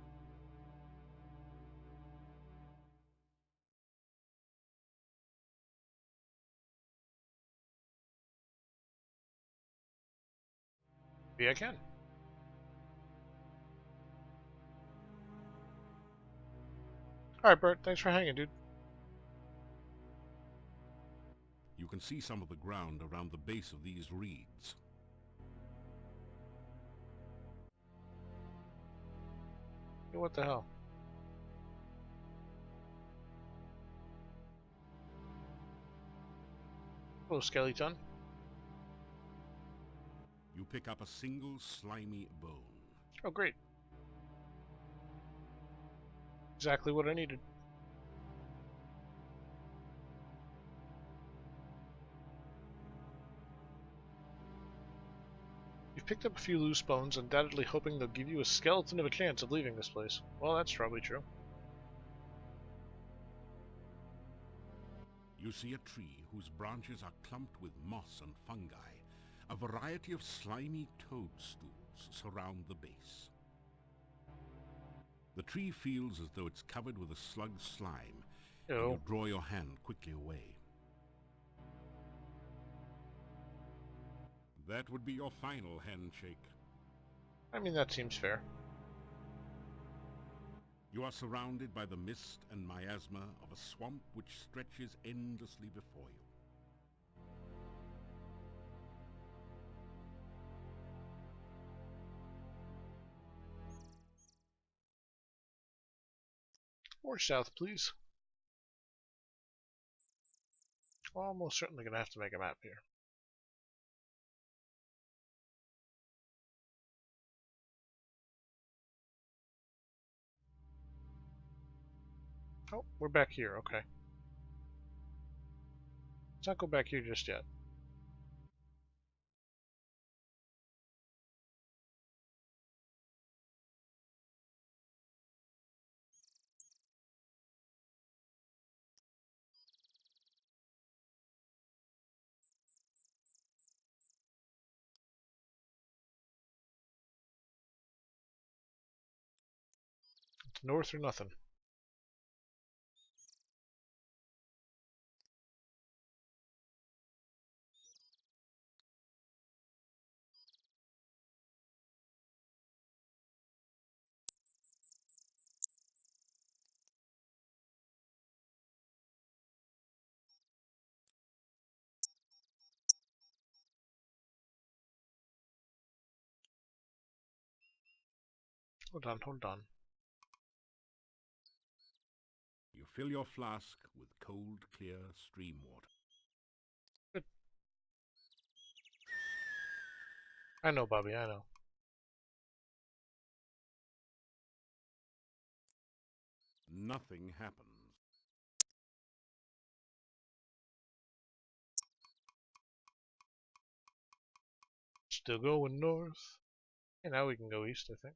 Maybe I can. Alright, Bert. Thanks for hanging, dude. You can see some of the ground around the base of these reeds. Hey, what the hell? Hello, skeleton. You pick up a single slimy bone. Oh, great. Exactly what I needed. You've picked up a few loose bones, undoubtedly hoping they'll give you a skeleton of a chance of leaving this place. Well, that's probably true. You see a tree whose branches are clumped with moss and fungi. A variety of slimy toadstools surround the base. The tree feels as though it's covered with a slug's slime, and you draw your hand quickly away. That would be your final handshake. I mean, that seems fair. You are surrounded by the mist and miasma of a swamp which stretches endlessly before you. More south, please. Almost certainly gonna have to make a map here. Oh, we're back here, okay. Let's not go back here just yet. It's north or nothing. Hold on, hold on. You fill your flask with cold, clear stream water. Good. I know, Bobby, I know. Nothing happens. Still going north. And now we can go east, I think.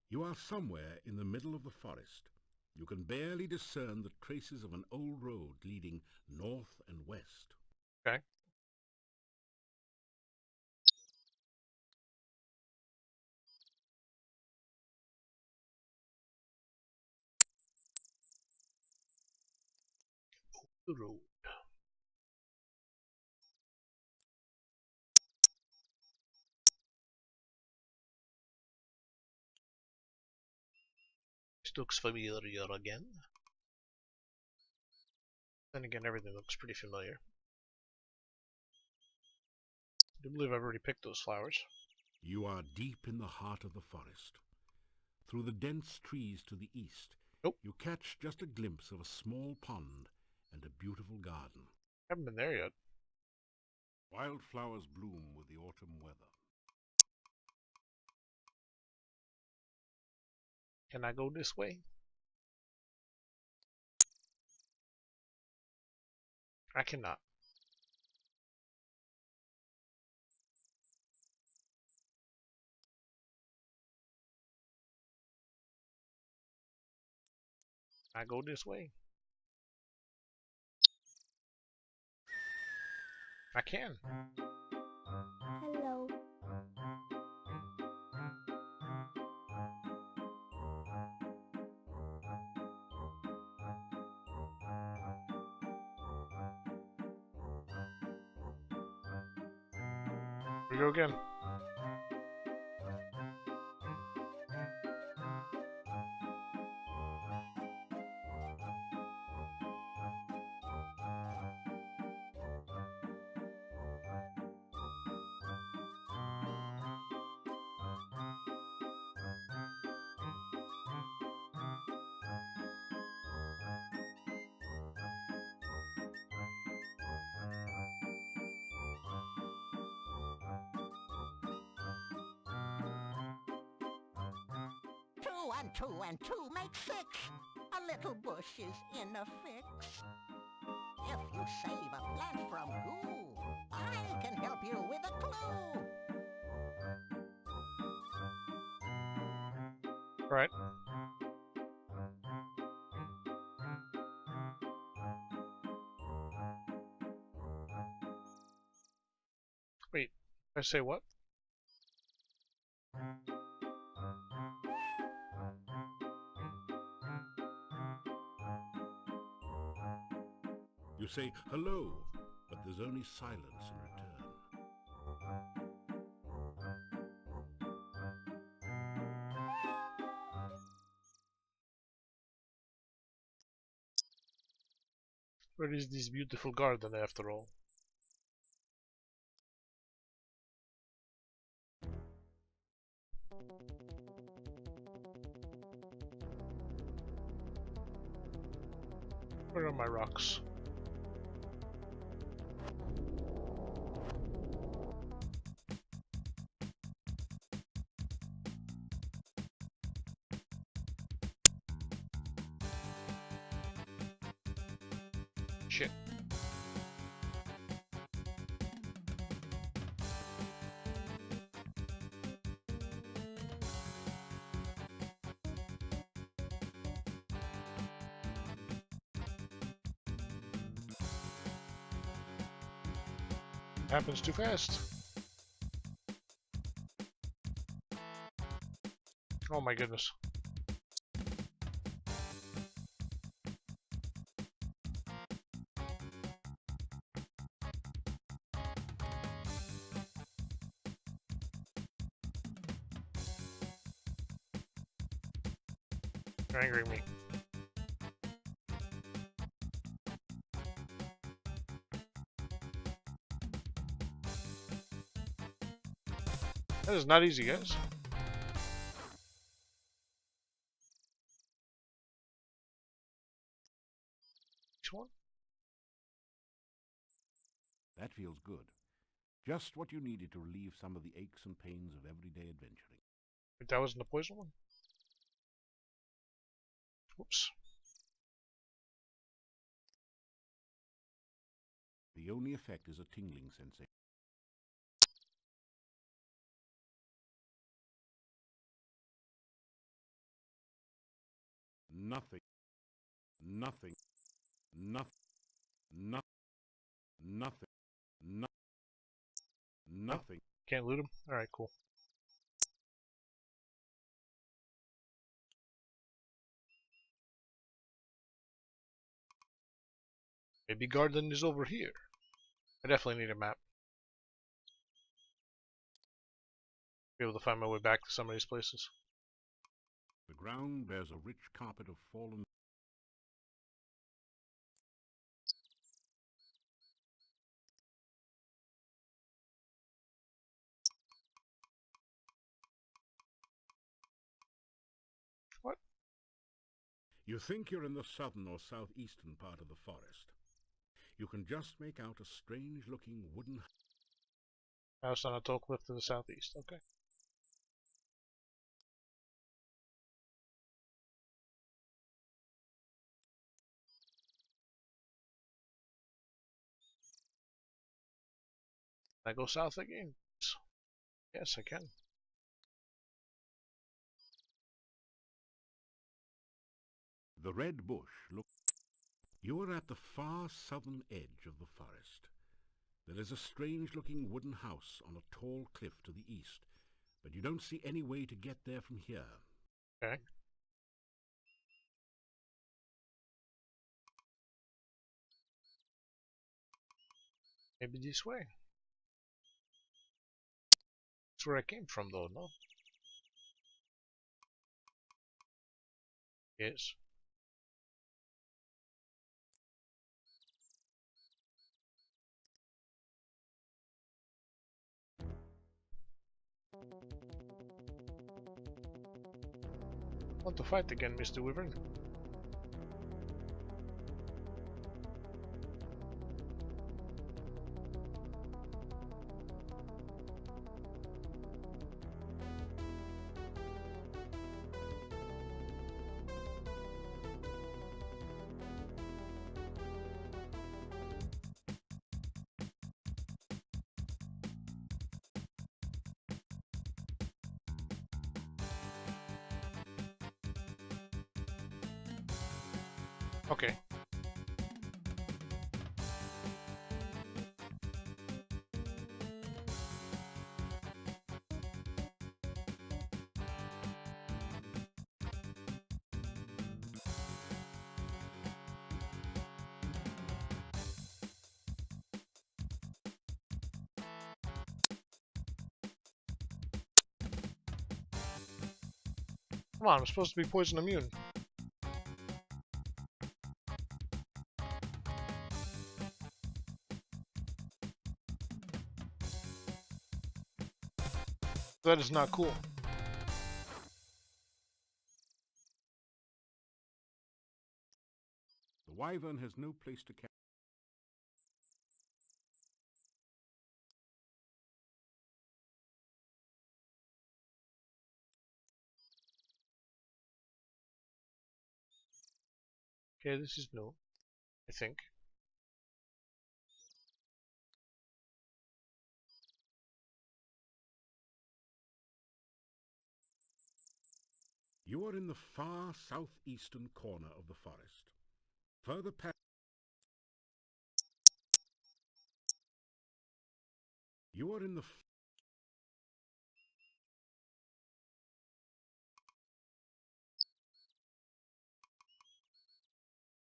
You are somewhere in the middle of the forest. You can barely discern the traces of an old road leading north and west. Okay. The road. This looks familiar again. Then again, everything looks pretty familiar. I do believe I've already picked those flowers. You are deep in the heart of the forest. Through the dense trees to the east, you catch just a glimpse of a small pond and a beautiful garden. Haven't been there yet. Wildflowers bloom with the autumn weather. Can I go this way? I cannot. I go this way. I can. Hello. Here we go again. Two and two make six. A little bush is in a fix. If you save a plant from goo, I can help you with a clue. Right. Wait, I say what? You say hello, but there's only silence in return. Where is this beautiful garden after all? Where are my rocks? Shit. Happens too fast. Oh my goodness. You're angering me. That is not easy, guys. Which one? That feels good. Just what you needed to relieve some of the aches and pains of everyday adventuring. But that wasn't the poison one? Whoops. The only effect is a tingling sensation. Nothing. Nothing. Nothing. Nothing. Nothing. Nothing. Can't loot him? Alright, cool. Maybe garden is over here. I definitely need a map. Be able to find my way back to some of these places. The ground bears a rich carpet of fallen. What? You think you're in the southern or southeastern part of the forest. You can just make out a strange-looking wooden House on a tall cliff to the southeast. Okay. Can I go south again? Yes, I can. The red bush look. You are at the far southern edge of the forest. There is a strange-looking wooden house on a tall cliff to the east, but you don't see any way to get there from here. Okay. Maybe this way. That's where I came from, though, no? Yes. Want to fight again, Mr. Wyvern? Okay. Come on, I'm supposed to be poison immune. That is not cool. The wyvern has no place to carry. Okay, this is new, I think. You are in the far southeastern corner of the forest. Further past. You are in the.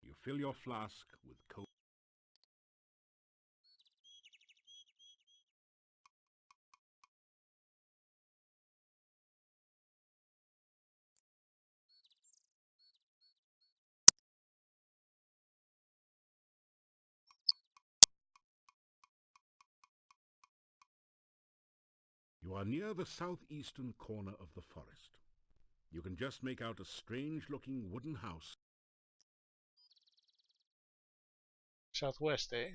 You fill your flask with cold. You are near the southeastern corner of the forest. You can just make out a strange-looking wooden house. Southwest, eh?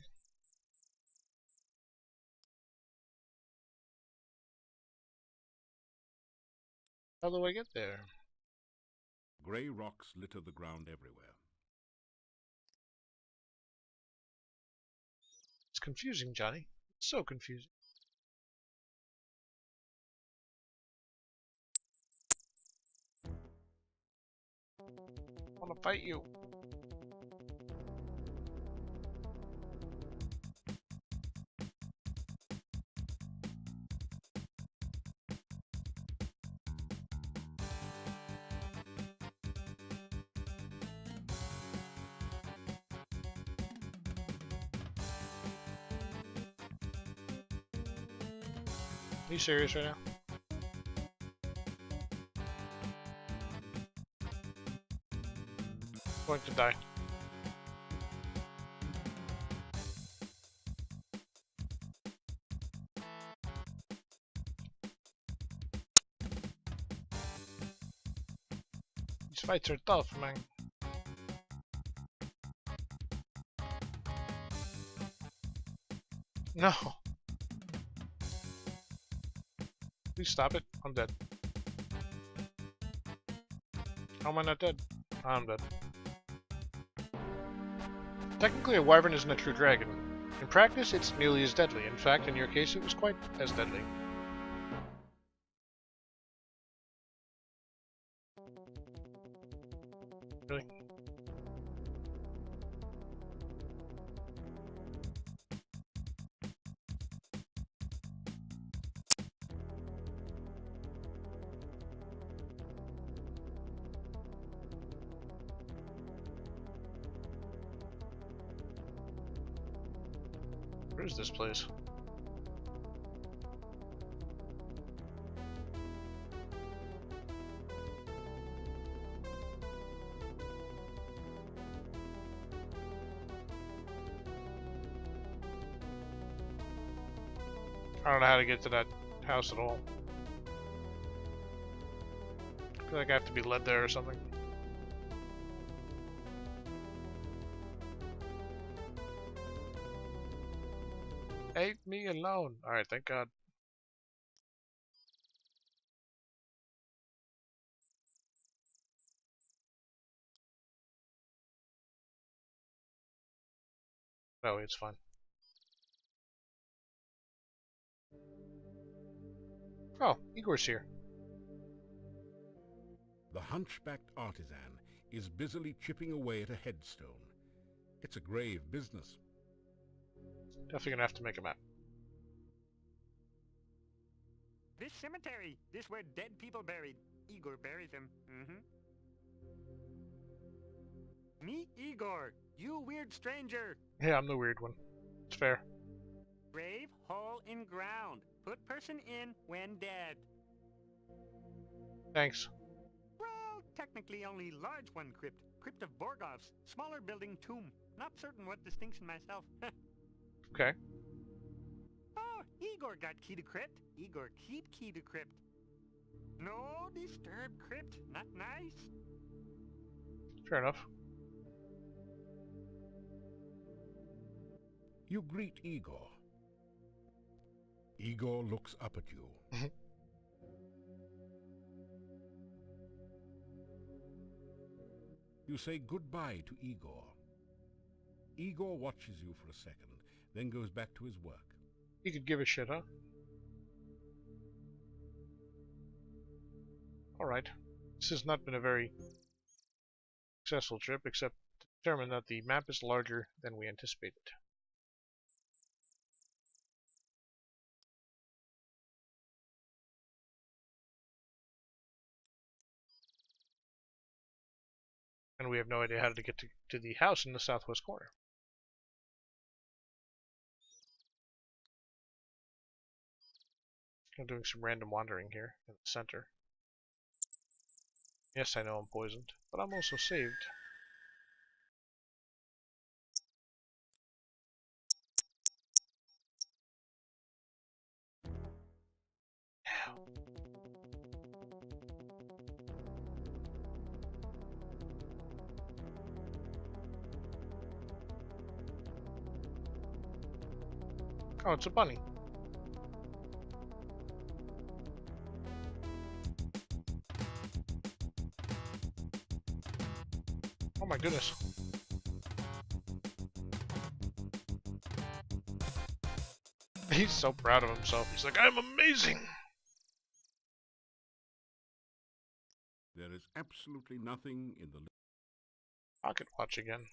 How do I get there? Grey rocks litter the ground everywhere. It's confusing, Johnny. It's so confusing. I want to fight you. Are you serious right now? I'm going to die. These fights are tough, man. No. Please stop it. I'm dead. How am I not dead? I'm dead. Technically, a wyvern isn't a true dragon. In practice, it's nearly as deadly. In fact, in your case, it was quite as deadly. Really? Where is this place? I don't know how to get to that house at all. I feel like I have to be led there or something. Leave me alone. Alright, thank God. No, it's fine. Oh, Igor's here. The hunchbacked artisan is busily chipping away at a headstone. It's a grave business. Definitely gonna have to make a map. This cemetery. This where dead people buried. Igor buried them. Meet Igor, you weird stranger. Yeah, I'm the weird one. It's fair. Grave, hole in ground. Put person in when dead. Thanks. Well, technically only large one crypt. Crypt of Borgov's. Smaller building tomb. Not certain what distinction myself. Okay. Oh, Igor got key to crypt. Igor keep key to crypt. No disturb crypt. Not nice. Fair enough. You greet Igor. Igor looks up at you. You say goodbye to Igor. Igor watches you for a second, then goes back to his work. You could give a shit, huh? Alright. This has not been a very successful trip, except to determine that the map is larger than we anticipated. And we have no idea how to get to the house in the southwest corner. I'm doing some random wandering here in the center. Yes, I know I'm poisoned, but I'm also saved. Oh, it's a bunny. Oh my goodness. He's so proud of himself. He's like, I'm amazing! There is absolutely nothing in the... Pocket watch again.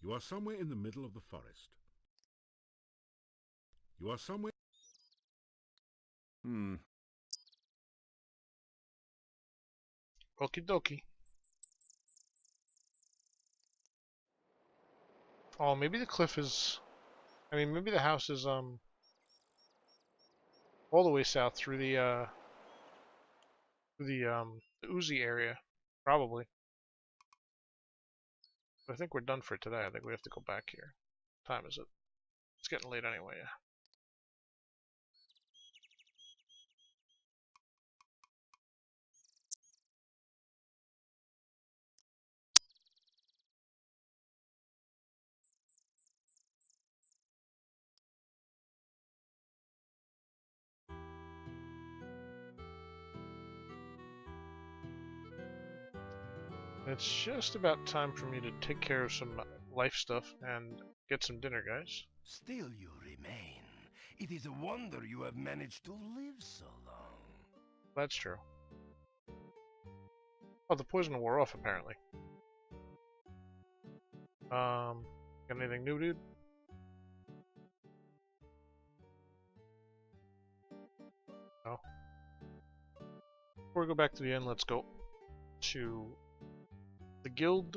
You are somewhere in the middle of the forest. You are somewhere... Okie dokie. Oh, maybe the cliff is... I mean, maybe the house is, all the way south through the Uzi area. Probably. But I think we're done for today. I think we have to go back here. What time is it? It's getting late anyway, yeah. It's just about time for me to take care of some life stuff and get some dinner, guys. Still you remain. It is a wonder you have managed to live so long. That's true. Oh, the poison wore off, apparently. Got anything new, dude? No. Before we go back to the inn, let's go to the guild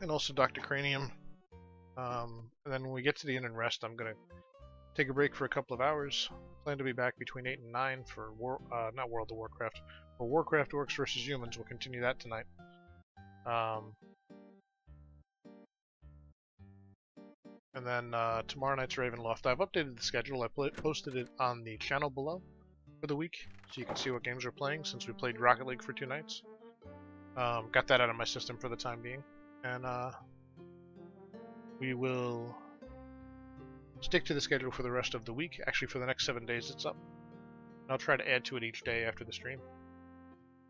and also Dr. Cranium. And then when we get to the inn and rest, I'm gonna take a break for a couple of hours. Plan to be back between 8 and 9 for not World of Warcraft. For Warcraft Orcs versus Humans, we'll continue that tonight. And then tomorrow night's Ravenloft. I've updated the schedule. I posted it on the channel below for the week, so you can see what games we're playing since we played Rocket League for 2 nights. Got that out of my system for the time being. And we will stick to the schedule for the rest of the week. Actually, for the next 7 days it's up. I'll try to add to it each day after the stream.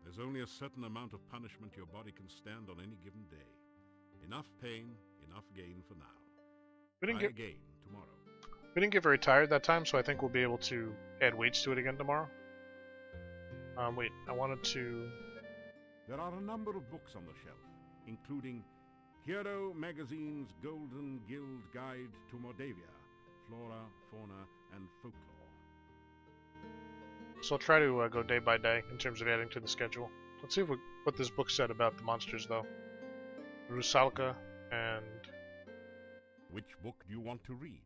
There's only a certain amount of punishment your body can stand on any given day. Enough pain, enough gain for now. We didn't Try get again tomorrow. We didn't get very tired that time, so I think we'll be able to add weights to it again tomorrow. Wait, I wanted to... There are a number of books on the shelf, including Hero Magazine's Golden Guild Guide to Mordavia, Flora, Fauna, and Folklore. So I'll try to go day by day in terms of adding to the schedule. Let's see what this book said about the monsters, though. Rusalka and... Which book do you want to read?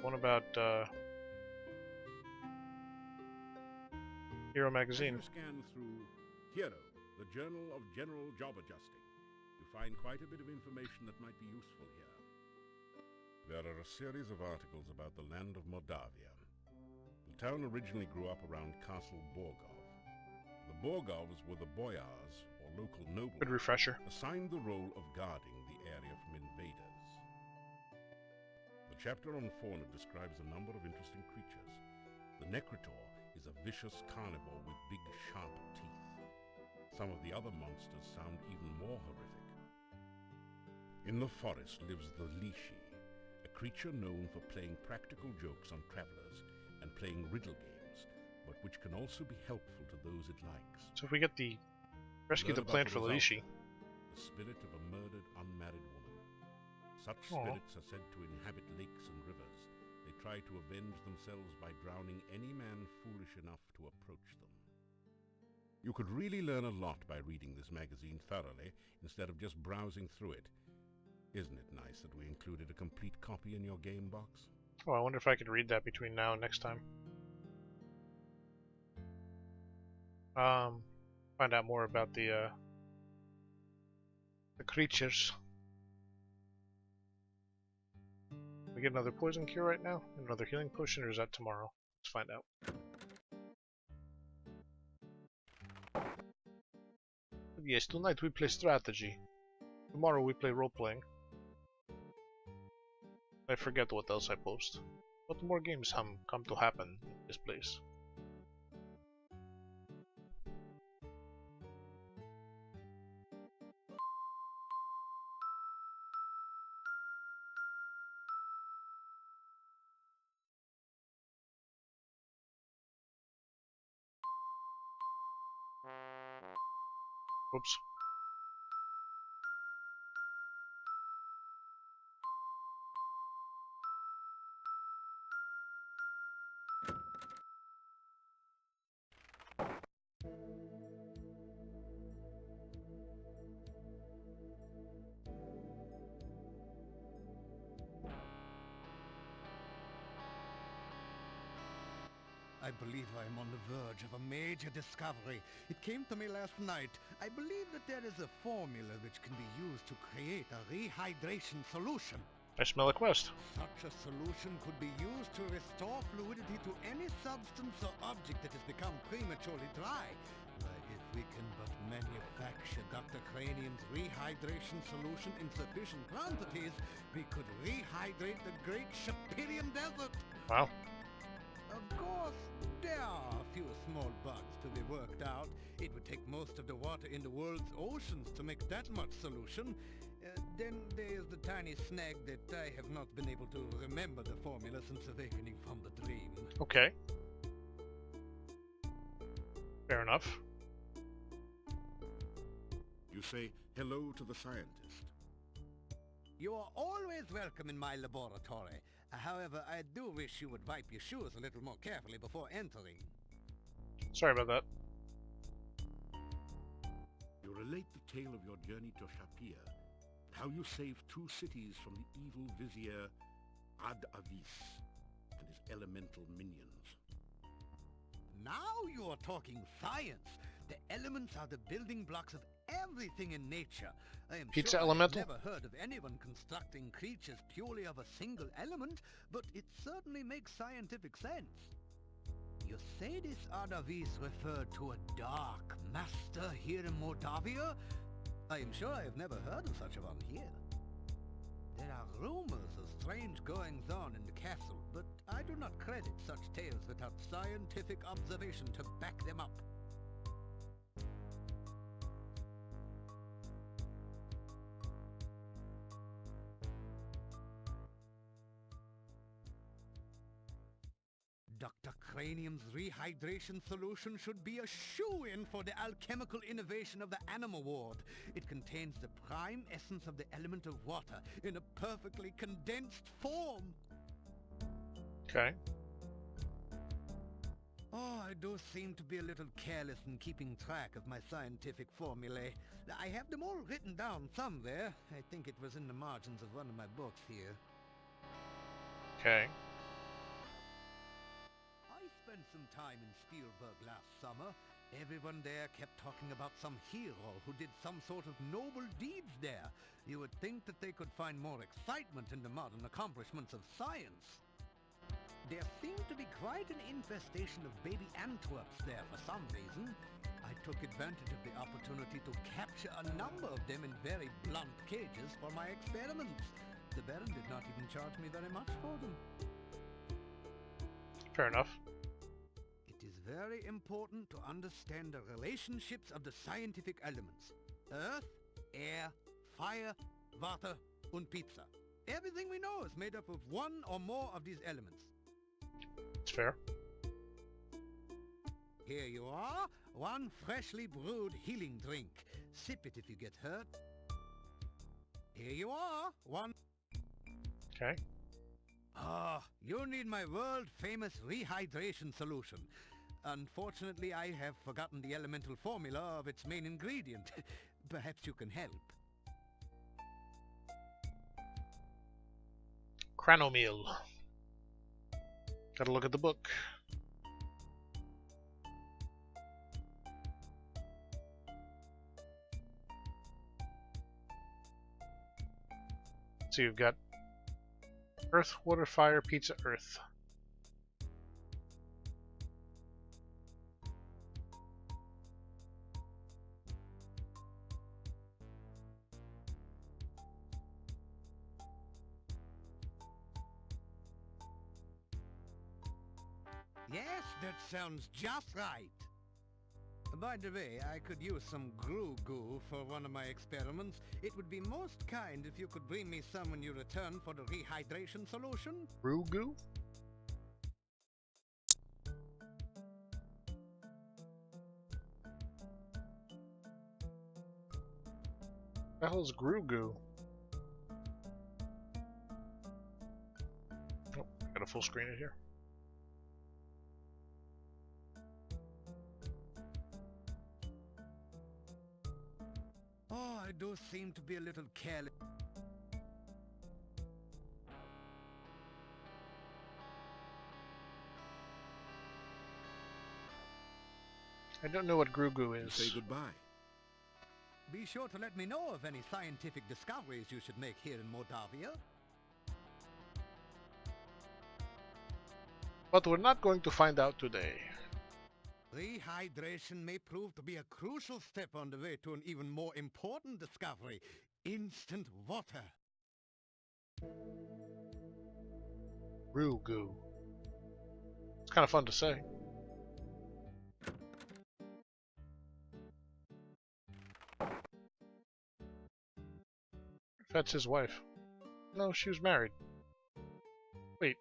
One about Hero Magazine. As you scan through Hero, the Journal of General Job Adjusting, you find quite a bit of information that might be useful here. There are a series of articles about the land of Moldavia. The town originally grew up around Castle Borgov. The Borgovs were the boyars, or local nobles, Good refresher. assigned the role of guarding the area from invaders. The chapter on fauna describes a number of interesting creatures. The Necritor is a vicious carnivore with big, sharp teeth. Some of the other monsters sound even more horrific. In the forest lives the Lishi, a creature known for playing practical jokes on travelers and playing riddle games, but which can also be helpful to those it likes. So if we get the rescue the plant for Lishi. The spirit of a murdered, unmarried woman. Such Aww. spirits are said to inhabit lakes and rivers. They try to avenge themselves by drowning any man foolish enough to approach them. You could really learn a lot by reading this magazine thoroughly, instead of just browsing through it. Isn't it nice that we included a complete copy in your game box? Oh, I wonder if I could read that between now and next time. Find out more about the creatures. We get another poison cure right now? Another healing potion, or is that tomorrow? Let's find out. Yes, tonight we play strategy. Tomorrow we play role-playing. I forget what else I post. But more games come to happen in this place. Oops. I believe I am on the verge of a major discovery. It came to me last night. I believe that there is a formula which can be used to create a rehydration solution. I smell a quest. Such a solution could be used to restore fluidity to any substance or object that has become prematurely dry. If we can but manufacture Dr. Cranium's rehydration solution in sufficient quantities, we could rehydrate the Great Shapirian Desert. Wow. Of course, there are a few small bugs to be worked out. It would take most of the water in the world's oceans to make that much solution. Then there's the tiny snag that I have not been able to remember the formula since awakening from the dream. Okay. Fair enough. You say hello to the scientist. You are always welcome in my laboratory. However, I do wish you would wipe your shoes a little more carefully before entering. Sorry about that. You relate the tale of your journey to Shapir, how you saved 2 cities from the evil vizier Ad Avis and his elemental minions. Now you are talking science. The elements are the building blocks of everything in nature. I am Pizza sure elemental? I've never heard of anyone constructing creatures purely of a single element, but it certainly makes scientific sense. You say this Adavis referred to a dark master here in Moldavia? I am sure I have never heard of such a one here. There are rumors of strange goings-on in the castle, but I do not credit such tales without scientific observation to back them up. Dr. Cranium's rehydration solution should be a shoo-in for the alchemical innovation of the Animal Ward. It contains the prime essence of the element of water in a perfectly condensed form. Okay. Oh, I do seem to be a little careless in keeping track of my scientific formulae. I have them all written down somewhere. I think it was in the margins of one of my books here. Okay. I spent some time in Spielberg last summer. Everyone there kept talking about some hero who did some sort of noble deeds there. You would think that they could find more excitement in the modern accomplishments of science. There seemed to be quite an infestation of baby Antwerps there for some reason. I took advantage of the opportunity to capture a number of them in very blunt cages for my experiments. The Baron did not even charge me very much for them. Fair enough. It is very important to understand the relationships of the scientific elements. Earth, air, fire, water, and pizza. Everything we know is made up of one or more of these elements. It's fair. Here you are, one freshly brewed healing drink. Sip it if you get hurt. Here you are, one... Okay. Ah, you need my world-famous rehydration solution. Unfortunately, I have forgotten the elemental formula of its main ingredient. Perhaps you can help. Chronomeal. Gotta look at the book. So you've got earth, water, fire, pizza, earth. Yes, that sounds just right. By the way, I could use some goo for one of my experiments. It would be most kind if you could bring me some when you return for the rehydration solution. Goo? The hell is Goo? Oh, got a full screen in here. Oh, I do seem to be a little careless. I don't know what Goo is. Say goodbye. Be sure to let me know of any scientific discoveries you should make here in Moldavia. But we're not going to find out today. Rehydration may prove to be a crucial step on the way to an even more important discovery: instant water. Goo. It's kind of fun to say. That's his wife. No, she was married. Wait.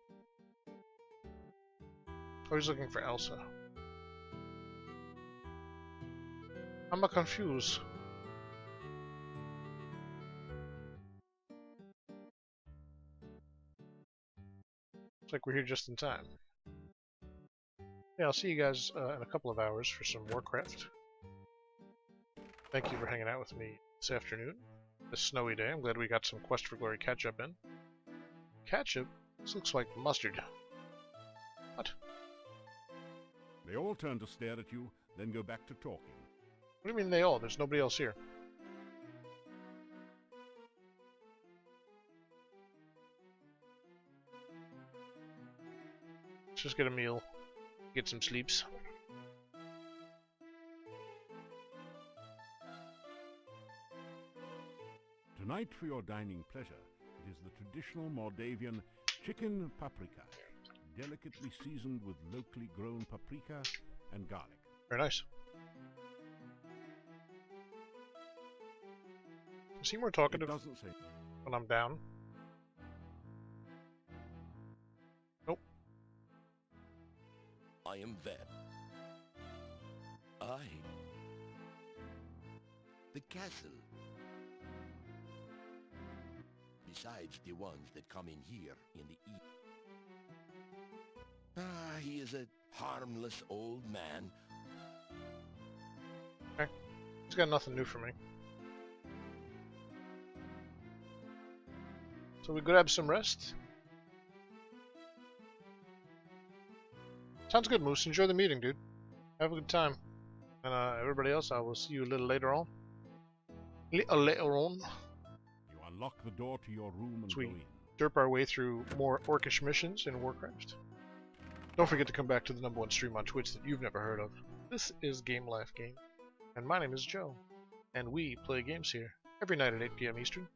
Oh, he's looking for Elsa. I'm confused. Looks like we're here just in time. Yeah, I'll see you guys in a couple of hours for some Warcraft. Thank you for hanging out with me this afternoon. This snowy day. I'm glad we got some Quest for Glory catch-up in. Catch-up? This looks like mustard. What? They all turn to stare at you, then go back to talking. What do you mean they all? There's nobody else here. Let's just get a meal. Get some sleeps. Tonight, for your dining pleasure, it is the traditional Moldavian chicken paprika, delicately seasoned with locally grown paprika and garlic. Very nice. Is he more talkative doesn't say when I'm down? Nope. I am Veb. The castle. Besides the ones that come in here in the evening. He is a harmless old man. Okay. He's got nothing new for me. So we grab some rest. Sounds good, Moose. Enjoy the meeting, dude. Have a good time. And everybody else, I will see you a little later on. Later on. You unlock the door to your room and Sweet. go in. Derp our way through more orcish missions in Warcraft. Don't forget to come back to the #1 stream on Twitch that you've never heard of. This is GameLifeGame, and my name is Joe, and we play games here every night at 8 PM Eastern.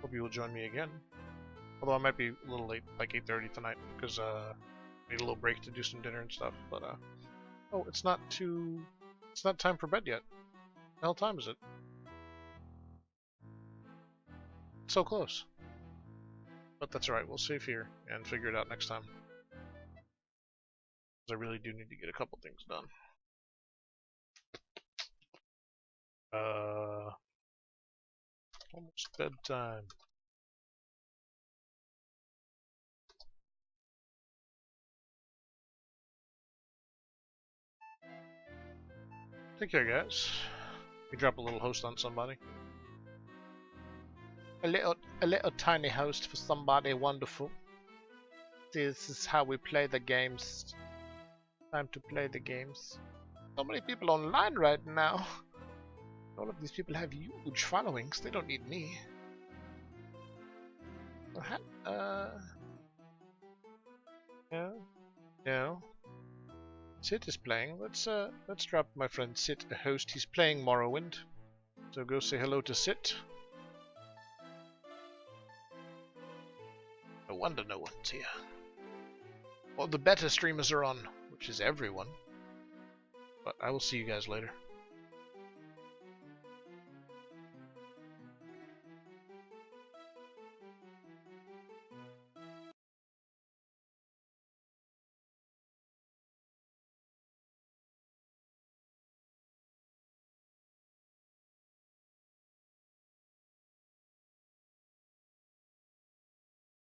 Hope you will join me again. Although I might be a little late, like 8:30 tonight, because I need a little break to do some dinner and stuff. But oh, it's not time for bed yet. The hell time is it? It's so close. But that's alright, we'll save here and figure it out next time. Because I really do need to get a couple things done. Almost bedtime. Take care, guys. We drop a little host on somebody. A little tiny host for somebody wonderful. This is how we play the games. Time to play the games. So many people online right now. All of these people have huge followings. They don't need me. No. Sid is playing. Let's drop my friend Sid a host. He's playing Morrowind. So go say hello to Sid. No wonder no one's here. Well, the beta streamers are on, which is everyone. But I will see you guys later.